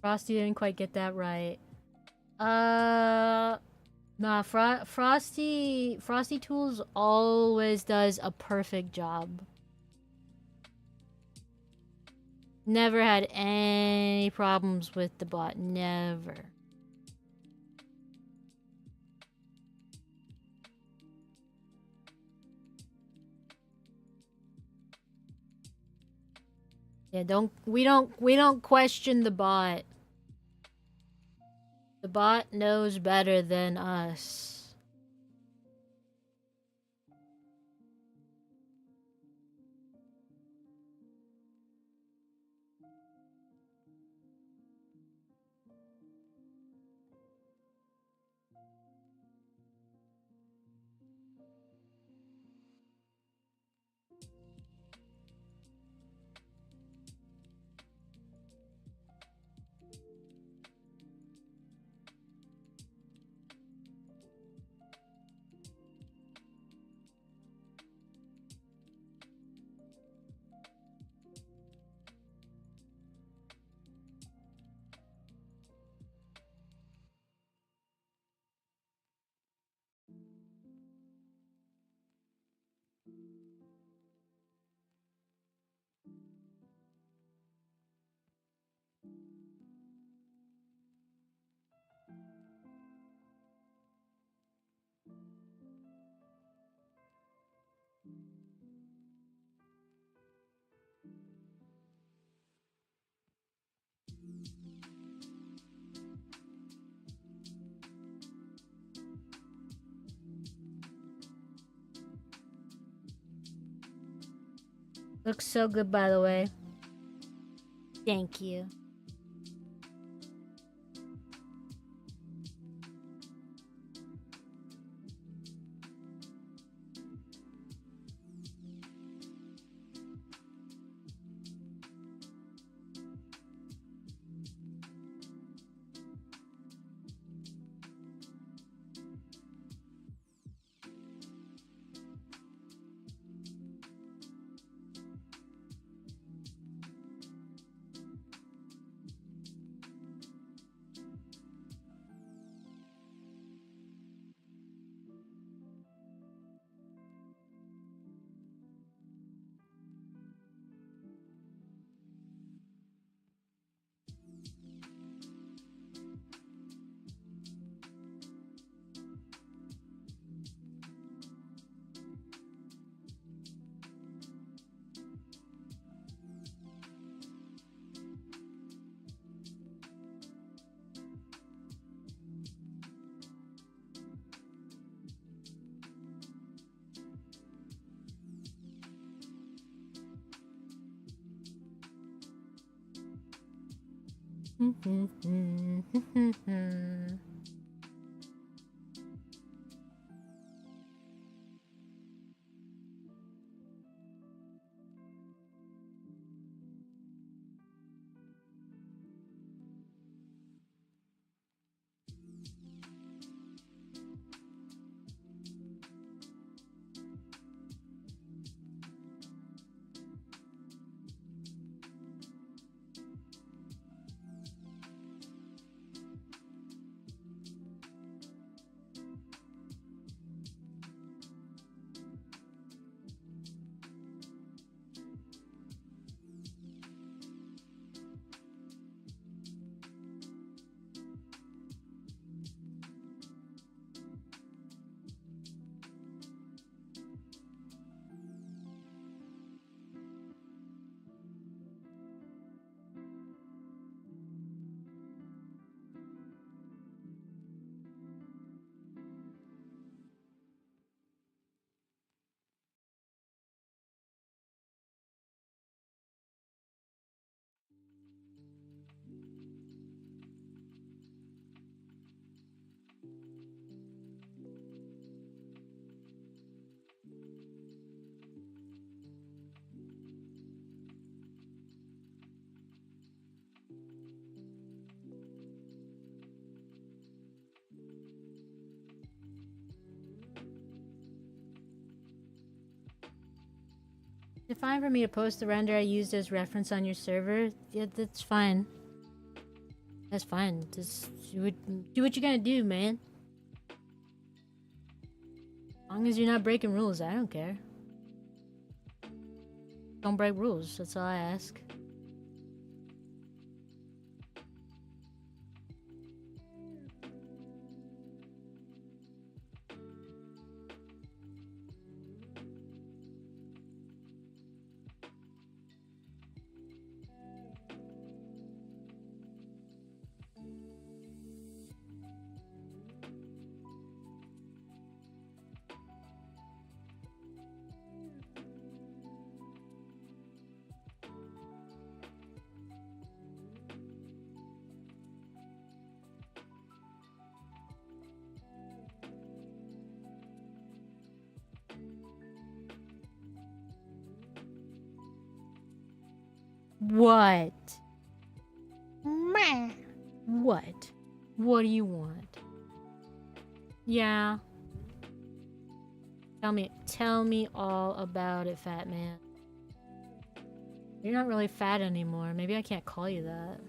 Frosty didn't quite get that right. Nah, Frosty Tools always does a perfect job. Never had any problems with the bot, never. Yeah, we don't question the bot. The bot knows better than us. Looks so good, by the way. Thank you. Is it fine for me to post the render I used as reference on your server? Yeah, that's fine. That's fine. Just do what you gotta do, man. As long as you're not breaking rules, I don't care. Don't break rules, that's all I ask. What? What? What do you want? Yeah. Tell me all about it, fat man. You're not really fat anymore. Maybe I can't call you that.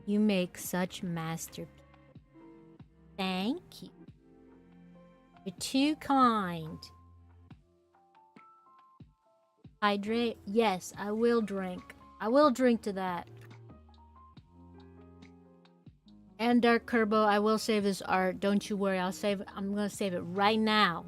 You make such masterpieces. Thank you. You're too kind. Hydrate? Yes, I will drink. I will drink to that. And Dark Kerbo, I will save this art. Don't you worry. I'm gonna save it right now.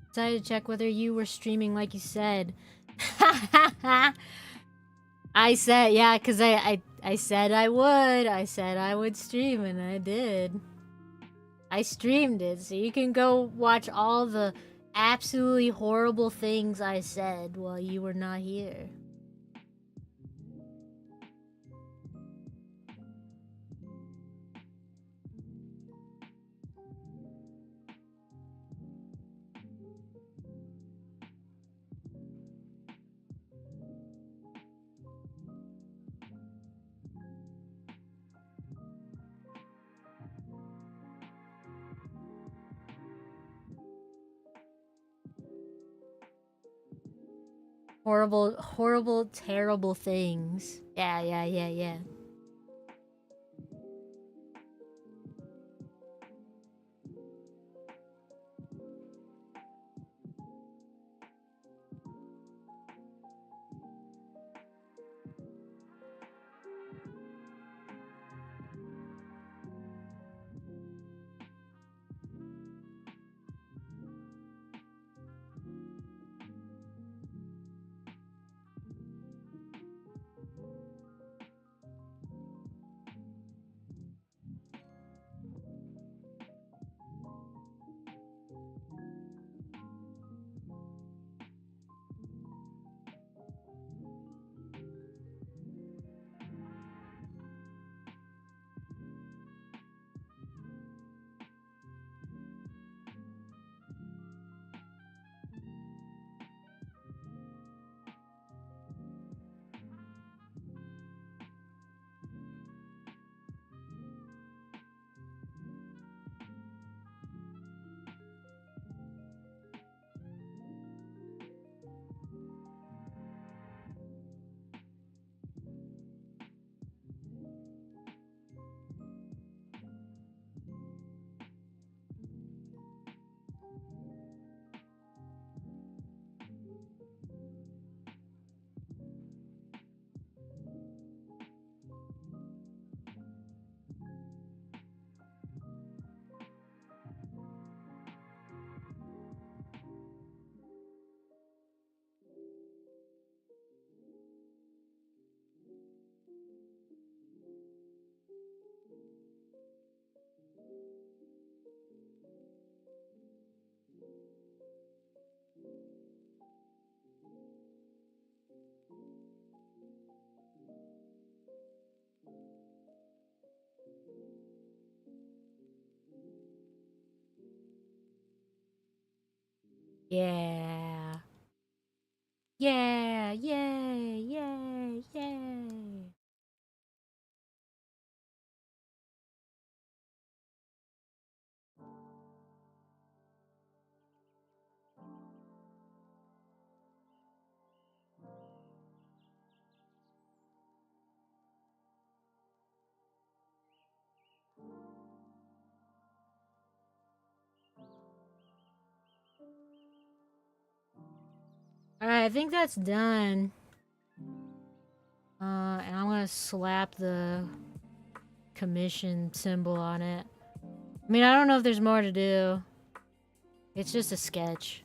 Decided to check whether you were streaming like you said. I said, yeah, because I said I would. I said I would stream, and I did. I streamed it, so you can go watch all the absolutely horrible things I said while you were not here. Horrible, horrible, terrible things. Yeah. Yeah. Yeah, yay, yay, yay. Alright, I think that's done. And I'm gonna slap the commission symbol on it. I mean, I don't know if there's more to do. It's just a sketch.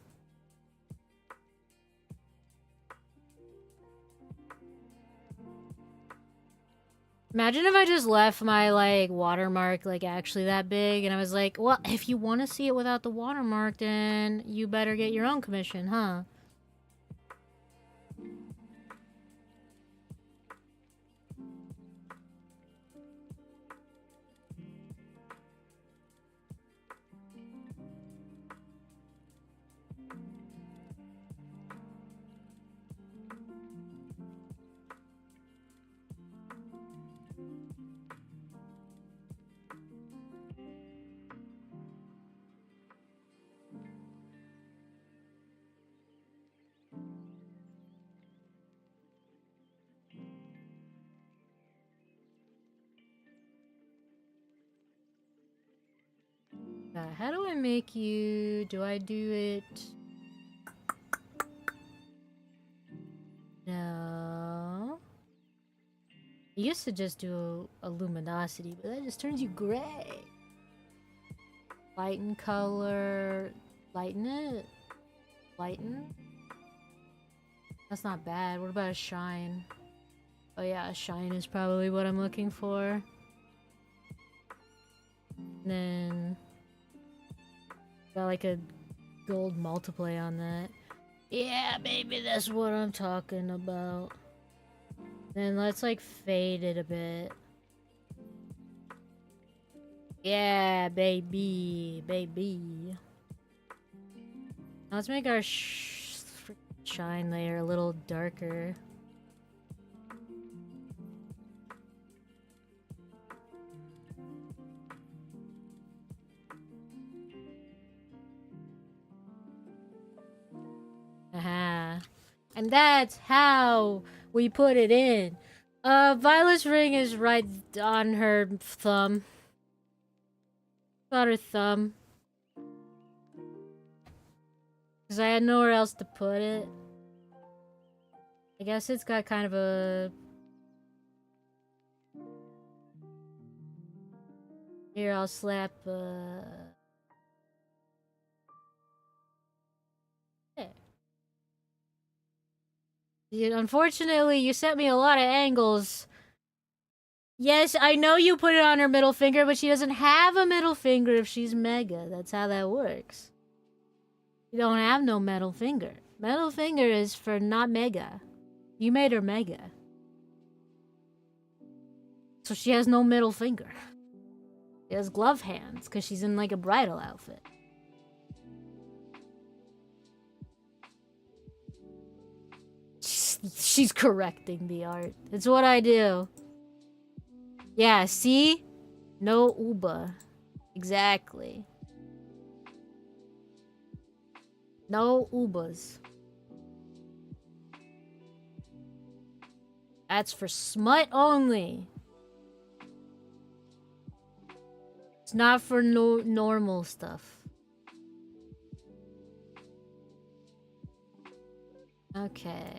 Imagine if I just left my, like, watermark, like, actually that big, and I was like, well, if you want to see it without the watermark, then you better get your own commission, huh? How do I make you... Do I do it... No... I used to just do a luminosity, but that just turns you gray. Lighten color... Lighten it? Lighten? That's not bad. What about a shine? Oh yeah, a shine is probably what I'm looking for. And then... Got like a gold multiply on that. Yeah, baby, that's what I'm talking about. Then let's like fade it a bit. Yeah, baby, baby. Now let's make our shine layer a little darker. Aha. And that's how we put it in. Violet's ring is right on her thumb. On her thumb. Because I had nowhere else to put it. I guess it's got kind of a... Here, I'll slap, Yeah, unfortunately, you sent me a lot of angles. Yes, I know you put it on her middle finger, but she doesn't have a middle finger if she's mega. That's how that works. You don't have no middle finger. Middle finger is for not mega. You made her mega. So she has no middle finger. She has glove hands, because she's in like a bridal outfit. She's correcting the art. It's what I do. Yeah, see? No uba. Exactly. No ubas. That's for smut only. It's not for normal stuff. Okay.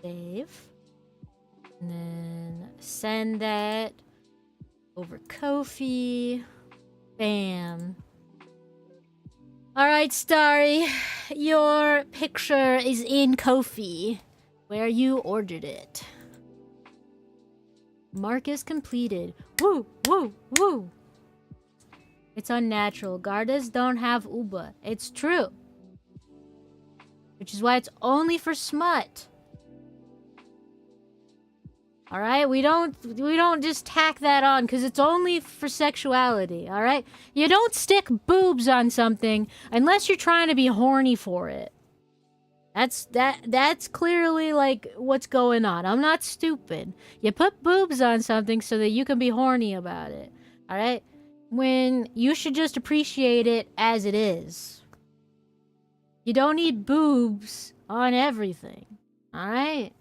Save. And then send that over Ko-fi. Bam. Alright, Starry. Your picture is in Ko-fi, where you ordered it. Mark is completed. Woo, woo, woo. It's unnatural. Gardas don't have uba. It's true. Which is why it's only for smut. All right, we don't just tack that on because it's only for sexuality. All right, you don't stick boobs on something unless you're trying to be horny for it. That's clearly like what's going on. I'm not stupid. You put boobs on something so that you can be horny about it. All right, when you should just appreciate it as it is. You don't need boobs on everything. All right.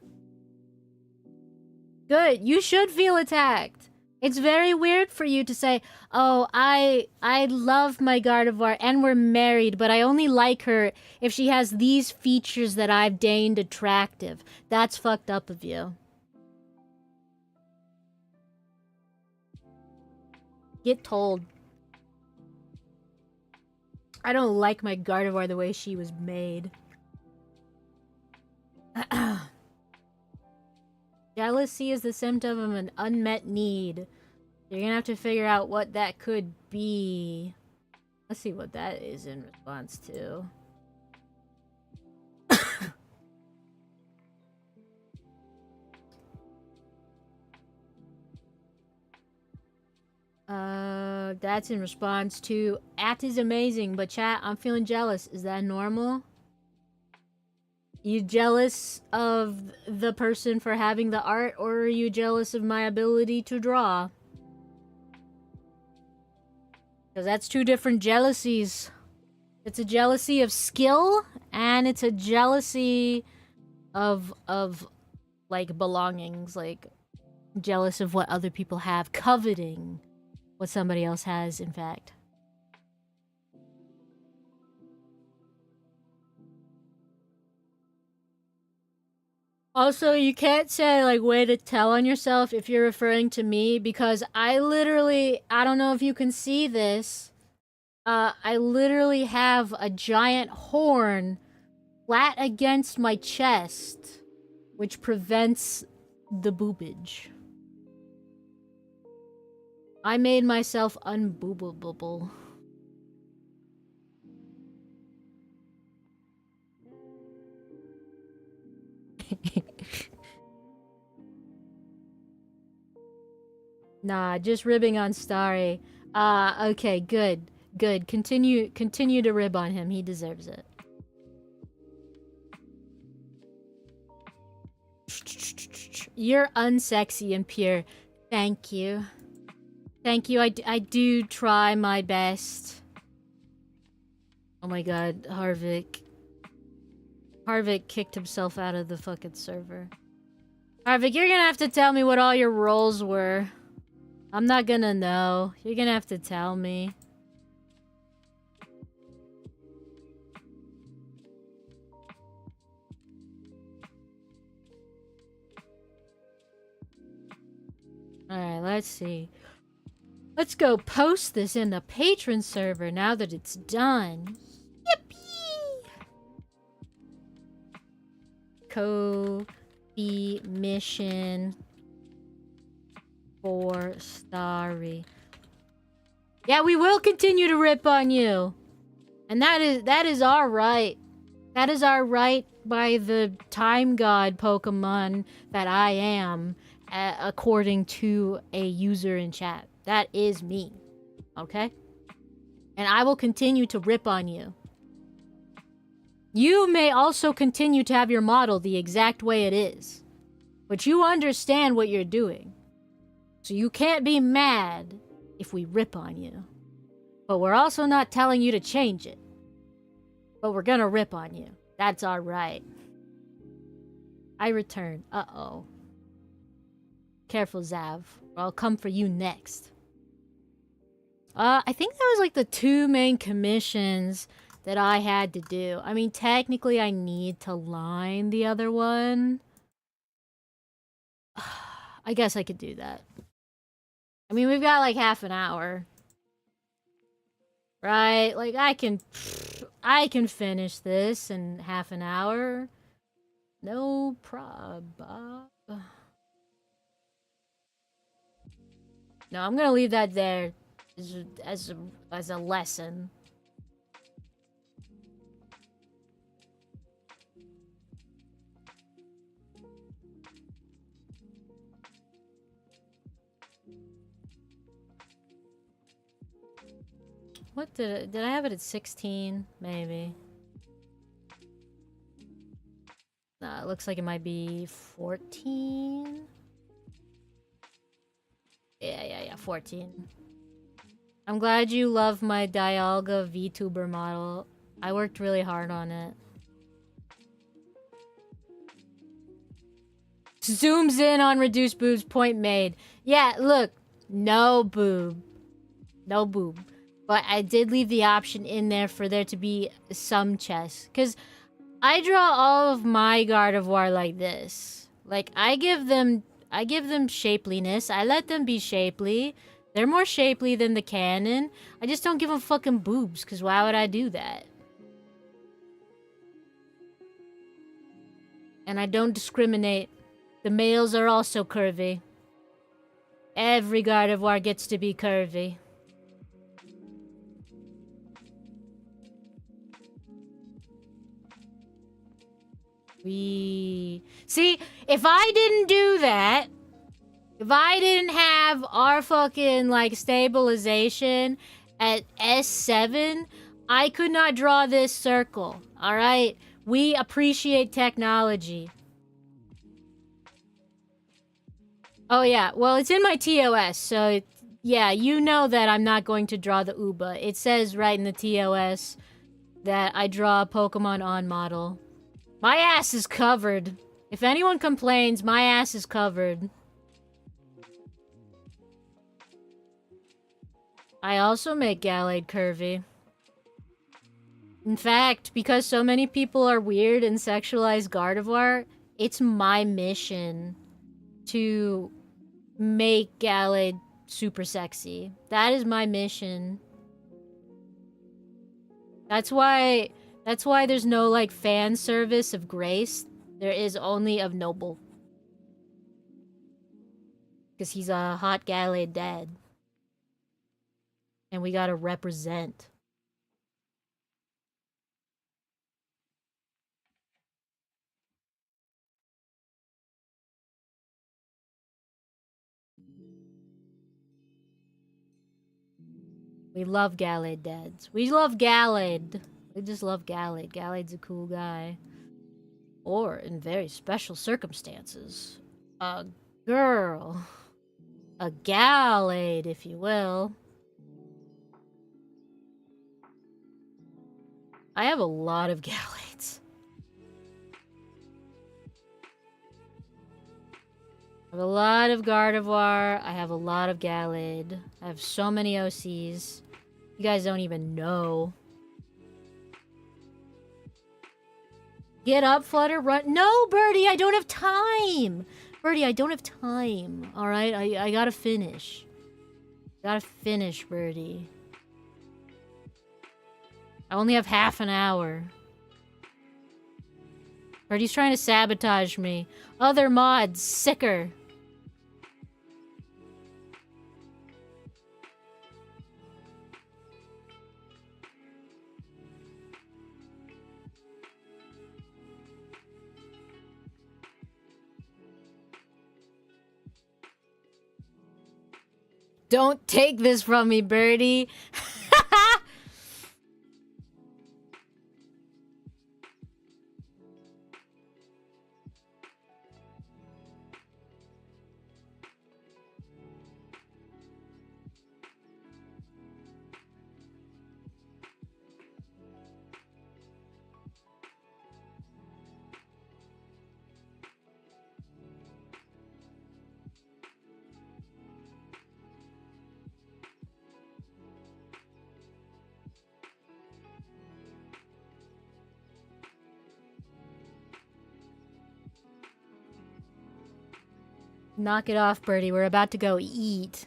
Good. You should feel attacked. It's very weird for you to say, "Oh, I love my Gardevoir and we're married, but I only like her if she has these features that I've deigned attractive." That's fucked up of you. Get told. I don't like my Gardevoir the way she was made. Jealousy is the symptom of an unmet need. You're gonna have to figure out what that could be. Let's see what that is in response to. That's in response to "At is amazing, but chat, I'm feeling jealous." Is that normal? You jealous of the person for having the art, or are you jealous of my ability to draw? Because that's two different jealousies. It's a jealousy of skill, and it's a jealousy of like belongings, like jealous of what other people have, coveting what somebody else has, in fact. Also, you can't say, like, way to tell on yourself if you're referring to me, because I don't know if you can see this. I literally have a giant horn flat against my chest, which prevents the boobage. I made myself unboobable. Nah, just ribbing on Starry. Okay, good. Good. Continue to rib on him. He deserves it. You're unsexy and pure. Thank you. Thank you. I do try my best. Oh my god, Harvick. Harvick kicked himself out of the fucking server. Harvick, you're gonna have to tell me what all your roles were. I'm not gonna know. You're gonna have to tell me. Alright, let's see. Let's go post this in the patron server now that it's done. Yippee! Kobe mission for Starry. Yeah, we will continue to rip on you. And that is our right. That is our right by the time god Pokemon that I am, according to a user in chat. That is me. Okay? And I will continue to rip on you. You may also continue to have your model the exact way it is. But you understand what you're doing. So you can't be mad if we rip on you. But we're also not telling you to change it. But we're gonna rip on you. That's our right. I return. Uh-oh. Careful, Zav. Or I'll come for you next. I think that was like the two main commissions that I had to do. I mean, technically I need to line the other one. I guess I could do that. I mean, we've got like half an hour. Right? Like, I can finish this in half an hour. No prob. No, I'm gonna leave that there as a lesson. What did I have it at 16? Maybe. It looks like it might be 14. Yeah, 14. I'm glad you love my Dialga VTuber model. I worked really hard on it. Zooms in on reduced boobs, point made. Yeah, look. No boob. No boob. But I did leave the option in there for there to be some chest. Because I draw all of my Gardevoir like this. Like, I give them shapeliness. I let them be shapely. They're more shapely than the canon. I just don't give them fucking boobs, because why would I do that? And I don't discriminate. The males are also curvy. Every Gardevoir gets to be curvy. See, if I didn't do that, if I didn't have our fucking, like, stabilization at S7, I could not draw this circle, alright? We appreciate technology. Oh, yeah. Well, it's in my TOS, so yeah, you know that I'm not going to draw the Uba. It says right in the TOS that I draw a Pokemon on model. My ass is covered. If anyone complains, my ass is covered. I also make Gallade curvy. In fact, because so many people are weird and sexualize Gardevoir, it's my mission to make Gallade super sexy. That is my mission. That's why there's no, like, fan service of Grace. There is only of Noble. Because he's a hot Gallade dad. And we gotta represent. We love Gallade dads. We love Gallade. We just love Gallade. Gallade's a cool guy. Or, in very special circumstances, a girl. A Gallade, if you will. I have a lot of Gallades. I have a lot of Gardevoir. I have a lot of Gallade. I have so many OCs. You guys don't even know. Get up, Flutter, run. No, Birdie, I don't have time. Birdie, I don't have time. Alright, I gotta finish. Gotta finish, Birdie. I only have half an hour. Birdie's trying to sabotage me. Other mods, sicker. Don't take this from me, Birdie. Knock it off, Birdie. We're about to go eat.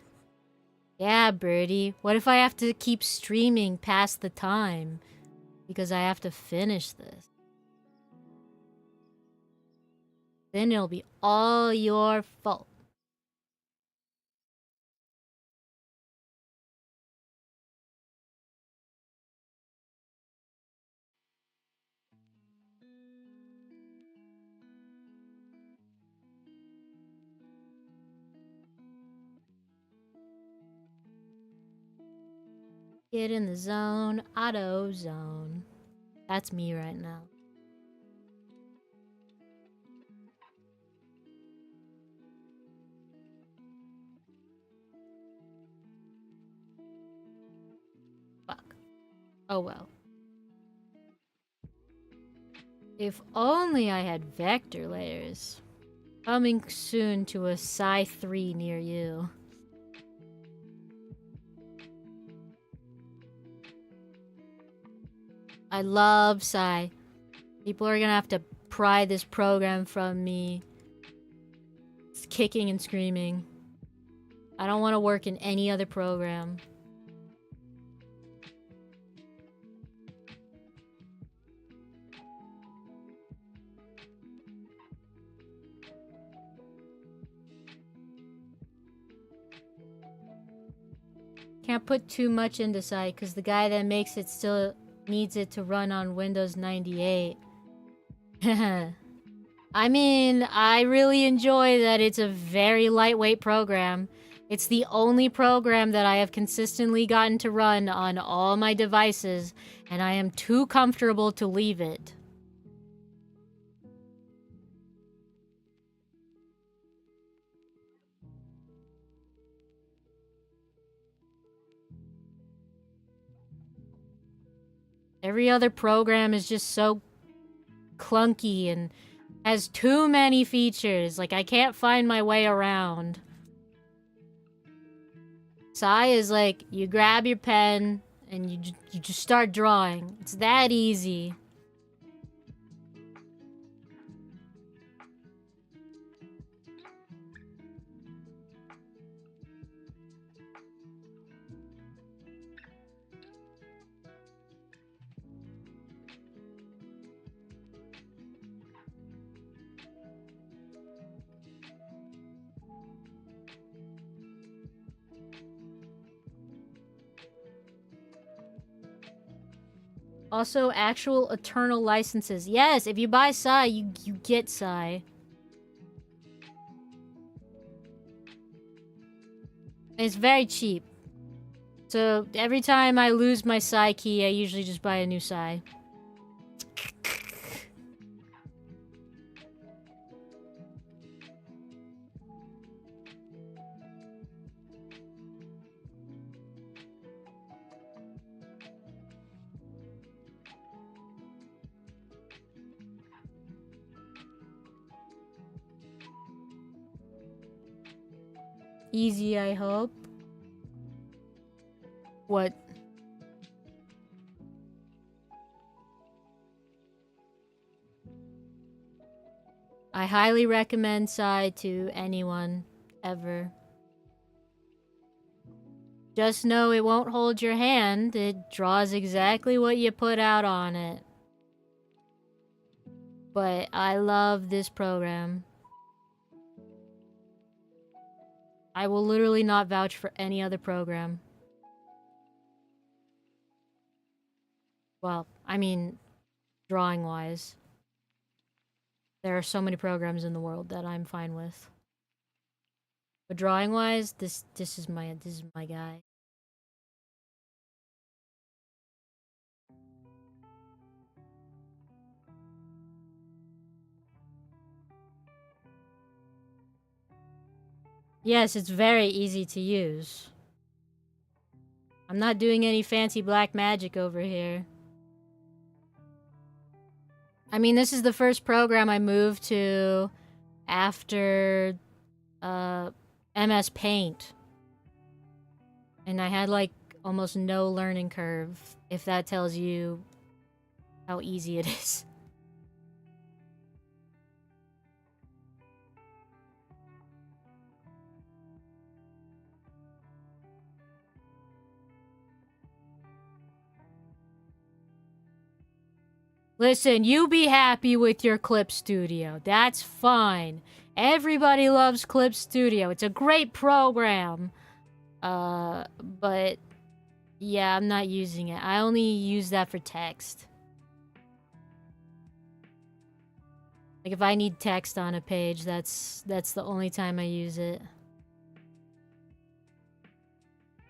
Yeah, Birdie. What if I have to keep streaming past the time? Because I have to finish this. Then it'll be all your fault. Get in the zone. Auto zone. That's me right now. Fuck. Oh well. If only I had vector layers. Coming soon to a Psi 3 near you. I love Psi. People are gonna have to pry this program from me. It's kicking and screaming. I don't want to work in any other program. Can't put too much into Psi because the guy that makes it still needs it to run on Windows 98. I mean, I really enjoy that it's a very lightweight program. It's the only program that I have consistently gotten to run on all my devices, and I am too comfortable to leave it. Every other program is just so clunky and has too many features. Like, I can't find my way around. Psi is like, you grab your pen and you just start drawing. It's that easy. Also, actual eternal licenses. Yes, if you buy Psi, you get Psi. It's very cheap. So every time I lose my Psi key, I usually just buy a new Psi. Easy, I hope. What? I highly recommend Psi to anyone, ever. Just know it won't hold your hand. It draws exactly what you put out on it. But I love this program. I will literally not vouch for any other program. Well, I mean, drawing-wise. There are so many programs in the world that I'm fine with. But drawing-wise, this is my guy. Yes, it's very easy to use. I'm not doing any fancy black magic over here. I mean, this is the first program I moved to after MS Paint. And I had like almost no learning curve, if that tells you how easy it is. Listen, you be happy with your Clip Studio. That's fine. Everybody loves Clip Studio. It's a great program. But yeah, I'm not using it. I only use that for text. Like if I need text on a page, that's the only time I use it.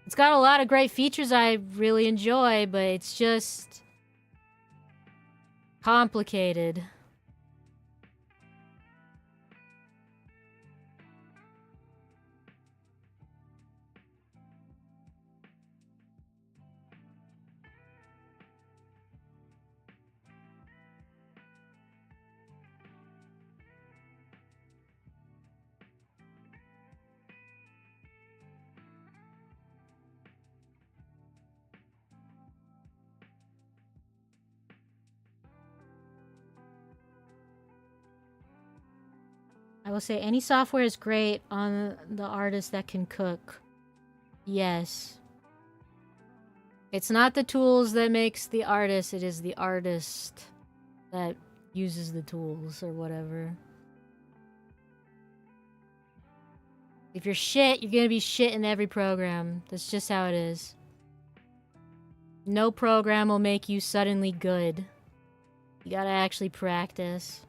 It's got a lot of great features I really enjoy, but it's just complicated. I will say any software is great on the artist that can cook. Yes. It's not the tools that makes the artist, it is the artist that uses the tools or whatever. If you're shit, you're gonna be shit in every program. That's just how it is. No program will make you suddenly good. You gotta actually practice.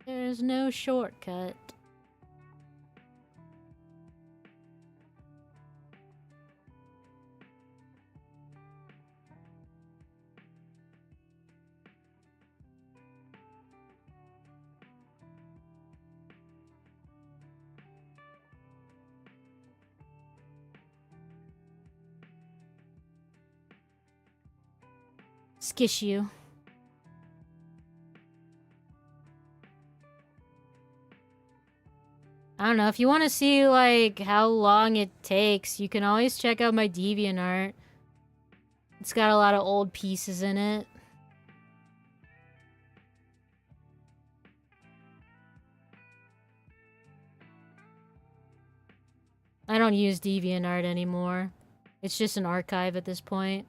There's no shortcut. Skish you. I don't know, if you want to see, like, how long it takes, you can always check out my DeviantArt. It's got a lot of old pieces in it. I don't use DeviantArt anymore. It's just an archive at this point.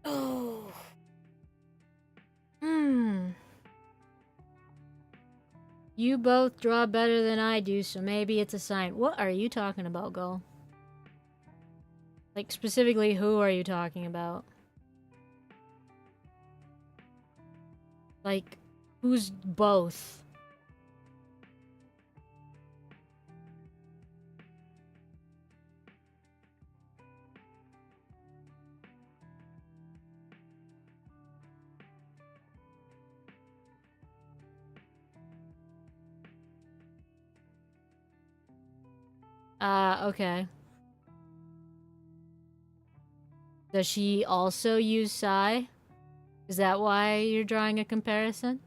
Oh. You both draw better than I do, so maybe it's a sign. What are you talking about, Gull? Like, specifically, who are you talking about? Like, who's both? Okay. Does she also use Psy? Is that why you're drawing a comparison?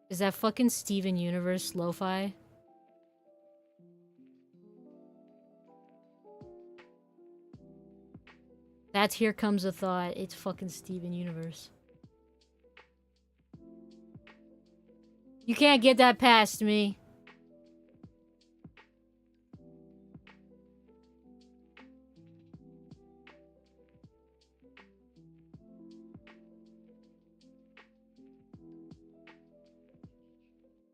Is that fucking Steven Universe lo-fi? That's Here Comes a Thought. It's fucking Steven Universe. You can't get that past me.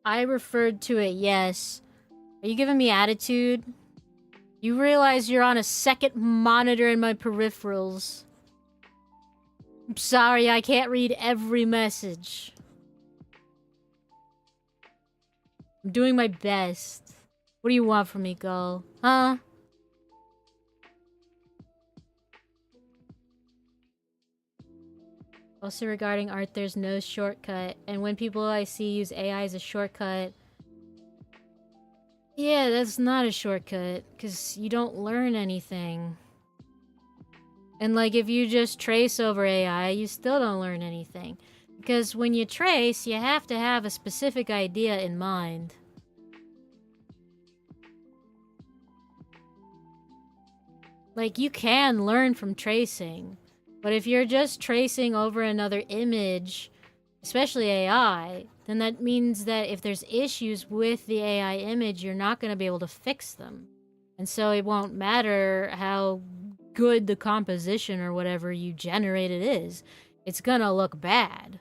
I referred to it, yes. Are you giving me attitude? You realize you're on a second monitor in my peripherals. I'm sorry, I can't read every message. I'm doing my best. What do you want from me, Gull? Huh? Also regarding art, there's no shortcut. And when people I see use AI as a shortcut, yeah, that's not a shortcut, because you don't learn anything. And like, if you just trace over AI, you still don't learn anything. Because when you trace, you have to have a specific idea in mind. Like, you can learn from tracing, but if you're just tracing over another image, especially AI, then that means that if there's issues with the AI image, you're not going to be able to fix them. And so it won't matter how good the composition or whatever you generated is. It's going to look bad.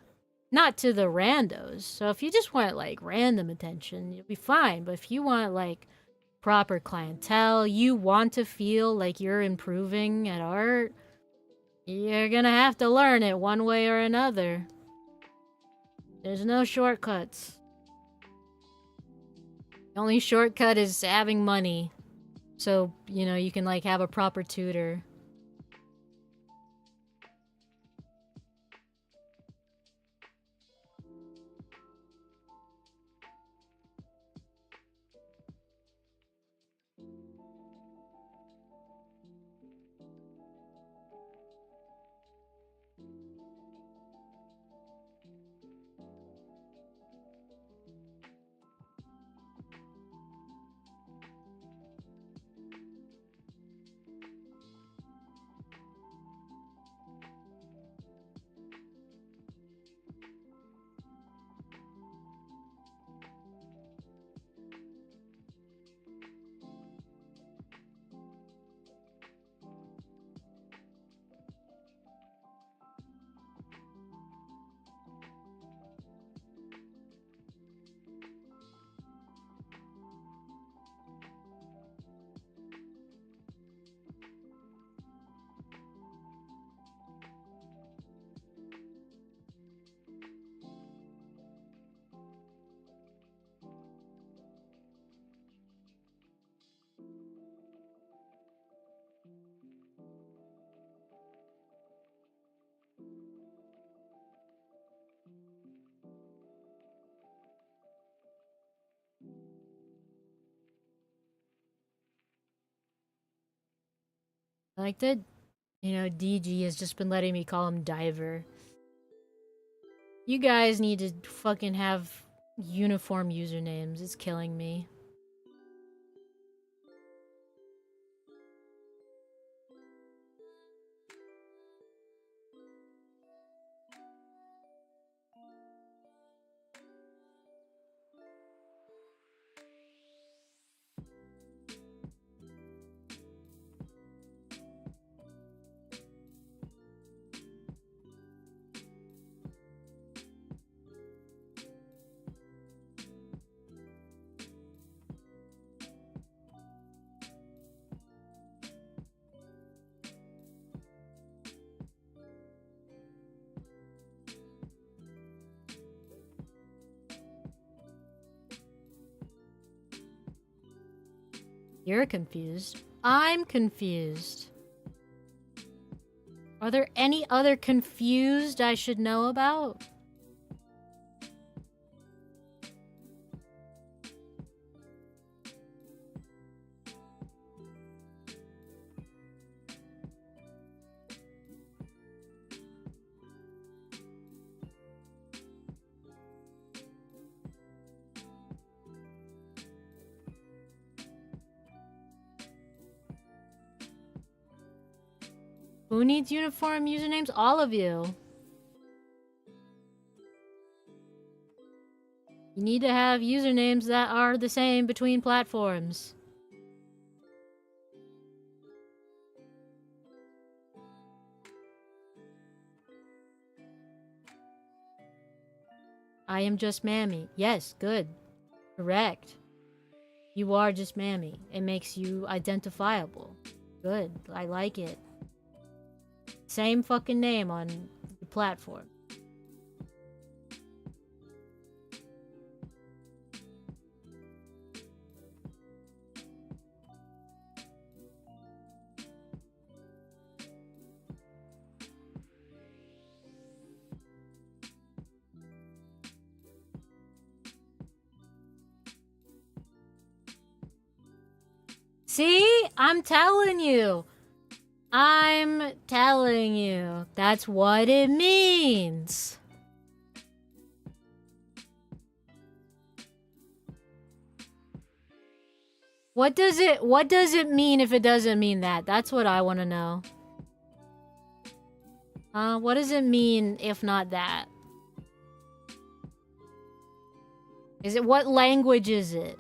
Not to the randos. So if you just want like random attention, you'll be fine. But if you want like proper clientele, you want to feel like you're improving at art, you're gonna have to learn it one way or another. There's no shortcuts. The only shortcut is having money. So, you know, you can like have a proper tutor. I like that, you know, DG has just been letting me call him Diver. You guys need to fucking have uniform usernames. It's killing me. You're confused. I'm confused. Are there any other confused I should know about? Who needs uniform usernames? All of you. You need to have usernames that are the same between platforms. I am just Mammy. Yes, good. Correct. You are just Mammy. It makes you identifiable. Good. I like it. Same fucking name on the platform. See? I'm telling you. I'm telling you. That's what it means. What does it mean if it doesn't mean that? That's what I want to know. What does it mean if not that? What language is it?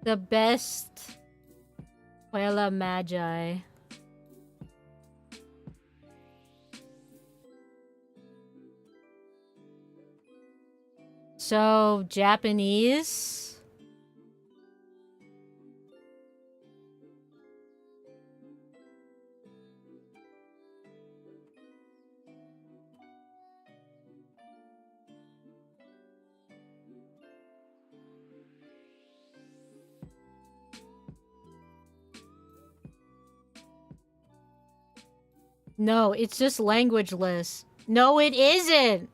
The best Quella Magi. So, Japanese? No, it's just languageless. No, it isn't.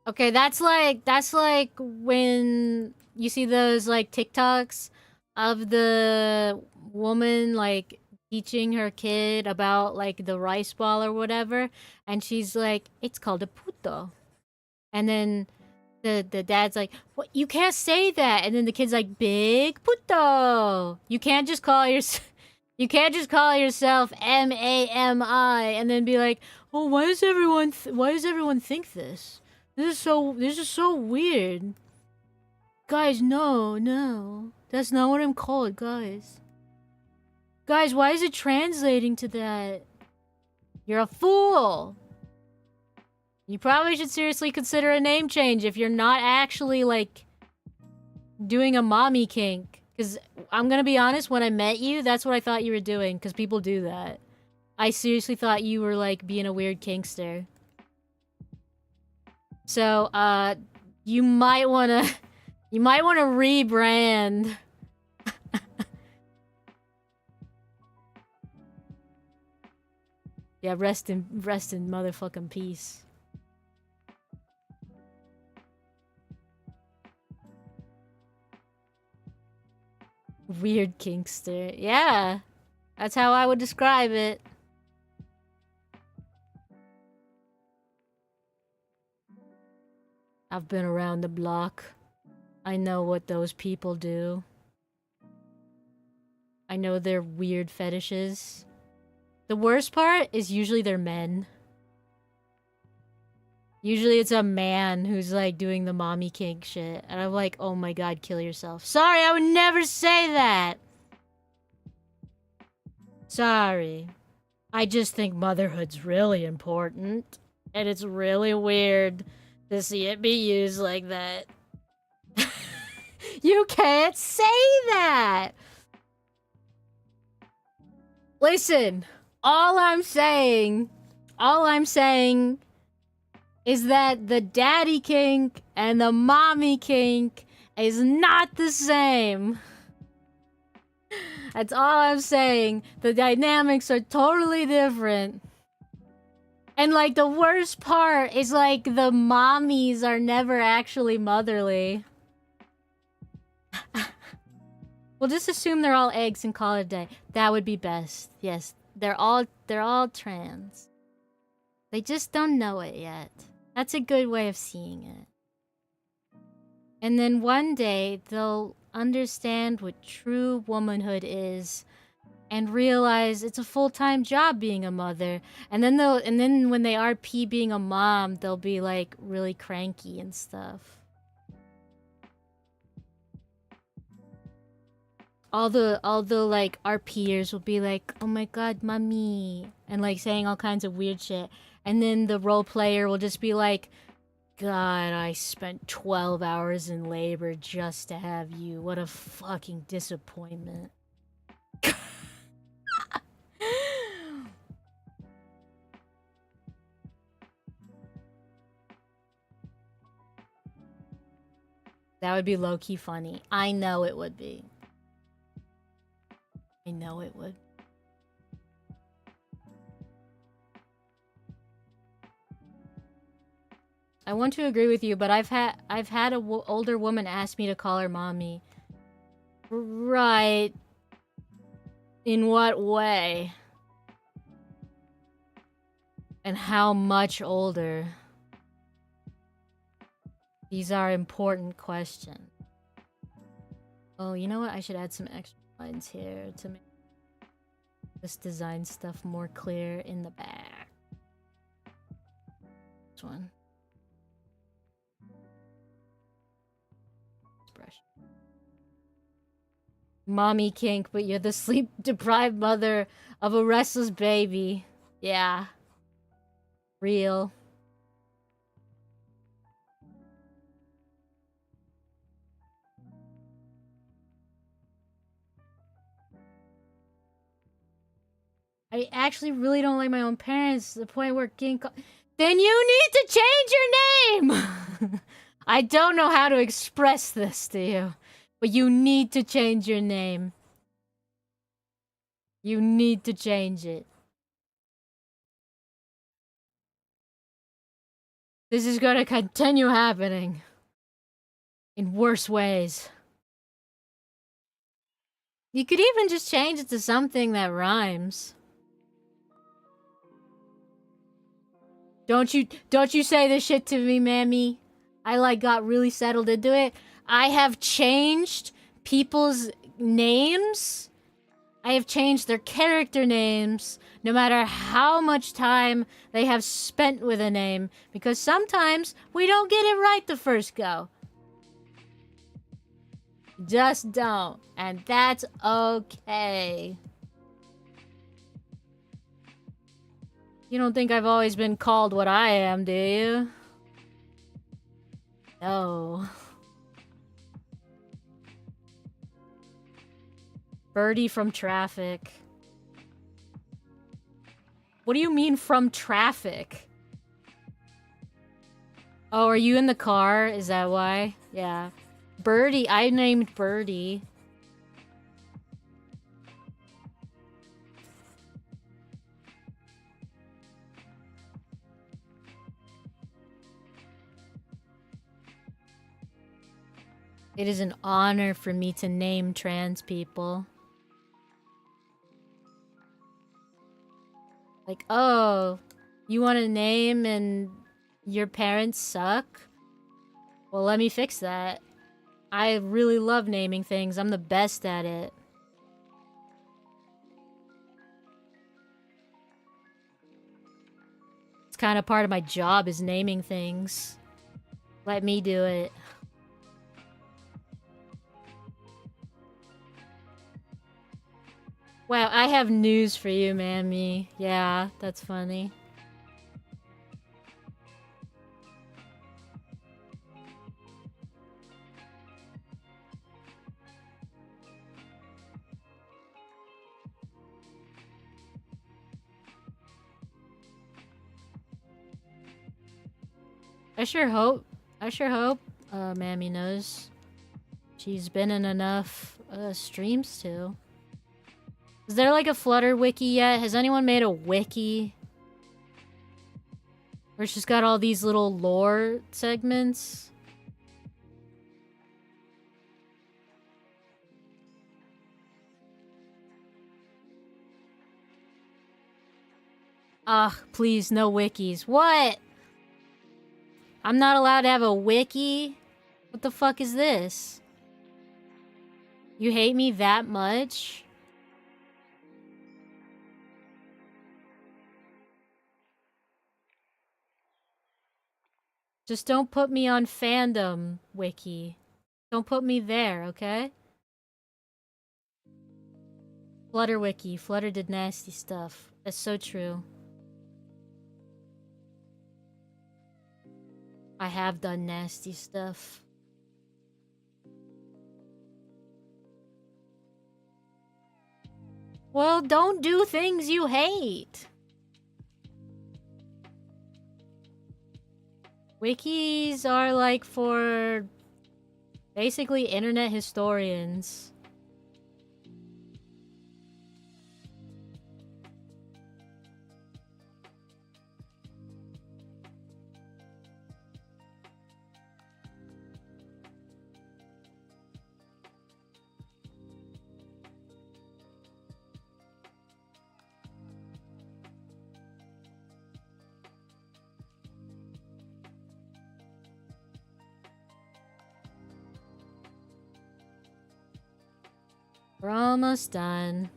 Okay, that's like when you see those like TikToks of the woman like teaching her kid about like the rice ball or whatever, and she's like, "It's called a puto," and then the dad's like, "What? You can't say that," and then the kid's like, "Big puto." You can't just call you can't just call yourself Mami and then be like, "Oh, why does everyone think this? This is so weird." Guys, no. That's not what I'm called, guys. Guys, why is it translating to that? You're a fool. You probably should seriously consider a name change if you're not actually, like, doing a mommy kink. Because I'm gonna be honest, when I met you, that's what I thought you were doing, because people do that. I seriously thought you were, like, being a weird kinkster. So, you might wanna... You might wanna rebrand. Yeah, rest in motherfucking peace. Weird kinkster. Yeah. That's how I would describe it. I've been around the block. I know what those people do. I know their weird fetishes. The worst part is usually they're men. Usually it's a man who's like doing the mommy kink shit. And I'm like, oh my god, kill yourself. Sorry, I would never say that. Sorry. I just think motherhood's really important. And it's really weird to see it be used like that. You can't say that! Listen, all I'm saying is that the daddy kink and the mommy kink is not the same. That's all I'm saying. The dynamics are totally different. And like the worst part is like the mommies are never actually motherly. We'll just assume they're all eggs and call it a day. That would be best. Yes, they're all trans. They just don't know it yet. That's a good way of seeing it. And then one day they'll understand what true womanhood is and realize it's a full-time job being a mother. And then when they RP being a mom, they'll be like really cranky and stuff. All the like RPers will be like, "Oh my god, mommy," and like saying all kinds of weird shit. And then the role player will just be like, "God, I spent 12 hours in labor just to have you. What a fucking disappointment." That would be low-key funny. I know it would be. I know it would. I want to agree with you, but I've had a older woman ask me to call her mommy. Right. In what way? And how much older? These are important questions. Oh, you know what? I should add some extra lines here to make this design stuff more clear in the back. This one. This brush. Mommy kink, but you're the sleep-deprived mother of a restless baby. Yeah. Real. I actually really don't like my own parents to the point where kink... Then you need to change your name! I don't know how to express this to you, but you need to change your name. You need to change it. This is gonna continue happening. In worse ways. You could even just change it to something that rhymes. Don't you say this shit to me, mammy. I like got really settled into it. I have changed people's names. I have changed their character names, no matter how much time they have spent with a name, because sometimes we don't get it right the first go. Just don't, and that's okay. You don't think I've always been called what I am, do you? No. Birdie from traffic. What do you mean from traffic? Oh, are you in the car? Is that why? Yeah. Birdie. I named Birdie. It is an honor for me to name trans people. Like, oh, you want a name and your parents suck? Well, let me fix that. I really love naming things. I'm the best at it. It's kind of part of my job is naming things. Let me do it. Wow, I have news for you, Mammy. Yeah, that's funny. I sure hope Mammy knows. She's been in enough streams too. Is there like a Flutter wiki yet? Has anyone made a wiki? Where it's just got all these little lore segments? Ugh, please, no wikis. What? I'm not allowed to have a wiki? What the fuck is this? You hate me that much? Just don't put me on fandom wiki. Don't put me there, okay? Flutter wiki. Flutter did nasty stuff. That's so true. I have done nasty stuff. Well, don't do things you hate. Wikis are like for Basically, internet historians. We're almost done.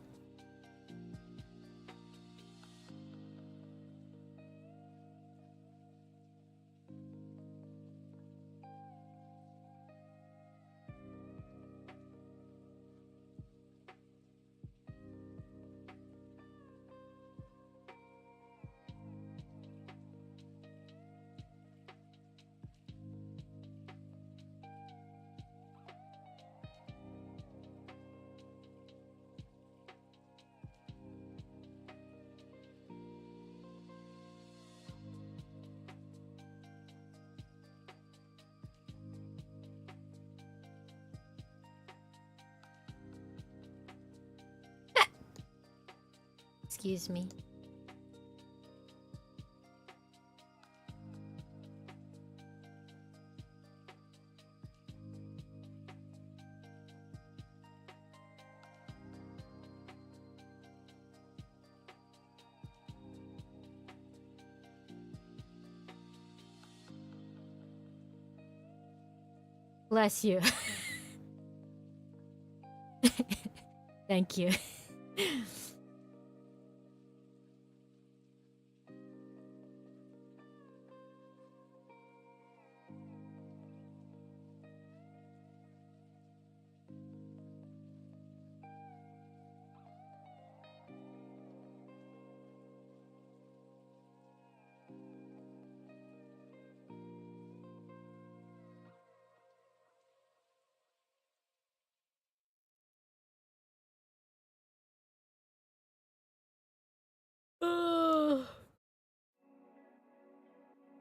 Excuse me. Bless you. Thank you.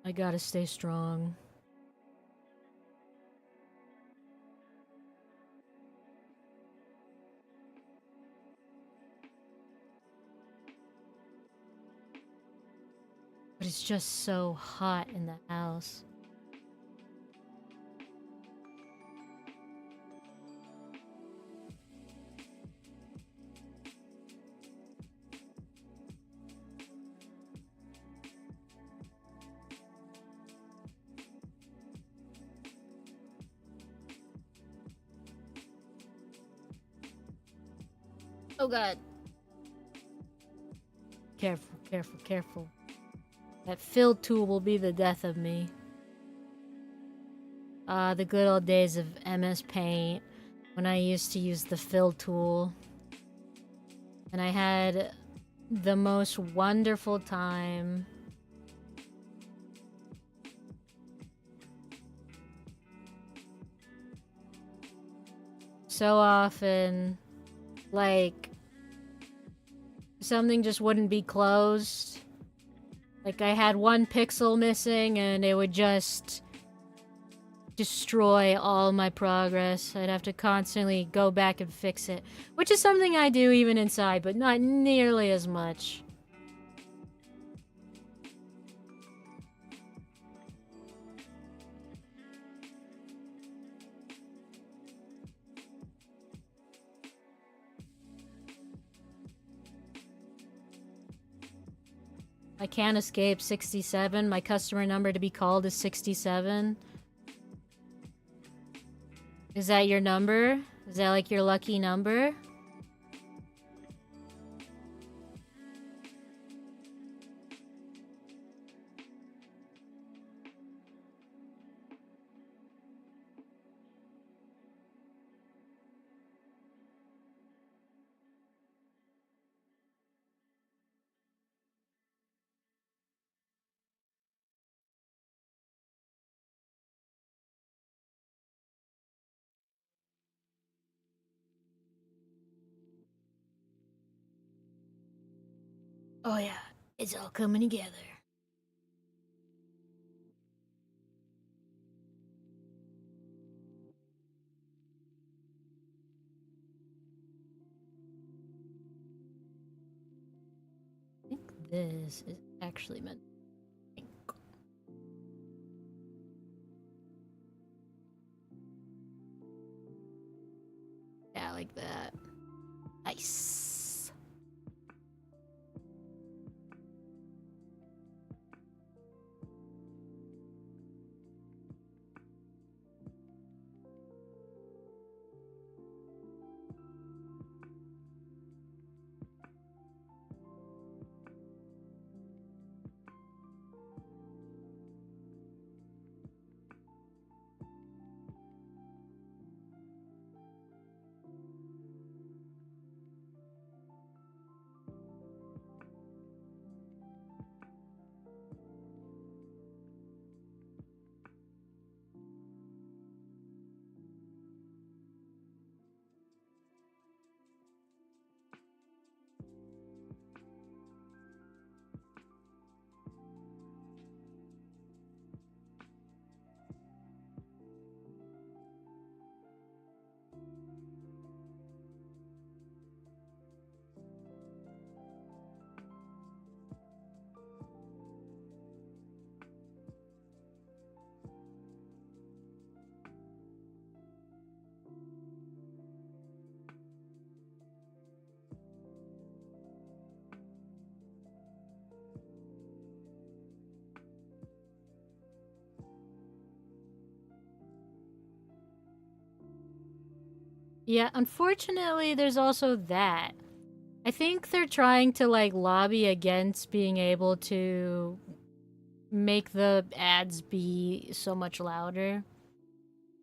I gotta stay strong. But it's just so hot in the house. Oh god. Careful, careful, careful. That fill tool will be the death of me. The good old days of MS Paint, when I used to use the fill tool. And I had the most wonderful time. So often, like, something just wouldn't be closed. Like, I had one pixel missing and it would just destroy all my progress. I'd have to constantly go back and fix it, which is something I do even inside, but not nearly as much. I can't escape 67. My customer number to be called is 67. Is that your number? Is that like your lucky number? Oh yeah, it's all coming together. this is actually meant pink. Yeah, like that. Nice. Yeah, unfortunately, there's also that. I think they're trying to like lobby against being able to make the ads be so much louder.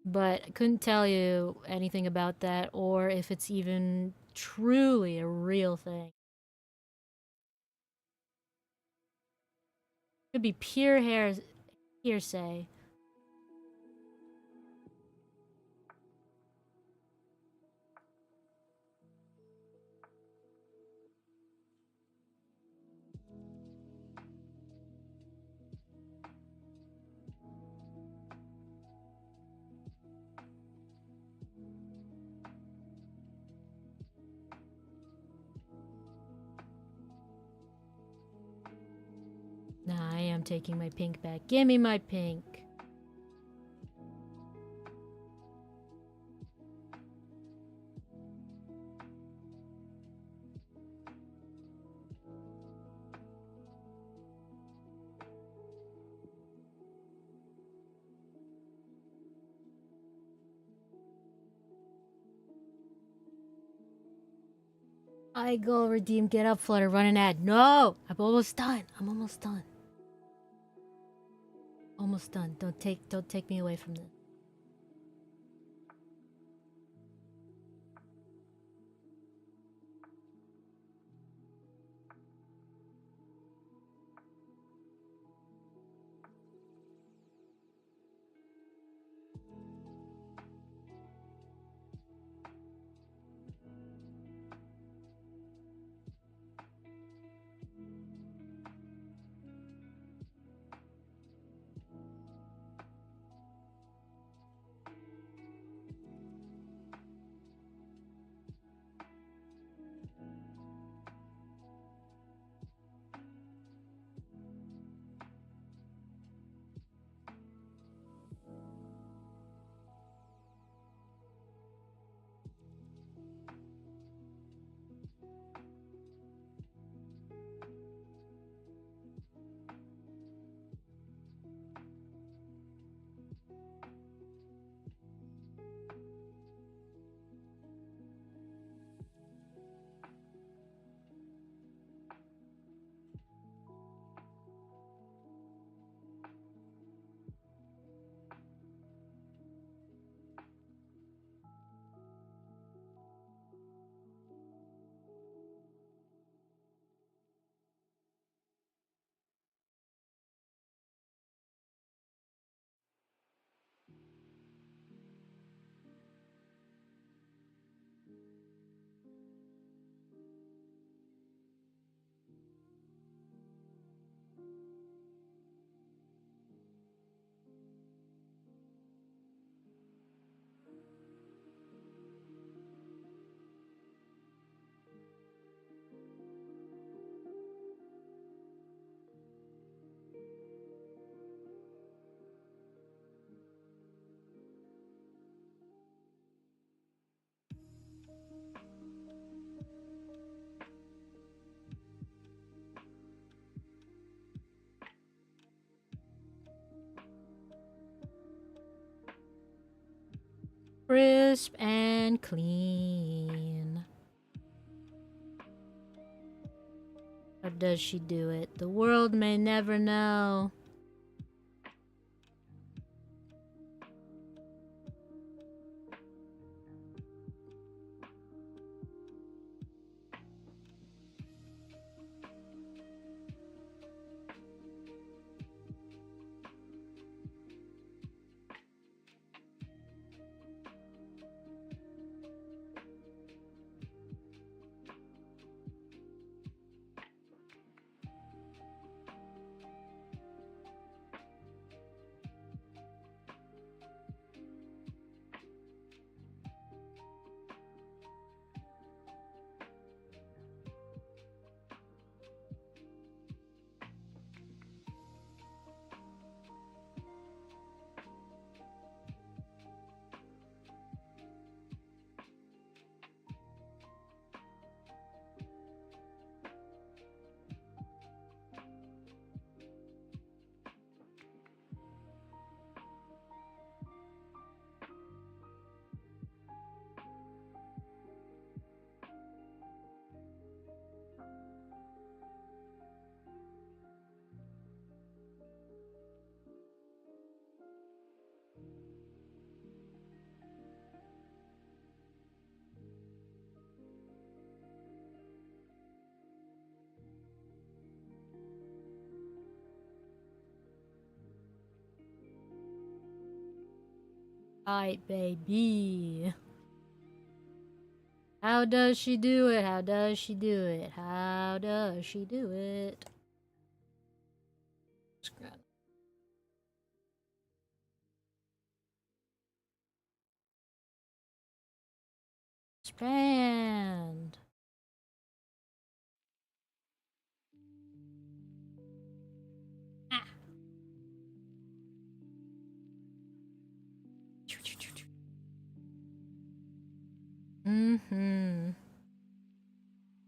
But I couldn't tell you anything about that or if it's even truly a real thing. Could be pure hearsay. Nah, I am taking my pink back. Give me my pink. I go redeem, get up, flutter, run an ad. No! I'm almost done. I'm almost done. Almost done. Don't take me away from this. crisp and clean. How does she do it? The world may never know. Alright, baby. How does she do it? How does she do it? How does she do it? Expand. Ah. Mm-hmm.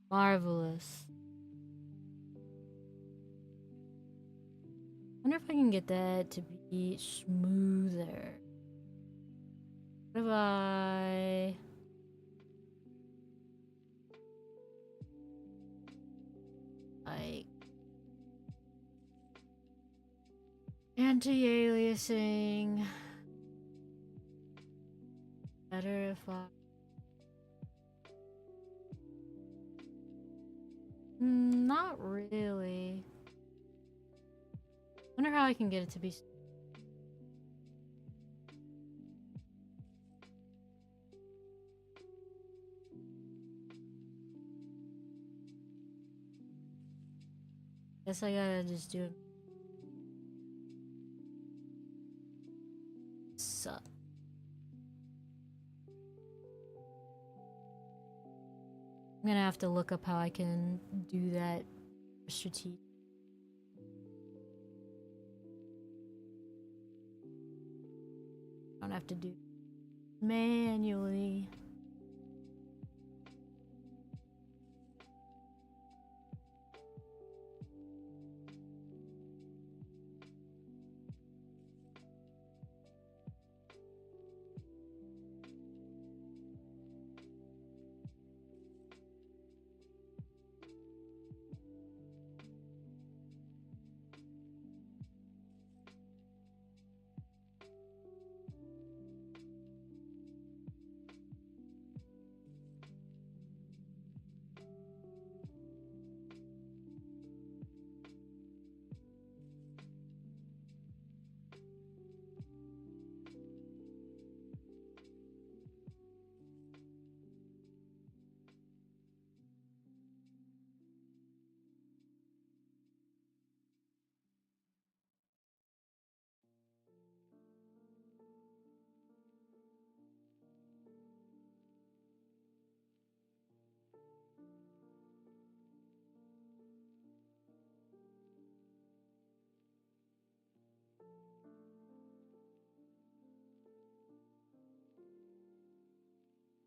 Marvelous. Wonder if I can get that to be smoother. What if I... like... anti-aliasing... better if I... not really. Wonder how I can get it to be... guess I gotta just do it. Suck. I'm gonna have to look up how I can do that strategic. I don't have to do manually.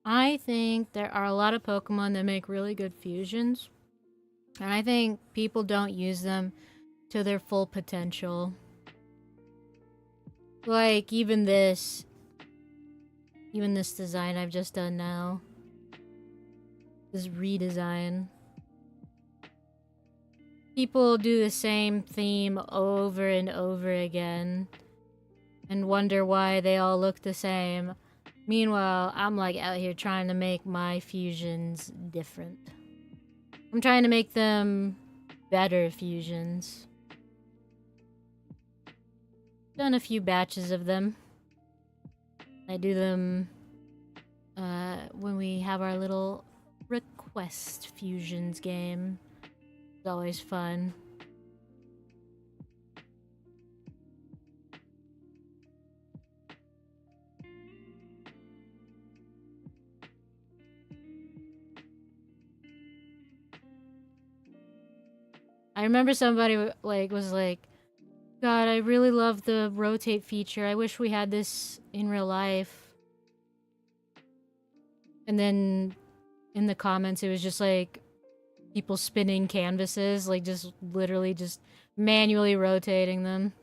I think there are a lot of Pokemon that make really good fusions. And I think people don't use them to their full potential. Like, even this. Even this design I've just done now. This redesign. People do the same theme over and over again and wonder why they all look the same. Meanwhile, I'm like out here trying to make my fusions different. I'm trying to make them better fusions. Done a few batches of them. I do them when we have our little request fusions game. It's always fun. I remember somebody was like, God, I really love the rotate feature. I wish we had this in real life. And then in the comments, it was just like people spinning canvases, like just literally just manually rotating them.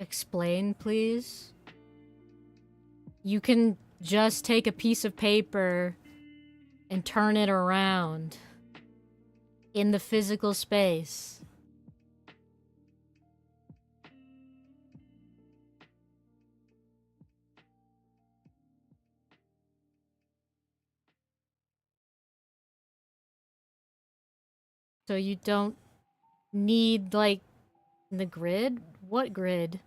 Explain, please. You can just take a piece of paper and turn it around in the physical space. So you don't need, like, the grid? What grid?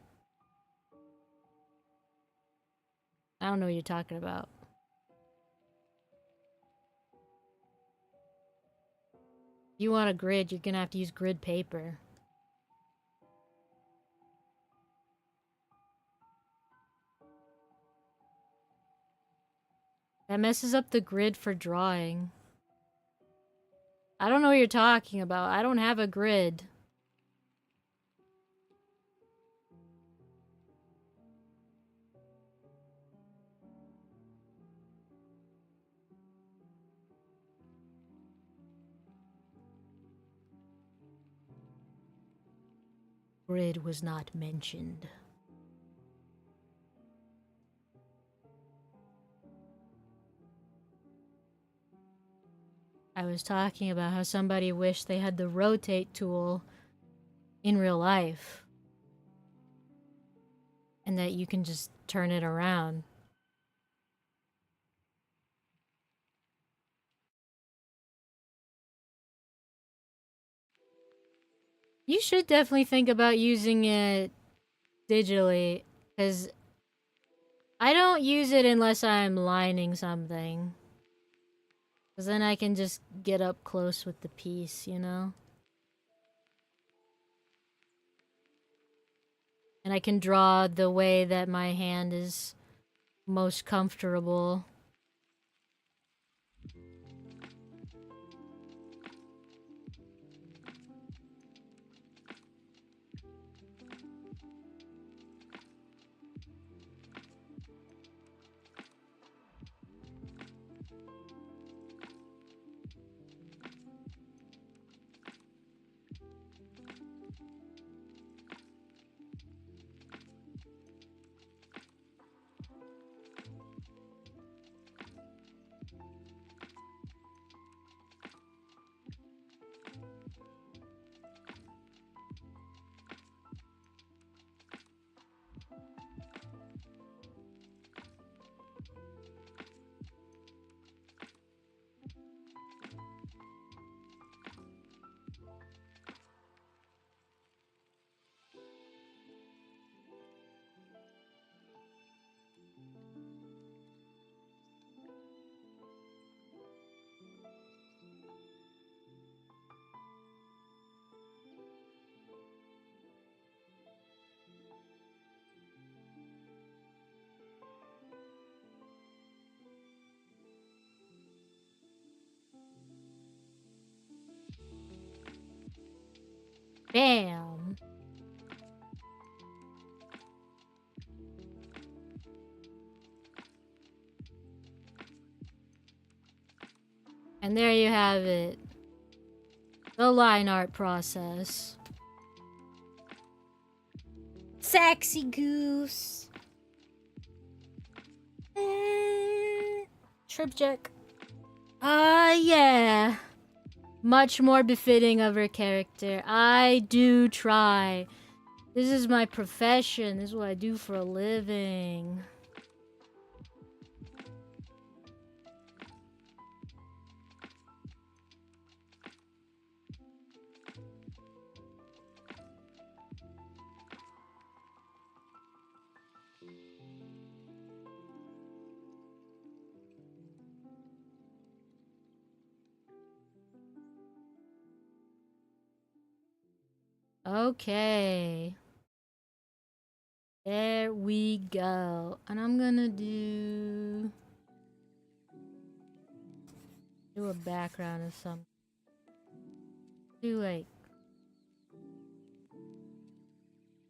I don't know what you're talking about. If you want a grid, you're gonna have to use grid paper. That messes up the grid for drawing. I don't know what you're talking about. I don't have a grid. Grid was not mentioned. I was talking about how somebody wished they had the rotate tool in real life. And that you can just turn it around. You should definitely think about using it digitally, because I don't use it unless I'm lining something. Because then I can just get up close with the piece, you know? And I can draw the way that my hand is most comfortable. Bam! And there you have it. The line art process. Sexy goose. Trip check. Yeah. Much more befitting of her character. I do try. This is my profession. This is what I do for a living. Okay. There we go. And I'm gonna do a background of some. Do like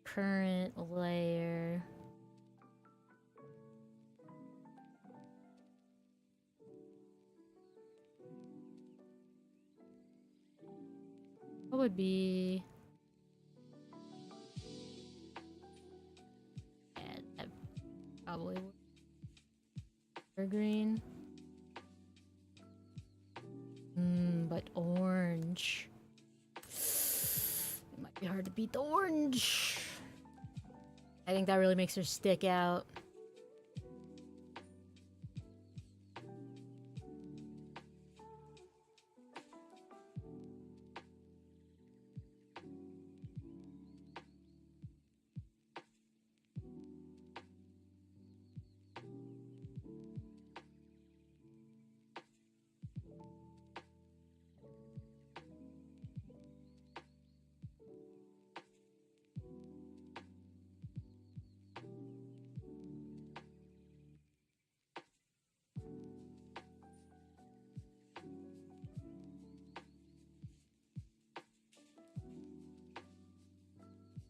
current layer. What would be? Yeah, that probably would. Green. But orange. It might be hard to beat the orange. I think that really makes her stick out.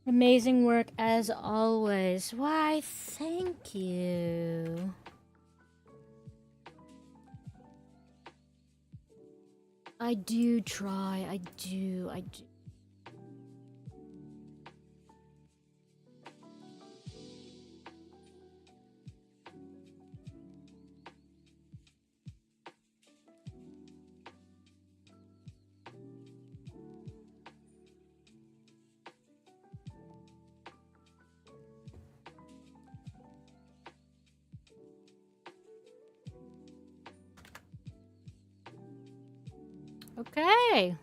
Amazing work as always. Why, thank you. I do try. I do. Okay.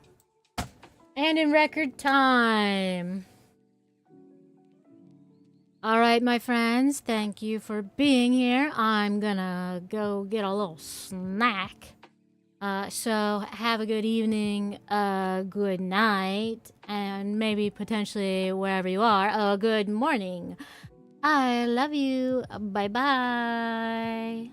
And in record time. Alright, my friends, thank you for being here. I'm gonna go get a little snack. So have a good evening, good night, and maybe potentially wherever you are, a good morning. I love you. Bye bye.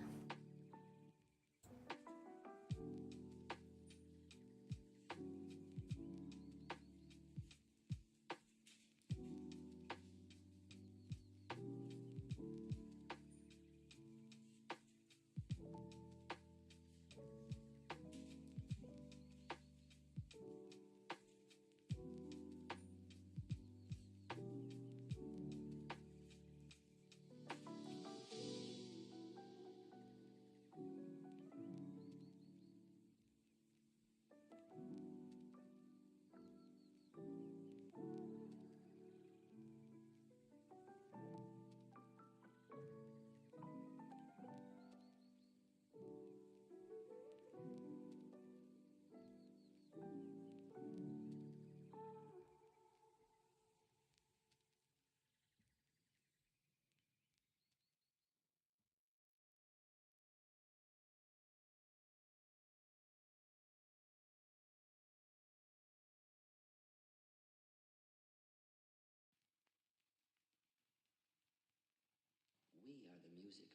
We are the music